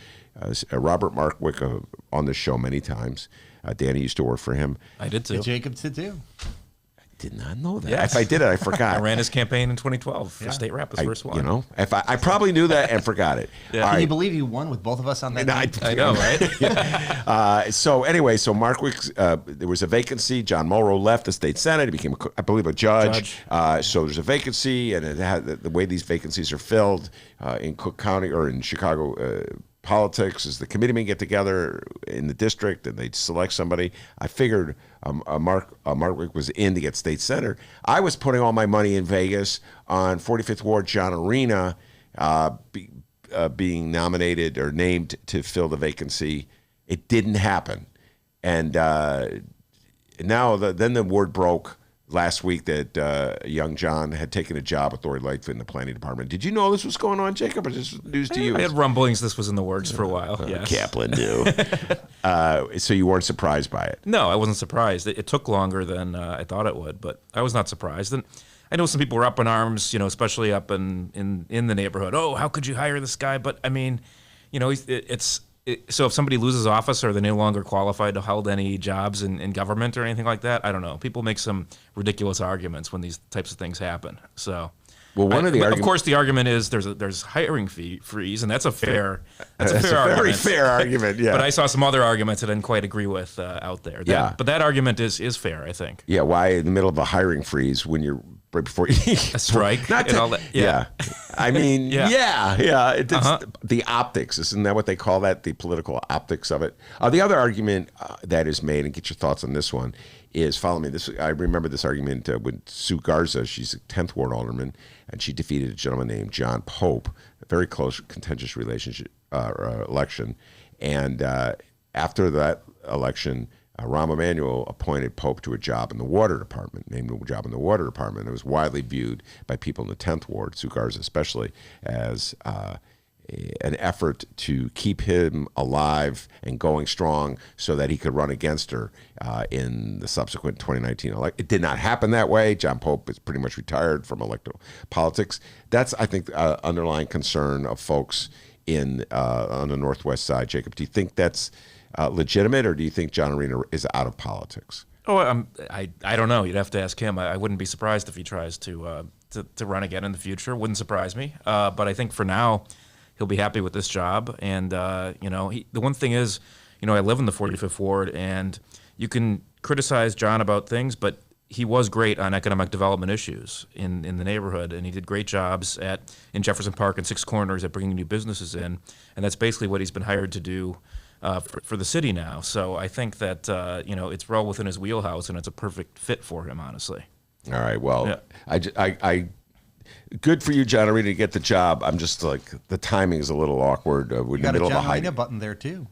Robert Martwick on the show many times. Danny used to work for him. I did too. Jacob did too. Did not know that. Yes. If I did it, I forgot. I ran his campaign in 2012 for state rep, his first one. If I probably knew that and forgot it. Yeah. Can you believe you won with both of us on that? I know, right? So Martwick's, there was a vacancy. John Morrow left the state senate. He became, I believe, a judge. So there's a vacancy, and it had the way these vacancies are filled in Cook County or in Chicago. Politics is the committeemen get together in the district and they select somebody. I figured Martwick was in to get state senator. I was putting all my money in Vegas on 45th Ward John Arena being nominated or named to fill the vacancy. It didn't happen. And now then the word broke last week that young John had taken a job with Lori Lightfoot in the planning department. Did you know this was going on, Jacob, or is this news to you? I had rumblings this was in the works for a while. Yes. Kaplan knew. So you weren't surprised by it? No, I wasn't surprised. It took longer than I thought it would, but I was not surprised. And I know some people were up in arms, especially up in the neighborhood. Oh, how could you hire this guy? But I mean, so if somebody loses office or they're no longer qualified to hold any jobs in government or anything like that, I don't know. People make some ridiculous arguments when these types of things happen. So, well, of course, the argument is there's hiring freeze, and that's a fair argument. Very fair argument. Yeah. But I saw some other arguments that I didn't quite agree with out there. But that argument is fair, I think. Yeah. Why in the middle of a hiring freeze when you're right before you a strike? Yeah. I mean, yeah. It's the optics. Isn't that what they call that? The political optics of it. The other argument that is made, and get your thoughts on this one, is, follow me. I remember this argument with Sue Garza. She's a 10th Ward alderman, and she defeated a gentleman named John Pope, a very close, contentious relationship election. And after that election, Rahm Emanuel appointed Pope to a job in the water department, named him a job in the water department. It was widely viewed by people in the 10th Ward, Sue Garza especially, as an effort to keep him alive and going strong so that he could run against her in the subsequent 2019 election. It did not happen that way. John Pope is pretty much retired from electoral politics. That's, I think, underlying concern of folks on the Northwest side. Jacob, do you think that's legitimate, or do you think John Arena is out of politics? Oh, I don't know. You'd have to ask him. I wouldn't be surprised if he tries to run again in the future. Wouldn't surprise me. But I think for now, he'll be happy with this job. And the one thing is, I live in the 45th Ward, and you can criticize John about things, but he was great on economic development issues in the neighborhood, and he did great jobs in Jefferson Park and Six Corners at bringing new businesses in, and that's basically what he's been hired to do for the city now. So I think that it's well within his wheelhouse, and it's a perfect fit for him, honestly. All right. Well, I good for you, John Arena, to get the job. I'm just like the timing is a little awkward. We're in the middle of a John high Arena button there too.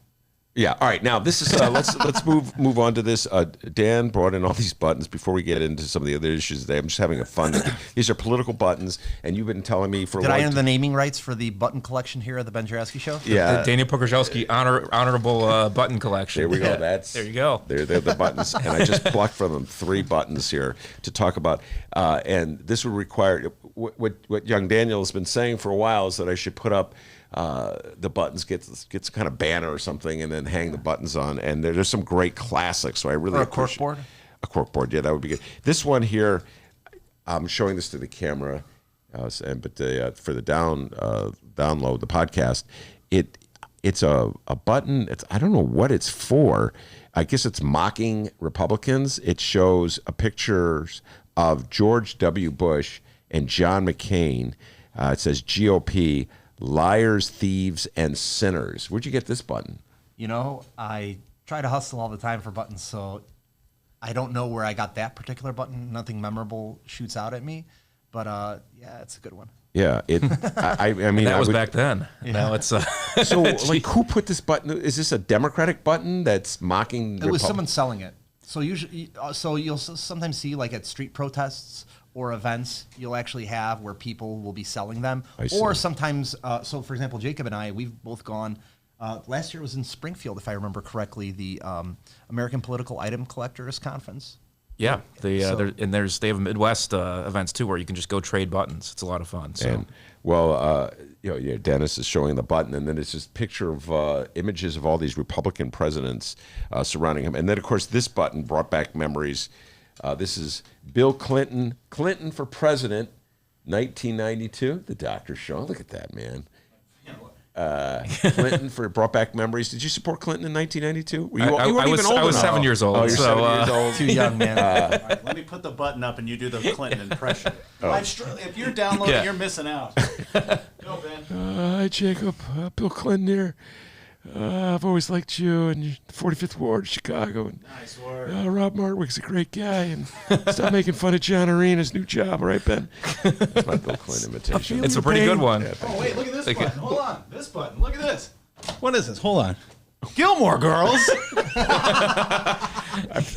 Yeah. All right. Now this is let's move on to this. Dan brought in all these buttons before we get into some of the other issues today. I'm just having a fun. These are political buttons, and you've been telling me for. Did I own the naming rights for the button collection here at the Ben Joravsky Show? Yeah. The Daniel Pogorzelski honorable button collection. There we go. There you go. They're the buttons, and I just plucked from them 3 buttons here to talk about. And this would require what young Daniel has been saying for a while is that I should put up. The buttons gets kind of banner or something, and then hang the buttons on. And there's some great classics. So I really or a corkboard. A corkboard, yeah, that would be good. This one here, I'm showing this to the camera, but for the download, the podcast, it's a button. I don't know what it's for. I guess it's mocking Republicans. It shows pictures of George W. Bush and John McCain. It says GOP. Liars, thieves, and sinners. Where'd you get this button? You know, I try to hustle all the time for buttons, so I don't know where I got that particular button. Nothing memorable shoots out at me, but yeah, it's a good one. Yeah, I mean, that was back then. Yeah. Now it's so like who put this button? Is this a Democratic button that's mocking? It was someone selling it. So usually, so you'll sometimes see like at street protests or events, you'll actually have where people will be selling them. Or sometimes, so for example, Jacob and I, we've both gone, last year it was in Springfield, if I remember correctly, the American Political Item Collectors Conference. Yeah, they have Midwest events too where you can just go trade buttons. It's a lot of fun. So. And, well, Dennis is showing the button, and then it's just picture of images of all these Republican presidents surrounding him. And then, of course, this button brought back memories. This is Bill Clinton for president, 1992. The Dr. Show. Look at that, man. Clinton brought back memories. Did you support Clinton in 1992? I was 7 years old. Oh, you're 7 years old. Too young, man. Right, let me put the button up and you do the Clinton impression. If you're downloading, you're missing out. Go, Ben. Hi, Jacob. Bill Clinton here. I've always liked you and your 45th Ward, Chicago. And, nice work. Rob Martwick's a great guy. And stop making fun of John Arena's new job, all right, Ben? That's my Bill Clinton imitation. It's a pretty good one. Yeah, wait, look at this button. Hold on. This button. Look at this. What is this? Hold on. Gilmore Girls.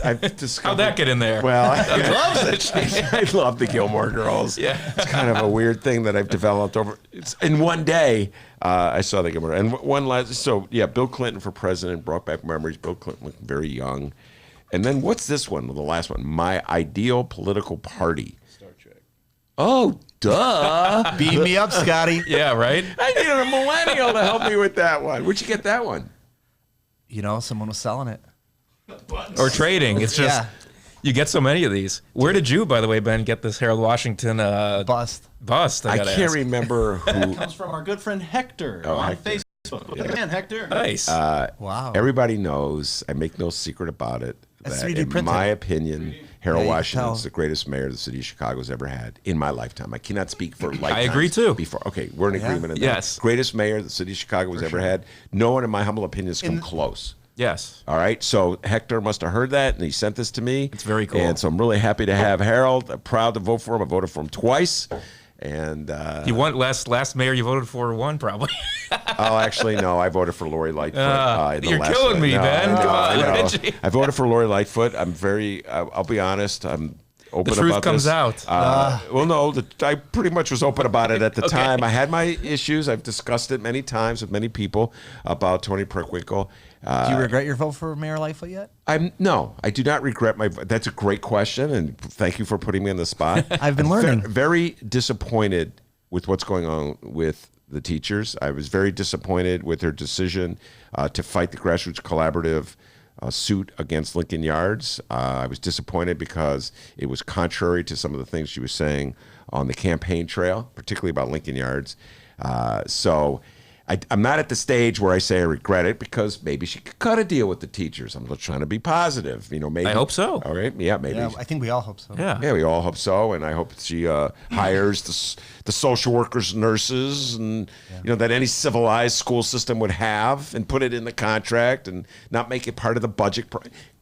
I've discovered. How'd that get in there? Well, he loves it. I love the Gilmore Girls. Yeah. It's kind of a weird thing that I've developed over. In one day, I saw the Gilmore. And one last. So, yeah, Bill Clinton for president brought back memories. Bill Clinton looked very young. And then what's this one? The last one. My ideal political party. Star Trek. Oh, duh. Beat me up, Scotty. Yeah, right? I needed a millennial to help me with that one. Where'd you get that one? You know, someone was selling it. Or trading. It's just, you get so many of these. Where did you, by the way, Ben, get this Harold Washington bust? I can't remember who. It comes from our good friend Hector on Facebook. Look at that, Hector. Nice. Wow. Everybody knows, I make no secret about it, That's that 3D in printed. my opinion, Harold Yeah, you Washington can is the greatest mayor the city of Chicago has ever had in my lifetime. I cannot speak for lifetimes. I agree, too. Before, okay, we're in agreement on that. Yes. Greatest mayor the city of Chicago has ever had. No one, in my humble opinion, has come close. Yes. All right. So Hector must have heard that, and he sent this to me. It's very cool. And so I'm really happy to have Harold. I'm proud to vote for him. I voted for him twice. And he won last mayor you voted for won probably. Oh, actually, no. I voted for Lori Lightfoot. You're killing me, Ben. Come on. I voted for Lori Lightfoot. I'm very. I'll be honest. I'm open the truth about comes this. out. Well, no. I pretty much was open about it at the time. I had my issues. I've discussed it many times with many people about Tony Perkwinkle. Do you regret your vote for Mayor Lightfoot yet? No, I do not regret my. That's a great question, and thank you for putting me on the spot. I've been learning. Very disappointed with what's going on with the teachers. I was very disappointed with her decision to fight the Grassroots Collaborative suit against Lincoln Yards. I was disappointed because it was contrary to some of the things she was saying on the campaign trail, particularly about Lincoln Yards. So I'm not at the stage where I say I regret it, because maybe she could cut a deal with the teachers. I'm just trying to be positive. Maybe. I hope so. All right. Yeah, maybe. Yeah, I think we all hope so. Yeah, we all hope so, and I hope she hires the social workers, nurses, and that any civilized school system would have, and put it in the contract, and not make it part of the budget.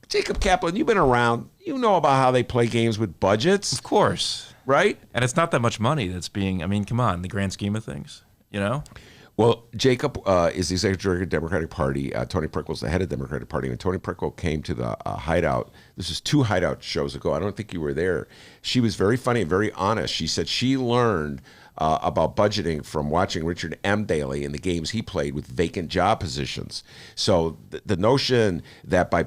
Jacob Kaplan, you've been around. You know about how they play games with budgets. Of course. Right? And it's not that much money that's being, come on, the grand scheme of things, Well, Jacob is the executive director of the Democratic Party. Tony Prickle's the head of the Democratic Party. When Tony Prickle came to the Hideout, this is 2 Hideout shows ago. I don't think you were there. She was very funny and very honest. She said she learned about budgeting from watching Richard M. Daley and the games he played with vacant job positions. So the notion that by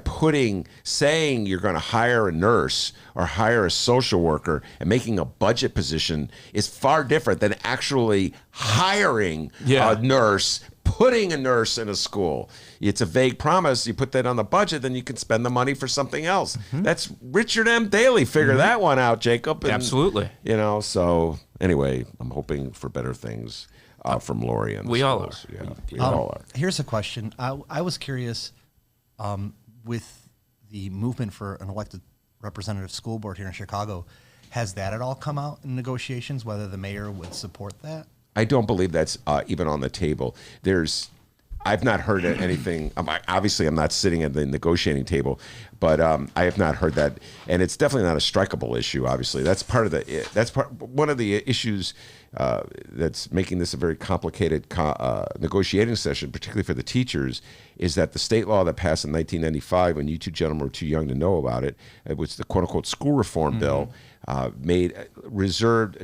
saying you're going to hire a nurse or hire a social worker and making a budget position is far different than actually hiring a nurse, putting a nurse in a school. It's a vague promise. You put that on the budget, then you can spend the money for something else. That's Richard M. Daley. Figure that one out, Jacob. And, absolutely. So anyway, I'm hoping for better things from Lori. And we all are. Yeah, we all are. Here's a question. I was curious, with the movement for an elected representative school board here in Chicago, has that at all come out in negotiations, whether the mayor would support that? I don't believe that's even on the table. I've not heard anything. Obviously, I'm not sitting at the negotiating table, but I have not heard that, and it's definitely not a strikeable issue. Obviously, that's one of the issues that's making this a very complicated negotiating session, particularly for the teachers, is that the state law that passed in 1995, when you two gentlemen were too young to know about it, it was the quote-unquote school reform bill,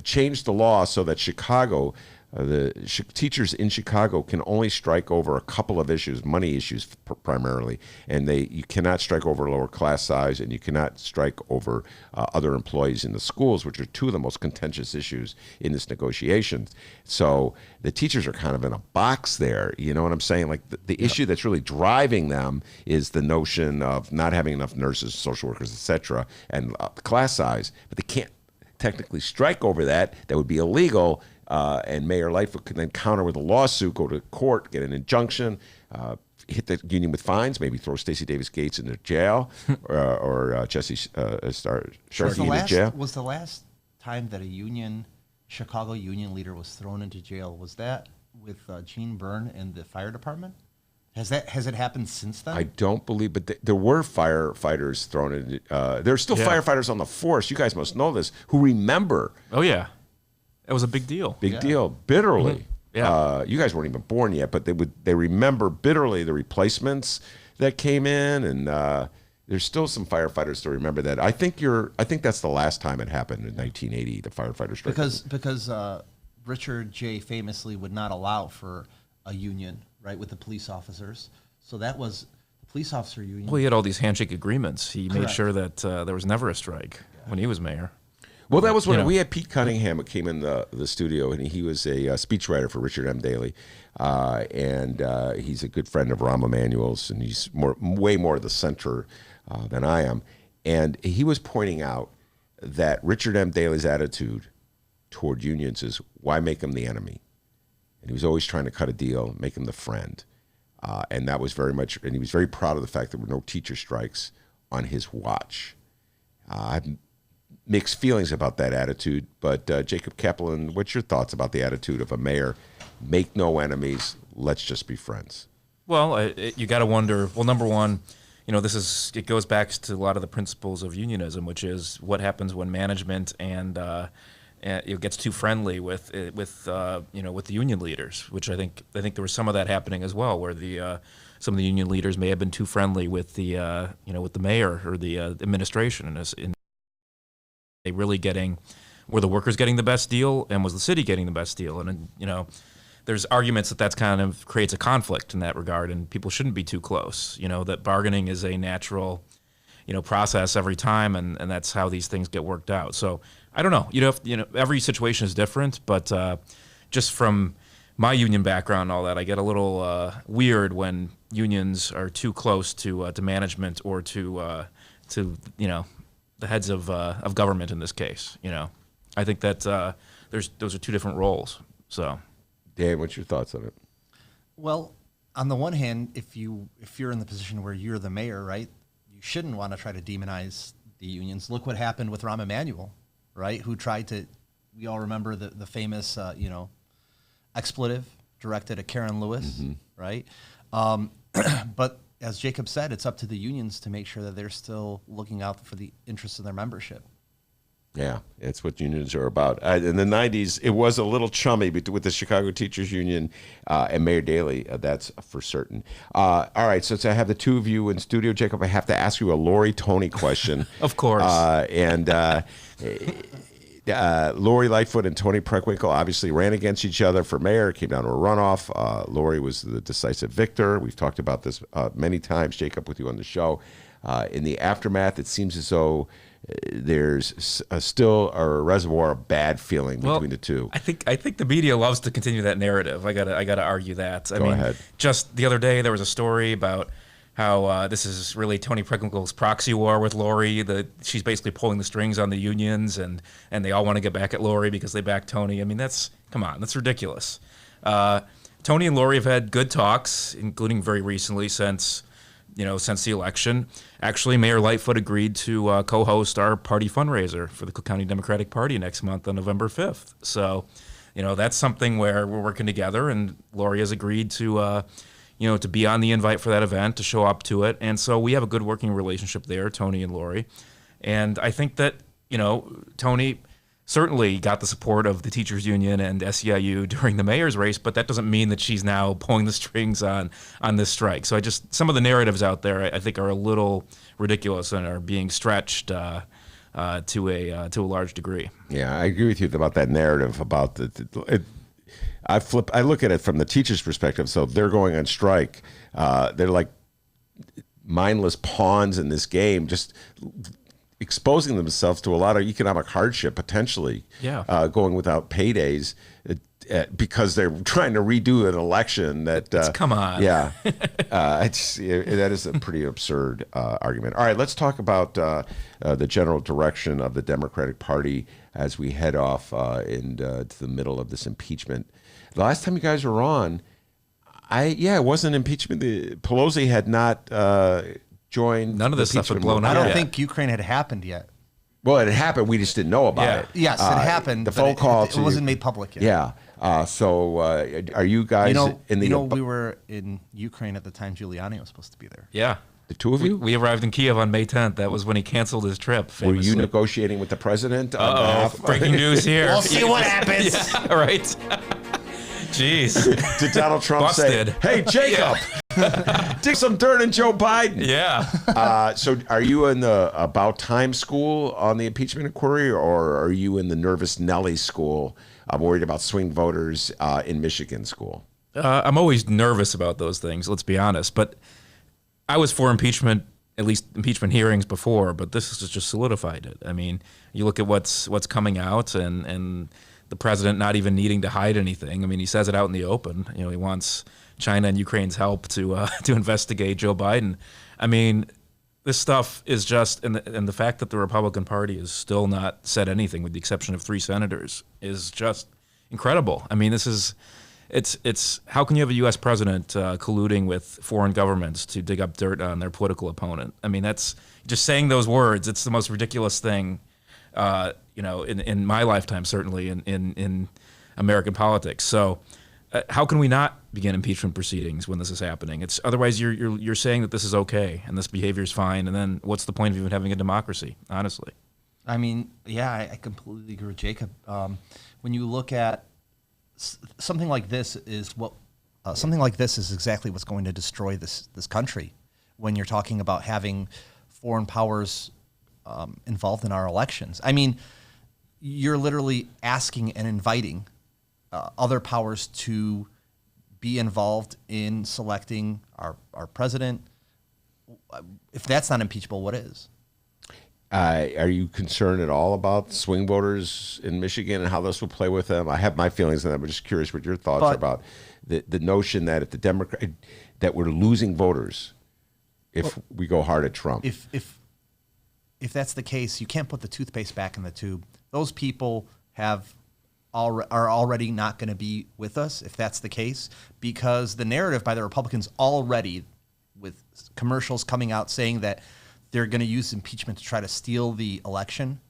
changed the law so that Chicago. The teachers in Chicago can only strike over a couple of issues, money issues primarily, and you cannot strike over lower class size, and you cannot strike over other employees in the schools, which are 2 of the most contentious issues in this negotiation. So the teachers are kind of in a box there. You know what I'm saying? Like the issue that's really driving them is the notion of not having enough nurses, social workers, etc., and class size, but they can't technically strike over that. That would be illegal. And Mayor Lightfoot could then counter with a lawsuit, go to court, get an injunction, hit the union with fines, maybe throw Stacey Davis Gates into jail, or Jesse Sharkey into jail. Was the last time that a Chicago union leader was thrown into jail, was that with Gene Byrne and the fire department? Has it happened since then? I don't believe, but there were firefighters thrown in. There are still firefighters on the force. You guys must know this. Who remember? Oh yeah. It was a big deal. Big deal. Bitterly. Yeah. You guys weren't even born yet, but they remember bitterly the replacements that came in, and there's still some firefighters to remember that. I think that's the last time it happened in 1980. The firefighter strike. Because Richard J. famously would not allow for a union, right, with the police officers. So that was the police officer union. Well, he had all these handshake agreements. He made sure that there was never a strike when he was mayor. Well, that was when we had Pete Cunningham who came in the studio, and he was a speechwriter for Richard M. Daley, and he's a good friend of Rahm Emanuel's, and he's way more the center than I am. And he was pointing out that Richard M. Daley's attitude toward unions is, why make them the enemy? And he was always trying to cut a deal, make him the friend. And that was very much, and he was very proud of the fact there were no teacher strikes on his watch. I've mixed feelings about that attitude, but Jacob Kaplan, what's your thoughts about the attitude of a mayor? Make no enemies, let's just be friends. Well, you got to wonder, well, number one, it goes back to a lot of the principles of unionism, which is what happens when management and it gets too friendly with the union leaders, which I think there was some of that happening as well, where some of the union leaders may have been too friendly with the mayor or the administration, they really were the workers getting the best deal, and was the city getting the best deal? And there's arguments that kind of creates a conflict in that regard, and people shouldn't be too close. That bargaining is a natural, process every time, and that's how these things get worked out. So I don't know. Every situation is different, but just from my union background and all that, I get a little weird when unions are too close to management or to the heads of government in this case. I think that those are 2 different roles. So, Dan, what's your thoughts on it? Well, on the one hand, if you're in the position where you're the mayor, right, you shouldn't want to try to demonize the unions. Look what happened with Rahm Emanuel, right, who tried to. We all remember the famous, expletive directed at Karen Lewis, right? But as Jacob said, it's up to the unions to make sure that they're still looking out for the interests of their membership. Yeah, it's what unions are about. In the 90s, it was a little chummy with the Chicago Teachers Union and Mayor Daley. That's for certain. All right, so since I have the two of you in studio, Jacob, I have to ask you a Lori Tony question. Of course. Lori Lightfoot and Tony Preckwinkle obviously ran against each other for mayor. It came down to a runoff. Lori was the decisive victor. We've talked about this many times, Jacob, with you on the show. In the aftermath, it seems as though there's still a reservoir of bad feeling between the two. I think the media loves to continue that narrative. I gotta argue that. Go ahead. Just the other day there was a story about how this is really Tony Preckwinkle's proxy war with Lori. She's basically pulling the strings on the unions, and they all want to get back at Lori because they back Tony. I mean, that's ridiculous. Tony and Lori have had good talks, including very recently since the election. Actually, Mayor Lightfoot agreed to co-host our party fundraiser for the Cook County Democratic Party next month on November 5th. So, that's something where we're working together, and Lori has agreed to be on the invite for that event, to show up to it. And so we have a good working relationship there, Tony and Lori. And I think that, Tony certainly got the support of the teachers union and SEIU during the mayor's race, but that doesn't mean that she's now pulling the strings on this strike. So some of the narratives out there, I think, are a little ridiculous and are being stretched to a large degree. Yeah, I agree with you about that narrative about I look at it from the teacher's perspective. So they're going on strike. They're like mindless pawns in this game, just exposing themselves to a lot of economic hardship, potentially, going without paydays because they're trying to redo an election. Come on. Yeah. That is a pretty absurd argument. All right, let's talk about the general direction of the Democratic Party as we head off to the middle of this impeachment. The last time you guys were on, it wasn't impeachment. Pelosi had not joined. None of this stuff had blown out. I don't think Ukraine had happened yet. Well, it had happened. We just didn't know about it. Yes, it happened. The phone call. It wasn't made public yet. Yeah. So are you guys in the? We were in Ukraine at the time Giuliani was supposed to be there. Yeah. The two of you? We arrived in Kiev on May 10th. That was when he canceled his trip. Famously. Were you negotiating with the president? Breaking news here. We'll see what happens. Yeah, right. Jeez. Did Donald Trump Busted. say, "Hey, Jacob, dig some dirt in Joe Biden"? Yeah. So are you in the about time school on the impeachment inquiry, or are you in the nervous Nelly school? I'm worried about swing voters in Michigan school. I'm always nervous about those things, let's be honest. But I was for impeachment, at least impeachment hearings before, but this has just solidified it. I mean, you look at what's coming out and the president not even needing to hide anything. I mean, he says it out in the open. He wants China and Ukraine's help to investigate Joe Biden. I mean, this stuff is just, and the fact that the Republican Party has still not said anything, with the exception of 3 senators, is just incredible. I mean, it's how can you have a U.S. president colluding with foreign governments to dig up dirt on their political opponent? I mean, that's just saying those words. It's the most ridiculous thing, in my lifetime, certainly in American politics. So, how can we not begin impeachment proceedings when this is happening? It's otherwise you're saying that this is okay and this behavior is fine, and then what's the point of even having a democracy? Honestly, I mean, I completely agree with Jacob. When you look at something like this, is exactly what's going to destroy this country. When you're talking about having foreign powers involved in our elections, I mean, you're literally asking and inviting other powers to be involved in selecting our president. If that's not impeachable, what is? Are you concerned at all about swing voters in Michigan and how this will play with them? I have my feelings on that. I'm just curious what your thoughts are about the notion that if the Democrat that we're losing voters if we go hard at Trump. If that's the case, you can't put the toothpaste back in the tube. Those people have are already not going to be with us if that's the case, because the narrative by the Republicans already, with commercials coming out saying that they're going to use impeachment to try to steal the election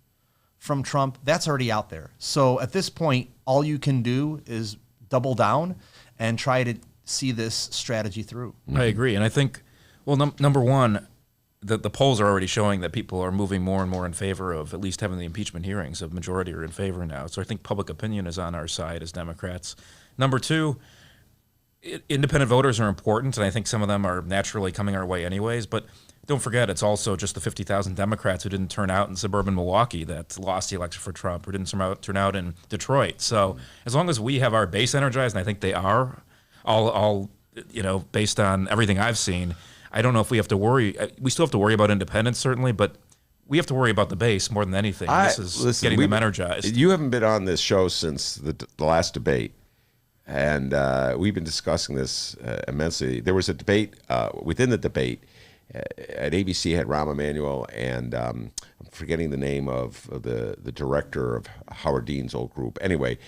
from Trump, that's already out there. So at this point, all you can do is double down and try to see this strategy through. I agree. And I think, well, number one, the polls are already showing that people are moving more and more in favor of at least having the impeachment hearings. A majority are in favor now. So I think public opinion is on our side as Democrats. Number two, independent voters are important, and I think some of them are naturally coming our way anyways. But don't forget, it's also just the 50,000 Democrats who didn't turn out in suburban Milwaukee that lost the election for Trump, or didn't turn out in Detroit. So as long as we have our base energized, and I think they are, all based on everything I've seen, I don't know if we have to worry. We still have to worry about independence, certainly, but we have to worry about the base more than anything. This is getting them energized. You haven't been on this show since the last debate, and we've been discussing this immensely. There was a debate within the debate at ABC, had Rahm Emanuel and I'm forgetting the name of the director of Howard Dean's old group. Anyway,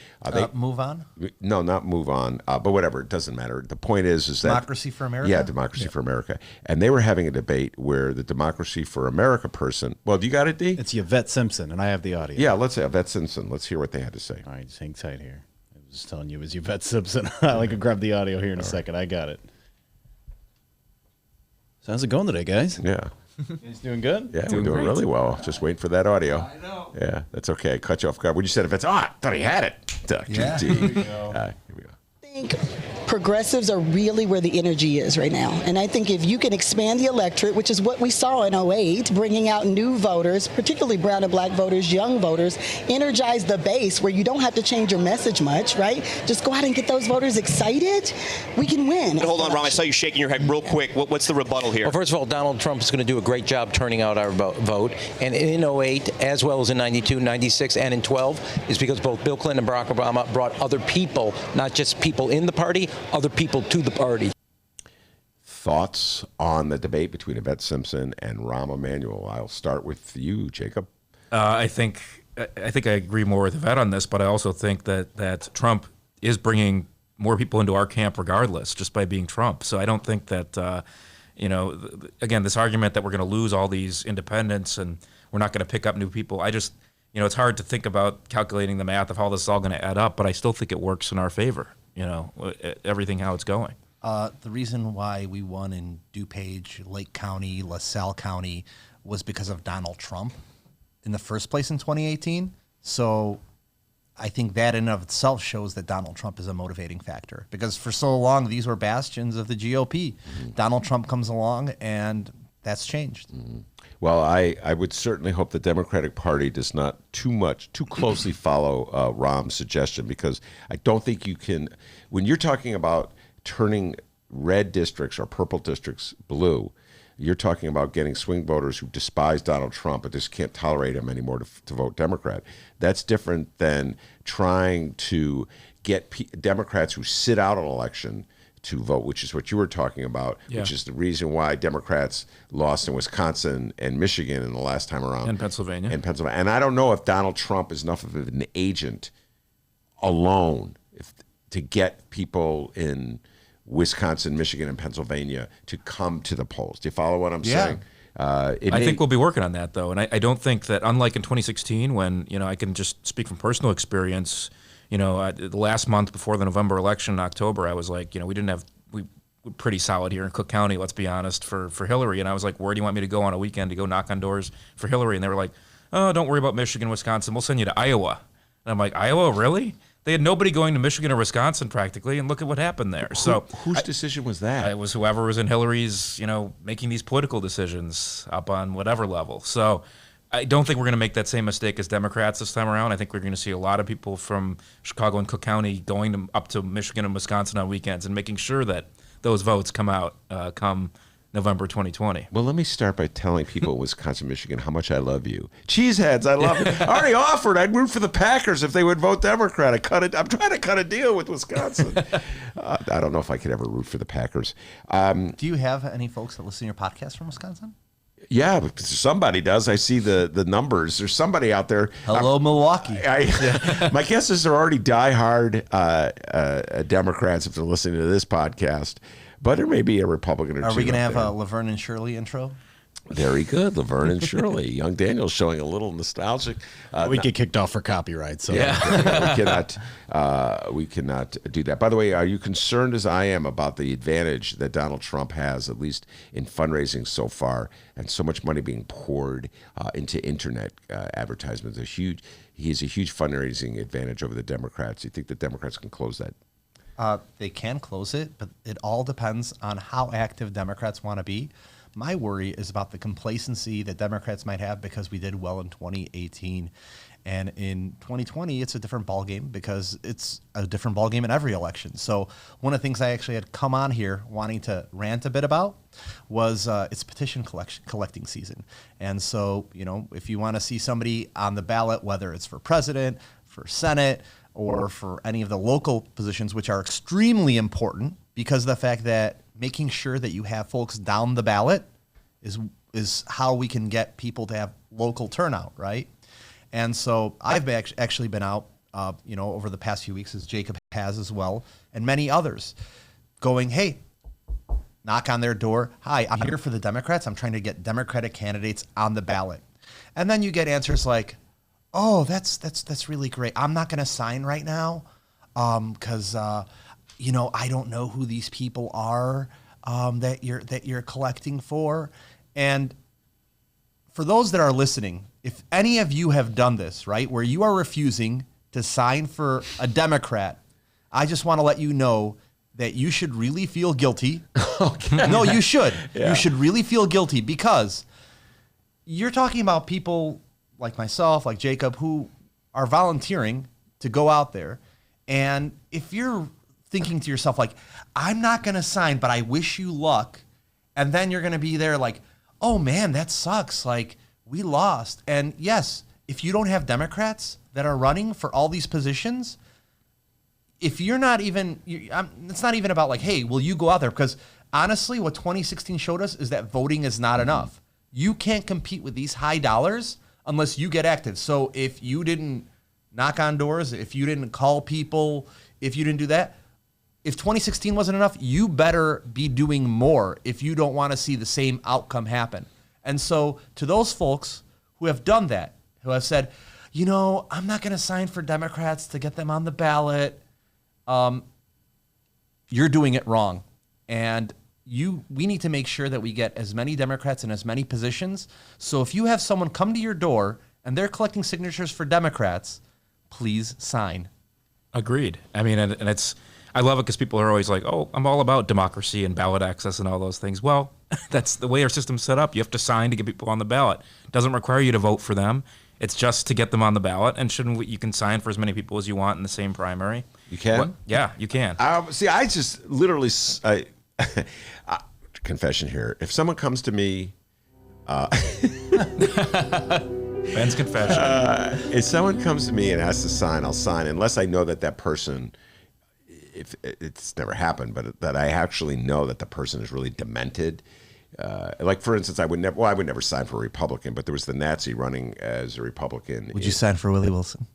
Move On? No, not Move On, but whatever. It doesn't matter. The point is that Democracy for America? Yeah, Democracy for America. And they were having a debate where the Democracy for America person. Well, do you got it, D? It's Yvette Simpson, and I have the audio. Yeah, let's say Yvette Simpson. Let's hear what they had to say. All right, just hang tight here. I was just telling you it was Yvette Simpson. I could grab the audio here in a second. I got it. So how's it going today, guys? Yeah. You guys doing good? Yeah, we're doing really well. Just waiting for that audio. I know. Yeah, that's okay. I cut you off guard. When you said Yvette's, I thought he had it. Yeah. Here we go. I think progressives are really where the energy is right now. And I think if you can expand the electorate, which is what we saw in 08, bringing out new voters, particularly brown and black voters, young voters, energize the base where you don't have to change your message much, right? Just go out and get those voters excited. We can win. Hold on, Ron. I saw you shaking your head real quick. What's the rebuttal here? Well, first of all, Donald Trump is going to do a great job turning out our vote. And in 08, as well as in 92, 96, and in 12, is because both Bill Clinton and Barack Obama brought other people, not just people in the party, other people to the party. Thoughts on the debate between Yvette Simpson and Rahm Emanuel? I'll start with you, Jacob. I think I agree more with Yvette on this, but I also think that Trump is bringing more people into our camp regardless, just by being Trump. So I don't think that, again, this argument that we're going to lose all these independents and we're not going to pick up new people, it's hard to think about calculating the math of how this is all going to add up, but I still think it works in our favor, everything how it's going. The reason why we won in DuPage, Lake County, LaSalle County was because of Donald Trump in the first place in 2018. So I think that in and of itself shows that Donald Trump is a motivating factor, because for so long these were bastions of the GOP. Mm-hmm. Donald Trump comes along and that's changed. Mm-hmm. Well, I would certainly hope the Democratic Party does not too closely follow Rahm's suggestion, because I don't think you can, when you're talking about turning red districts or purple districts blue, you're talking about getting swing voters who despise Donald Trump but just can't tolerate him anymore to vote Democrat. That's different than trying to get Democrats who sit out an election to vote, which is what you were talking about, which is the reason why Democrats lost in Wisconsin and Michigan in the last time around. And Pennsylvania. And I don't know if Donald Trump is enough of an agent alone to get people in Wisconsin, Michigan, and Pennsylvania to come to the polls. Do you follow what I'm saying? I think we'll be working on that, though. And I don't think that, unlike in 2016, when, I can just speak from personal experience, the last month before the November election in October, I was like, we were pretty solid here in Cook County, let's be honest, for Hillary. And I was like, where do you want me to go on a weekend to go knock on doors for Hillary? And they were like, oh, don't worry about Michigan, Wisconsin. We'll send you to Iowa. And I'm like, Iowa, really? They had nobody going to Michigan or Wisconsin practically, and look at what happened there. So whose decision was that? It was whoever was in Hillary's, making these political decisions up on whatever level. So I don't think we're going to make that same mistake as Democrats this time around. I think we're going to see a lot of people from Chicago and Cook County going up to Michigan and Wisconsin on weekends and making sure that those votes come out come November 2020. Well, let me start by telling people in Wisconsin, Michigan, how much I love you. Cheeseheads, I love it. I already offered. I'd root for the Packers if they would vote Democrat. I'm trying to cut a deal with Wisconsin. I don't know if I could ever root for the Packers. Do you have any folks that listen to your podcast from Wisconsin? Yeah, because somebody does. I see the numbers. There's somebody out there. Hello, Milwaukee. My guess is they're already diehard Democrats if they're listening to this podcast. But there may be a Republican or two. Are we going to have a Laverne and Shirley intro? Very good, Laverne and Shirley. Young Daniel's showing a little nostalgic. We get kicked off for copyright, so we cannot do that. By the way, are you concerned as I am about the advantage that Donald Trump has, at least in fundraising so far, and so much money being poured into internet advertisements? He has a huge fundraising advantage over the Democrats. Do you think the Democrats can close that? They can close it, but it all depends on how active Democrats want to be. My worry is about the complacency that Democrats might have because we did well in 2018. And in 2020, it's a different ballgame because it's a different ballgame in every election. So one of the things I actually had come on here wanting to rant a bit about was it's petition collecting season. And so, if you want to see somebody on the ballot, whether it's for president, for Senate, or for any of the local positions, which are extremely important because of the fact that making sure that you have folks down the ballot is how we can get people to have local turnout, right? And so I've actually been out, over the past few weeks, as Jacob has as well, and many others, going, hey, knock on their door. Hi, I'm here for the Democrats. I'm trying to get Democratic candidates on the ballot. And then you get answers like, oh, that's really great. I'm not going to sign right now because I don't know who these people are that you're collecting for. And for those that are listening, if any of you have done this, right, where you are refusing to sign for a Democrat, I just want to let you know that you should really feel guilty. Okay. No, you should. Yeah. You should really feel guilty because you're talking about people like myself, like Jacob, who are volunteering to go out there. And if you're thinking to yourself, like, I'm not going to sign, but I wish you luck. And then you're going to be there like, oh man, that sucks. Like, we lost. And yes, if you don't have Democrats that are running for all these positions, if you're not even, it's not even about like, hey, will you go out there? Because honestly, what 2016 showed us is that voting is not enough. You can't compete with these high dollars unless you get active. So if you didn't knock on doors, if you didn't call people, if you didn't do that, if 2016 wasn't enough, you better be doing more if you don't want to see the same outcome happen. And so to those folks who have done that, who have said, I'm not going to sign for Democrats to get them on the ballot, you're doing it wrong. And we need to make sure that we get as many Democrats in as many positions. So if you have someone come to your door and they're collecting signatures for Democrats, please sign. Agreed. I mean, and I love it because people are always like, oh, I'm all about democracy and ballot access and all those things. Well, that's the way our system's set up. You have to sign to get people on the ballot. It doesn't require you to vote for them. It's just to get them on the ballot. And you can sign for as many people as you want in the same primary. You can? Yeah, you can. See, I just literally, confession here. If someone comes to me, Ben's confession. If someone comes to me and asks to sign, I'll sign unless I know that person, if it's never happened, but that I actually know that the person is really demented. Like, for instance, I would never sign for a Republican, but there was the Nazi running as a Republican. Would you sign for Willie Wilson?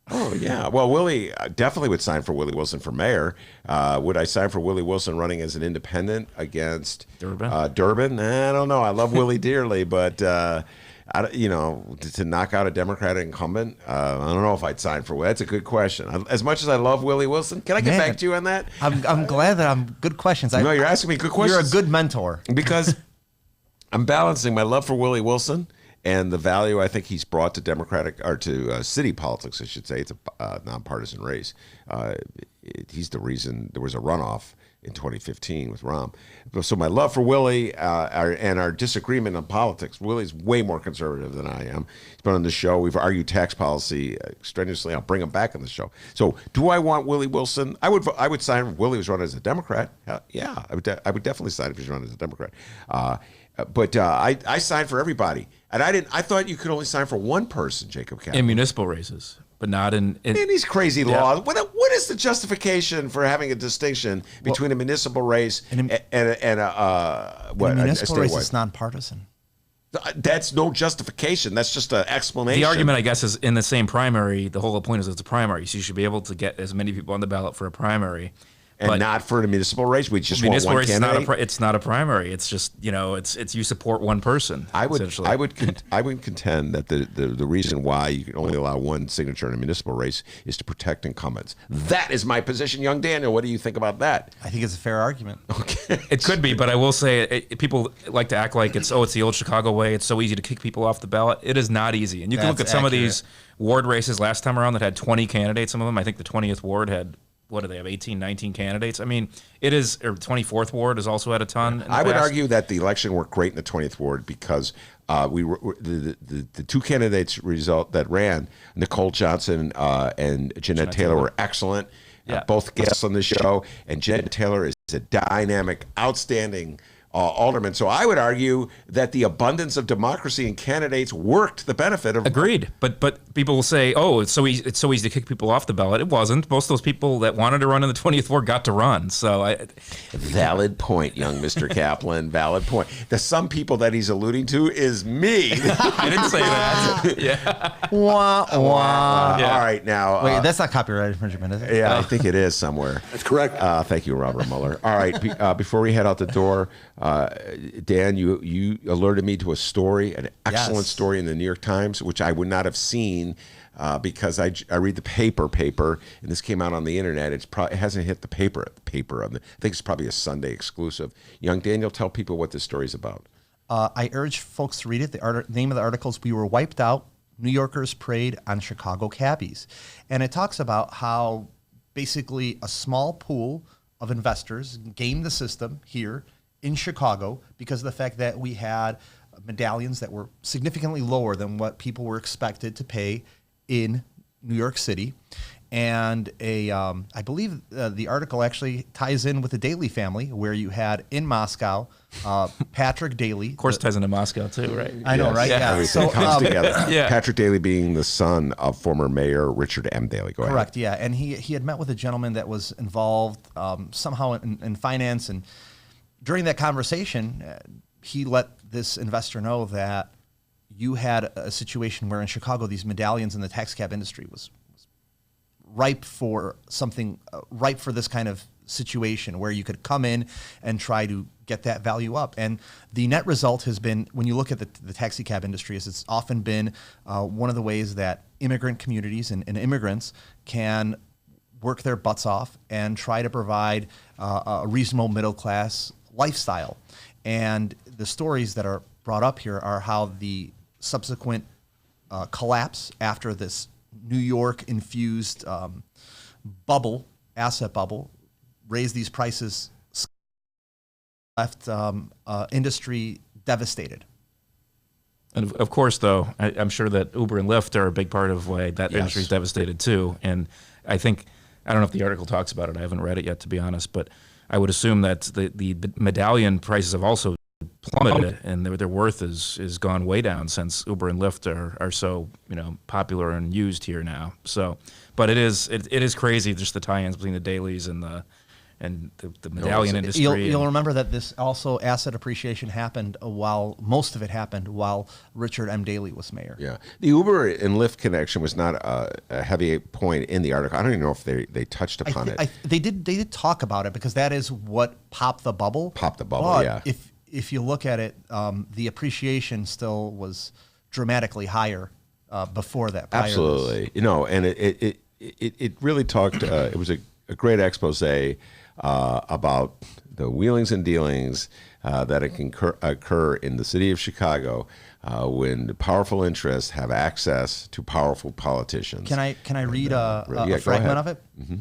Oh, yeah. Well, Willie definitely would sign for Willie Wilson for mayor. Would I sign for Willie Wilson running as an independent against Durbin? I don't know. I love Willie dearly, but to knock out a Democratic incumbent, I don't know if I'd sign for. That's a good question. As much as I love Willie Wilson, can I get back to you on that? I'm glad that good questions. No, you're asking me good questions. You're a good mentor because I'm balancing my love for Willie Wilson and the value I think he's brought to Democratic or to city politics, I should say. It's a nonpartisan race. He's the reason there was a runoff in 2015 with Rahm. So my love for Willie and our disagreement on politics. Willie's way more conservative than I am. He's been on the show. We've argued tax policy strenuously. I'll bring him back on the show. So do I want Willie Wilson? I would sign if Willie was running as a Democrat. Yeah, I would definitely sign if he's running as a Democrat. But I signed for everybody. And I thought you could only sign for one person, Jacob Kaplan. In municipal races, but not in these crazy laws. What is the justification for having a distinction between a municipal race and a municipal race is nonpartisan? That's no justification. That's just an explanation. The argument, I guess, is in the same primary. The whole point is it's a primary, so you should be able to get as many people on the ballot for a primary. And not for the municipal race. We just want one candidate. It's not a primary. It's just, it's you support one person. I would contend that the reason why you can only allow one signature in a municipal race is to protect incumbents. That is my position, young Daniel. What do you think about that? I think it's a fair argument. Okay, it could be, but I will say people like to act like it's the old Chicago way. It's so easy to kick people off the ballot. It is not easy, and you can look at some of these ward races last time around that had 20 candidates. Some of them, I think, the 20th ward had. What do they have? 18, 19 candidates. I mean, it is. Or 24th ward has also had a ton. I would argue that the election worked great in the 20th ward because the two candidates that ran, Nicole Johnson and Jeanette Taylor, were excellent. Both guests on the show, and Jeanette Taylor is a dynamic, outstanding alderman. So I would argue that the abundance of democracy in candidates worked to the benefit of. Agreed, but people will say, "Oh, it's so easy to kick people off the ballot." It wasn't. Most of those people that wanted to run in the 20th ward got to run. So, valid point, young Mr. Kaplan. Valid point. The some people that he's alluding to is me. I didn't say that. Yeah. Wah, wah. All right, now. Wait, that's not copyright infringement, is it? Yeah, I think it is somewhere. That's correct. Thank you, Robert Mueller. All right, before we head out the door. Dan, you alerted me to a story, an excellent story in the New York Times, which I would not have seen because I read the paper, and this came out on the internet. It hasn't hit the paper. I think it's probably a Sunday exclusive. Young Daniel, tell people what this story is about. I urge folks to read it. The name of the article is "We Were Wiped Out. New Yorkers Preyed on Chicago Cabbies," and it talks about how basically a small pool of investors gamed the system here in Chicago because of the fact that we had medallions that were significantly lower than what people were expected to pay in New York City. And I believe the article actually ties in with the Daley family, where you had in Moscow Patrick Daley. Of course, ties into Moscow too, right? I know, right? Yeah. Everything comes together. Patrick Daley being the son of former Mayor Richard M. Daley. Go ahead. Correct. Yeah, and he had met with a gentleman that was involved somehow in finance, and during that conversation, he let this investor know that you had a situation where in Chicago, these medallions in the taxi cab industry was ripe for something, ripe for this kind of situation where you could come in and try to get that value up. And the net result has been, when you look at the taxi cab industry, is it's often been one of the ways that immigrant communities and immigrants can work their butts off and try to provide a reasonable middle class lifestyle. And the stories that are brought up here are how the subsequent collapse after this New York infused asset bubble, raised these prices, left industry devastated. And of course, though, I'm sure that Uber and Lyft are a big part of why that industry is devastated too. And I think, I don't know if the article talks about it. I haven't read it yet, to be honest, but I would assume that the medallion prices have also plummeted, and their worth is gone way down since Uber and Lyft are so popular and used here now. So, but it is crazy just the tie-ins between the Daleys and the medallion industry. You'll remember that this also asset appreciation happened most of it happened while Richard M. Daley was mayor. Yeah, the Uber and Lyft connection was not a heavy point in the article. I don't even know if they touched upon it. They did talk about it because that is what popped the bubble. But yeah. If you look at it, the appreciation still was dramatically higher before that. Absolutely, and it really talked. It was a great expose about the wheelings and dealings that can occur in the city of Chicago when powerful interests have access to powerful politicians. Can I read a fragment of it? Mm-hmm.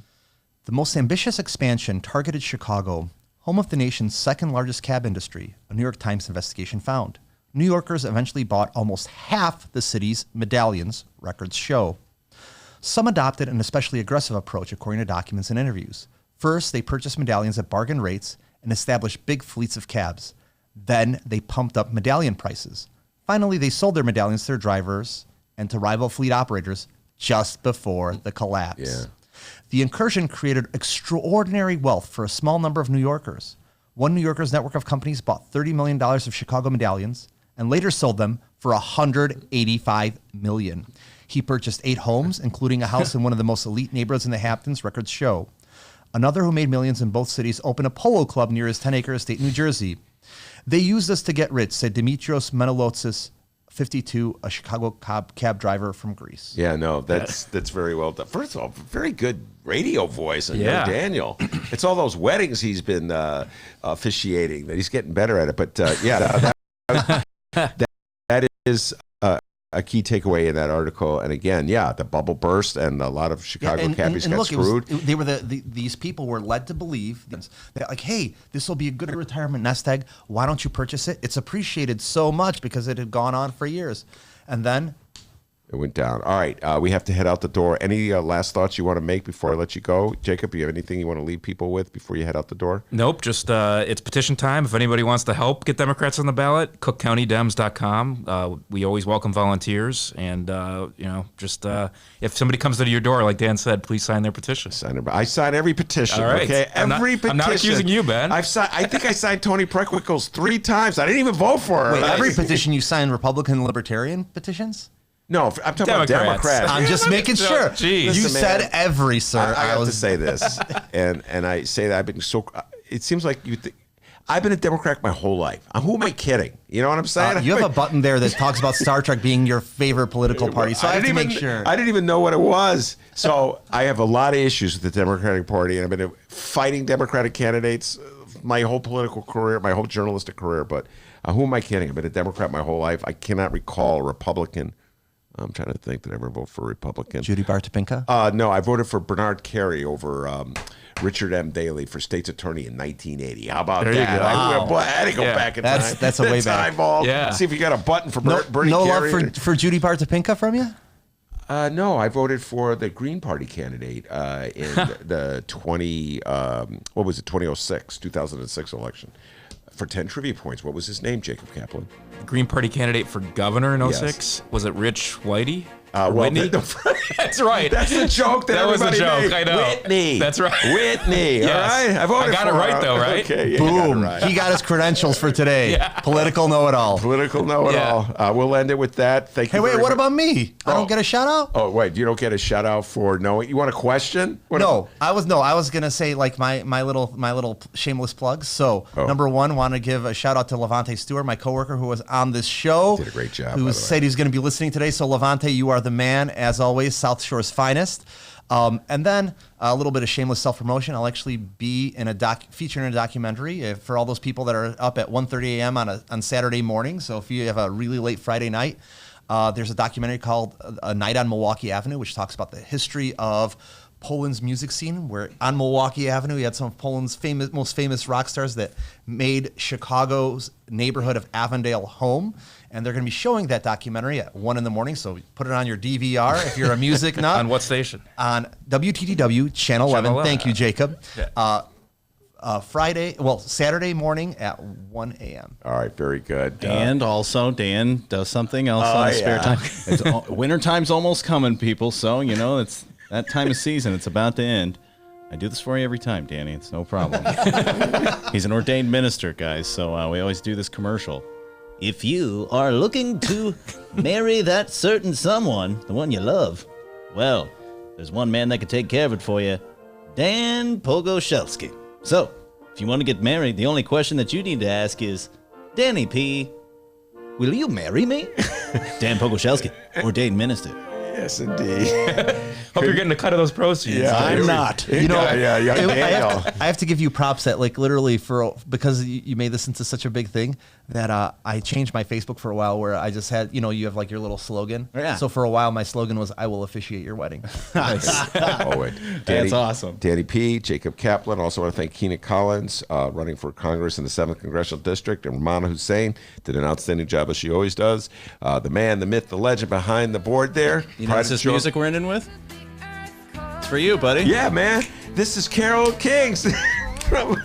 The most ambitious expansion targeted Chicago, home of the nation's second largest cab industry, a New York Times investigation found. New Yorkers eventually bought almost half the city's medallions, records show. Some adopted an especially aggressive approach, according to documents and interviews. First, they purchased medallions at bargain rates and established big fleets of cabs. Then they pumped up medallion prices. Finally, they sold their medallions to their drivers and to rival fleet operators just before the collapse. Yeah. The incursion created extraordinary wealth for a small number of New Yorkers. One New Yorker's network of companies bought $30 million of Chicago medallions and later sold them for $185 million. He purchased 8 homes, including a house in one of the most elite neighborhoods in the Hamptons, records show. Another who made millions in both cities opened a polo club near his 10-acre estate in New Jersey. They used us to get rich, said Dimitrios Menelotsis, 52, a Chicago cab driver from Greece. Yeah, no, that's very well done. First of all, very good radio voice, and Yeah. Daniel. It's all those weddings he's been officiating that he's getting better at it. But that is a key takeaway in that article. And again, the bubble burst, and a lot of Chicago cabbies got screwed. They were these people were led to believe that, like, hey, this will be a good retirement nest egg. Why don't you purchase it? It's appreciated so much because it had gone on for years, and then it went down. All right, we have to head out the door. Any last thoughts you want to make before I let you go? Jacob, you have anything you want to leave people with before you head out the door? Nope, just it's petition time. If anybody wants to help get Democrats on the ballot, cookcountydems.com. We always welcome volunteers, and if somebody comes to your door, like Dan said, please sign their petition. I sign every petition. All right. Okay, every petition. I'm not accusing you, Ben. I think I signed Tony Preckwinkle's 3 times. I didn't even vote for her. wait, every petition you sign Republican Libertarian petitions? No, I'm talking about Democrats. I'm just making sure. Listen, you said man, every, sir. I have to say this, and I say that I've been so. It seems like I've been a Democrat my whole life. Who am I kidding? You know what I'm saying? You have a button there that talks about Star Trek being your favorite political party, so I have to make sure. I didn't even know what it was. So I have a lot of issues with the Democratic Party, and I've been fighting Democratic candidates my whole political career, my whole journalistic career. But who am I kidding? I've been a Democrat my whole life. I cannot recall a Republican. I'm trying to think, did I ever vote for a Republican? Judy Bartopinka? No, I voted for Bernard Carey over Richard M. Daley for state's attorney in 1980. How about There you that? go. I had to go back in time. That's a way back. Eyeball. Yeah. See if you got a button for Bernie no Carey. love for Judy Bartopinka from you? No, I voted for the Green Party candidate in the 2006 election. For 10 trivia points. What was his name, Jacob Kaplan? Green Party candidate for governor in 06? Yes. Was it Rich Whitey? Whitney? That's right. That's the joke that was a everybody joke. made. I know. Whitney. That's right. Whitney. Yes. All right. I voted got it for right, her. though, right? Okay. Yeah, Boom. You got it right. He got his credentials for today. Yeah. Political know-it-all. Political know-it-all. We'll end it with that. Thank you. Hey, wait, very what much. about me? I don't get a shout-out? Oh, wait. You don't get a shout-out for knowing? You want a question? I was gonna say like my little shameless plugs. So number one, want to give a shout out to Levante Stewart, my coworker who was on this show. Did a great job. Who said he's going to be listening today. So Levante, you are the man as always. South Shore's finest. And then a little bit of shameless self-promotion. I'll actually be in featured in a documentary for all those people that are up at 1:30 a.m. on Saturday morning. So if you have a really late Friday night, there's a documentary called A Night on Milwaukee Avenue, which talks about the history of Poland's music scene, where on Milwaukee Avenue, you had some of Poland's most famous rock stars that made Chicago's neighborhood of Avondale home. And they're going to be showing that documentary at 1 in the morning. So put it on your DVR if you're a music nut. On what station? On WTTW, Channel 11. Thank you, Jacob. Yeah. Saturday morning at 1 a.m. All right, very good. And also, Dan does something else on his spare time. Winter time's almost coming, people. So, it's that time of season. It's about to end. I do this for you every time, Danny. It's no problem. He's an ordained minister, guys. So we always do this commercial. If you are looking to marry that certain someone, the one you love, well, there's one man that can take care of it for you, Dan Pogorzelski. So, if you want to get married, the only question that you need to ask is, Danny P., will you marry me? Dan Pogorzelski, ordained minister. Yes, indeed. Hope you're getting a cut of those proceeds. Yeah, I'm not. I have to give you props that literally because you made this into such a big thing that I changed my Facebook for a while where I just had, you have your little slogan. Yeah. So for a while, my slogan was, I will officiate your wedding. That's awesome. Danny P., Jacob Kaplan. Also want to thank Kina Collins, running for Congress in the 7th Congressional District, and Ramana Hussein did an outstanding job as she always does. The man, the myth, the legend behind the board there. You know what's this music we're ending with? It's for you, buddy. Yeah, man. This is Carol Kings.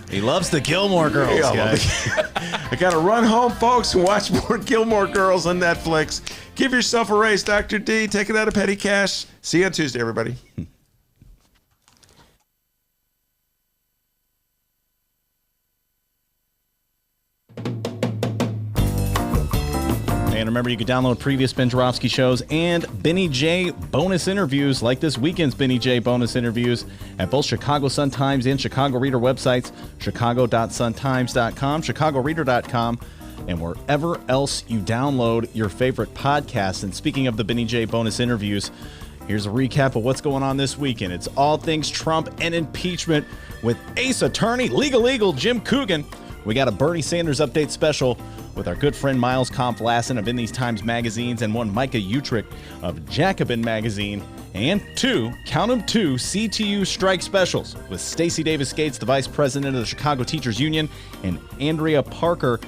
He loves the Gilmore Girls, guys. I got to run home, folks, and watch more Gilmore Girls on Netflix. Give yourself a raise, Dr. D. Take it out of petty cash. See you on Tuesday, everybody. And remember, you can download previous Ben Joravsky shows and Benny J bonus interviews, like this weekend's Benny J bonus interviews, at both Chicago Sun-Times and Chicago Reader websites, chicago.suntimes.com, chicagoreader.com, and wherever else you download your favorite podcasts. And speaking of the Benny J bonus interviews, here's a recap of what's going on this weekend. It's all things Trump and impeachment with ace attorney, legal Jim Coogan. We got a Bernie Sanders update special with our good friend Miles Kampf-Lassin of In These Times magazines, and one Micah Utrick of Jacobin magazine, and two CTU strike specials with Stacey Davis Gates, the vice president of the Chicago Teachers Union, and Andrea Parker.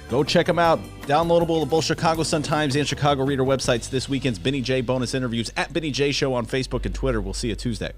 Go check them out. Downloadable to both Chicago Sun-Times and Chicago Reader websites. This weekend's Benny J bonus interviews at Benny J Show on Facebook and Twitter. We'll see you Tuesday.